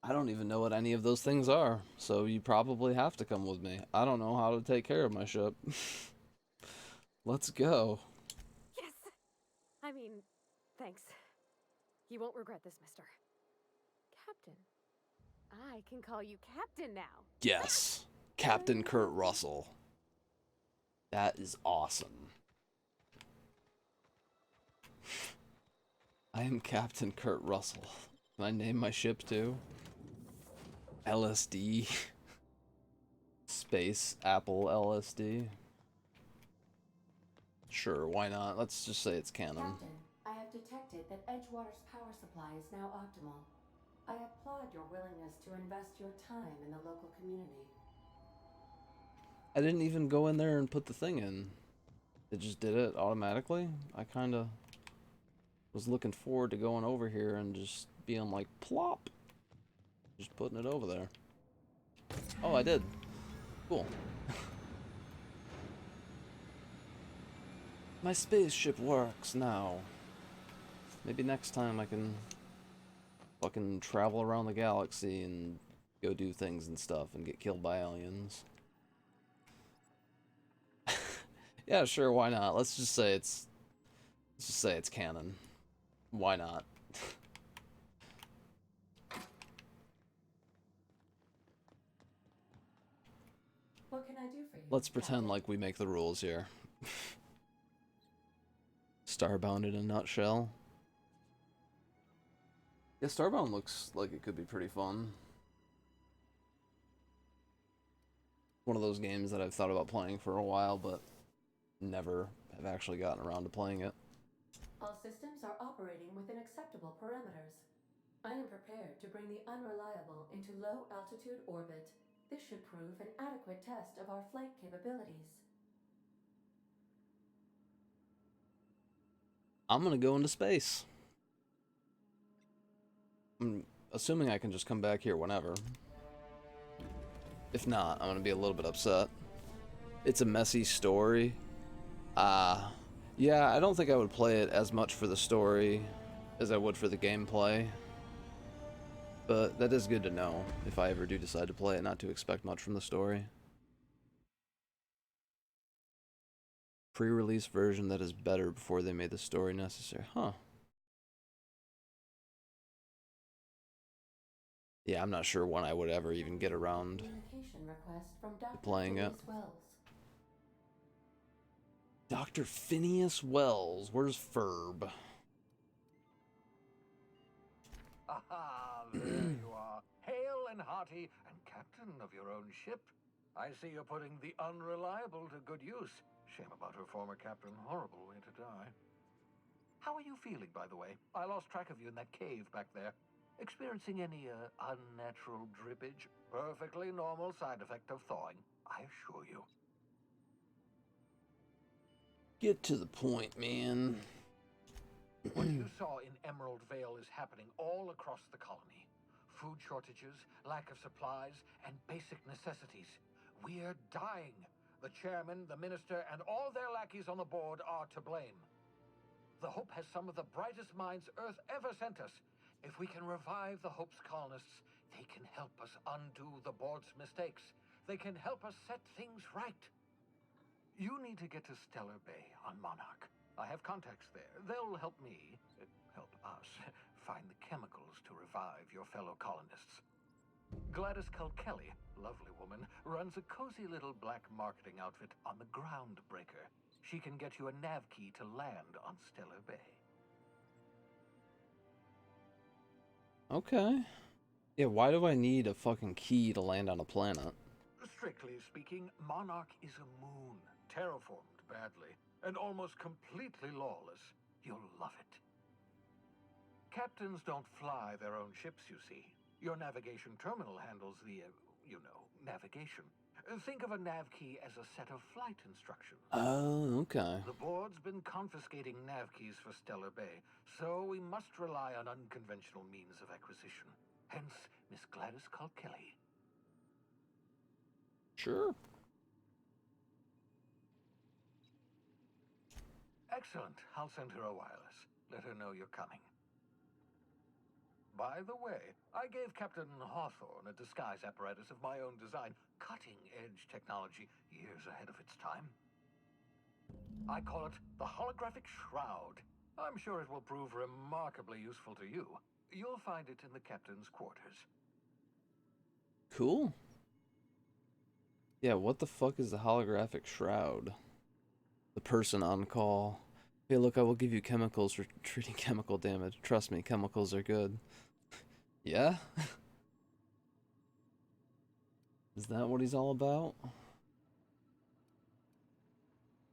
[SPEAKER 1] I don't even know what any of those things are, so you probably have to come with me. I don't know how to take care of my ship. Let's go.
[SPEAKER 10] Yes! I mean, thanks. You won't regret this, mister. Captain. I can call you Captain now.
[SPEAKER 1] Yes. Captain Kurt Russell. That is awesome. I am Captain Kurt Russell. Can I name my ship too? LSD. Space Apple LSD. Sure, why not? Let's just say it's canon.
[SPEAKER 7] Captain, I have detected that Edgewater's power supply is now optimal. I applaud your willingness to invest your time in the local community.
[SPEAKER 1] I didn't even go in there and put the thing in. It just did it automatically. I kind of was looking forward to going over here and just being like, plop. Just putting it over there. Oh, I did. Cool. My spaceship works now. Maybe next time I can fucking travel around the galaxy and go do things and stuff and get killed by aliens. Yeah, sure, why not? Let's just say it's canon. Why not?
[SPEAKER 7] What can I do for you?
[SPEAKER 1] Let's pretend like we make the rules here. Starbound in a nutshell. Yeah, Starbound looks like it could be pretty fun. One of those games that I've thought about playing for a while, but never have actually gotten around to playing it.
[SPEAKER 7] All systems are operating within acceptable parameters. I am prepared to bring the unreliable into low-altitude orbit. This should prove an adequate test of our flight capabilities.
[SPEAKER 1] I'm gonna go into space. I'm assuming I can just come back here whenever. If not, I'm gonna be a little bit upset. It's a messy story. Yeah, I don't think I would play it as much for the story as I would for the gameplay. But that is good to know, if I ever do decide to play it, not to expect much from the story. Pre-release version that is better before they made the story necessary. Huh. Yeah, I'm not sure when I would ever even get around to playing it. Dr. Phineas Wells. Where's Ferb?
[SPEAKER 3] Aha, there you are, hale and hearty, and captain of your own ship. I see you're putting the unreliable to good use. Shame about her former captain. Horrible way to die. How are you feeling, by the way? I lost track of you in that cave back there. Experiencing any, unnatural drippage? Perfectly normal side effect of thawing, I assure you.
[SPEAKER 1] Get to the point, man.
[SPEAKER 3] What you saw in Emerald Vale is happening all across the colony. Food shortages, lack of supplies, and basic necessities. We're dying. The chairman, the minister, and all their lackeys on the board are to blame. The Hope has some of the brightest minds Earth ever sent us. If we can revive the Hope's colonists, they can help us undo the board's mistakes. They can help us set things right. You need to get to Stellar Bay on Monarch. I have contacts there. They'll help me, help us, find the chemicals to revive your fellow colonists. Gladys Kelly, lovely woman, runs a cozy little black marketing outfit on the Groundbreaker. She can get you a nav key to land on Stellar Bay.
[SPEAKER 1] Okay. Yeah, why do I need a fucking key to land on a planet?
[SPEAKER 3] Strictly speaking, Monarch is a moon, terraformed badly, and almost completely lawless. You'll love it. Captains don't fly their own ships, you see. Your navigation terminal handles the, navigation. Think of a nav key as a set of flight instructions.
[SPEAKER 1] Oh, okay.
[SPEAKER 3] The board's been confiscating nav keys for Stellar Bay, so we must rely on unconventional means of acquisition. Hence, Miss Gladys Kelly.
[SPEAKER 1] Sure.
[SPEAKER 3] Excellent. I'll send her a wireless. Let her know you're coming. By the way, I gave Captain Hawthorne a disguise apparatus of my own design, cutting-edge technology, years ahead of its time. I call it the Holographic Shroud. I'm sure it will prove remarkably useful to you. You'll find it in the captain's quarters.
[SPEAKER 1] Cool. Yeah, what the fuck is the holographic shroud? The person on call. Hey, look, I will give you chemicals for treating chemical damage. Trust me, chemicals are good. Yeah? Is that what he's all about?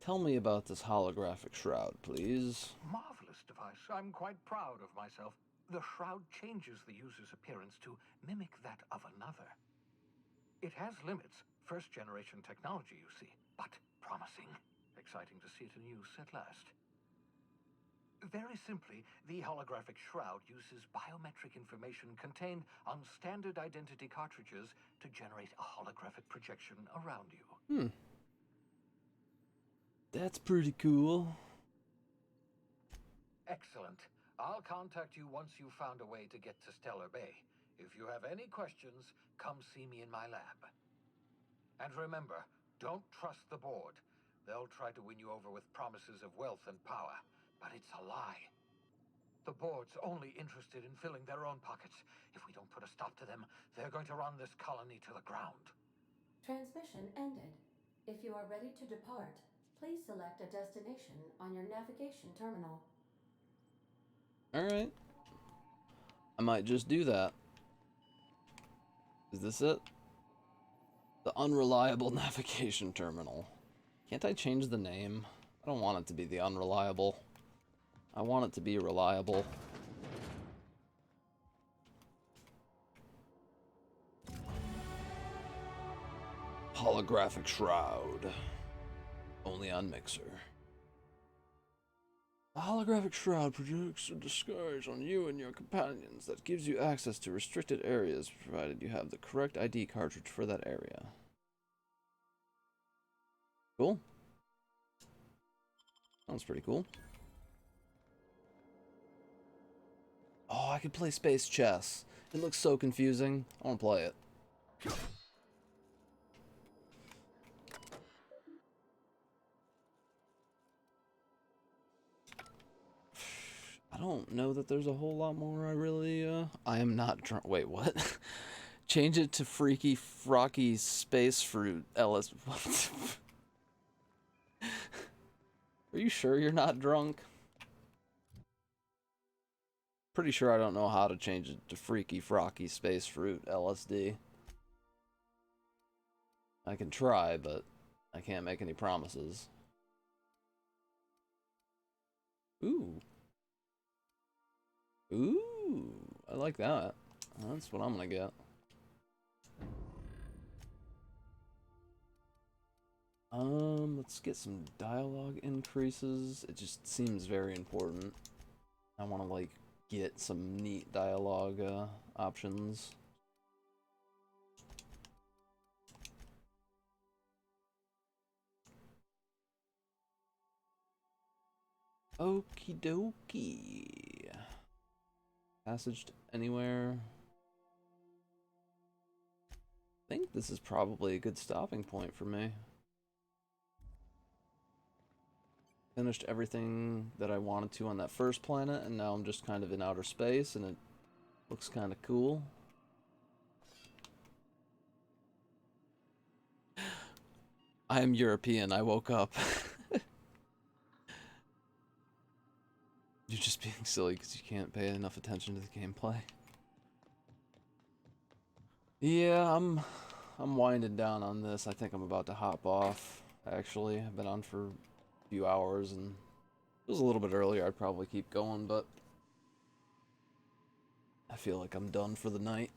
[SPEAKER 1] Tell me about this holographic shroud, please.
[SPEAKER 3] Marvelous device. I'm quite proud of myself. The shroud changes the user's appearance to mimic that of another. It has limits. First-generation technology, you see, but promising. Exciting to see it in use at last. Very simply, the holographic shroud uses biometric information contained on standard identity cartridges to generate a holographic projection around you.
[SPEAKER 1] That's pretty cool.
[SPEAKER 3] Excellent. I'll contact you once you've found a way to get to Stellar Bay. If you have any questions, come see me in my lab. And remember, don't trust the board. They'll try to win you over with promises of wealth and power, but it's a lie. The board's only interested in filling their own pockets. If we don't put a stop to them, they're going to run this colony to the ground.
[SPEAKER 7] Transmission ended. If you are ready to depart, please select a destination on your navigation terminal.
[SPEAKER 1] Alright. I might just do that. Is this it? The unreliable navigation terminal. Can't I change the name? I don't want it to be the unreliable. I want it to be reliable. Holographic shroud. Only on Mixer. The holographic shroud projects a disguise on you and your companions that gives you access to restricted areas, provided you have the correct ID cartridge for that area. Cool. Sounds pretty cool. Oh, I could play space chess. It looks so confusing. I want to play it. I don't know that there's a whole lot more I really, I am not drunk. Wait, what? Change it to Freaky Frocky Space Fruit Ellis. What? Are you sure you're not drunk? Pretty sure I don't know how to change it to Freaky Frocky Space Fruit LSD. I can try, but I can't make any promises. Ooh. Ooh. I like that. That's what I'm gonna get. Let's get some dialogue increases. It just seems very important. I want to, like, get some neat dialogue options. Okie dokie. Passage anywhere. I think this is probably a good stopping point for me. Finished everything that I wanted to on that first planet, and now I'm just kind of in outer space, and it looks kind of cool. I am European. I woke up. You're just being silly because you can't pay enough attention to the gameplay. Yeah, I'm winding down on this. I think I'm about to hop off. Actually, I've been on for a few hours, and if it was a little bit earlier, I'd probably keep going, but I feel like I'm done for the night.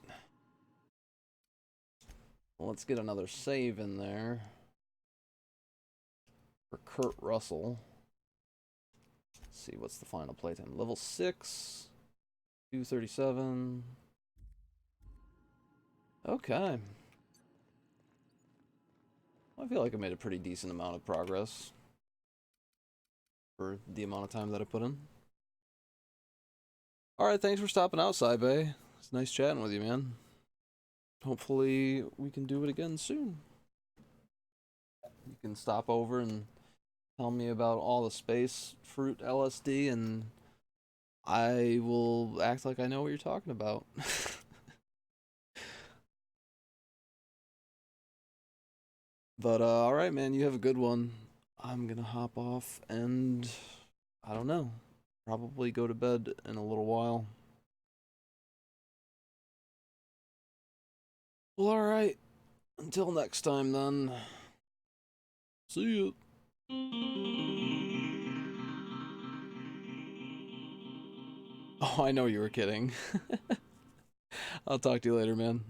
[SPEAKER 1] Well, let's get another save in there for Kurt Russell. Let's see, what's the final playtime? Level 6, 237. Okay. I feel like I made a pretty decent amount of progress for the amount of time that I put in. Alright, thanks for stopping out, Sci-fi. It's nice chatting with you, man. Hopefully we can do it again soon. You can stop over and tell me about all the space fruit LSD, and I will act like I know what you're talking about. But alright, man, you have a good one. I'm gonna hop off and I don't know, probably go to bed in a little while. Well, alright. Until next time, then. See you. Oh, I know you were kidding. I'll talk to you later, man.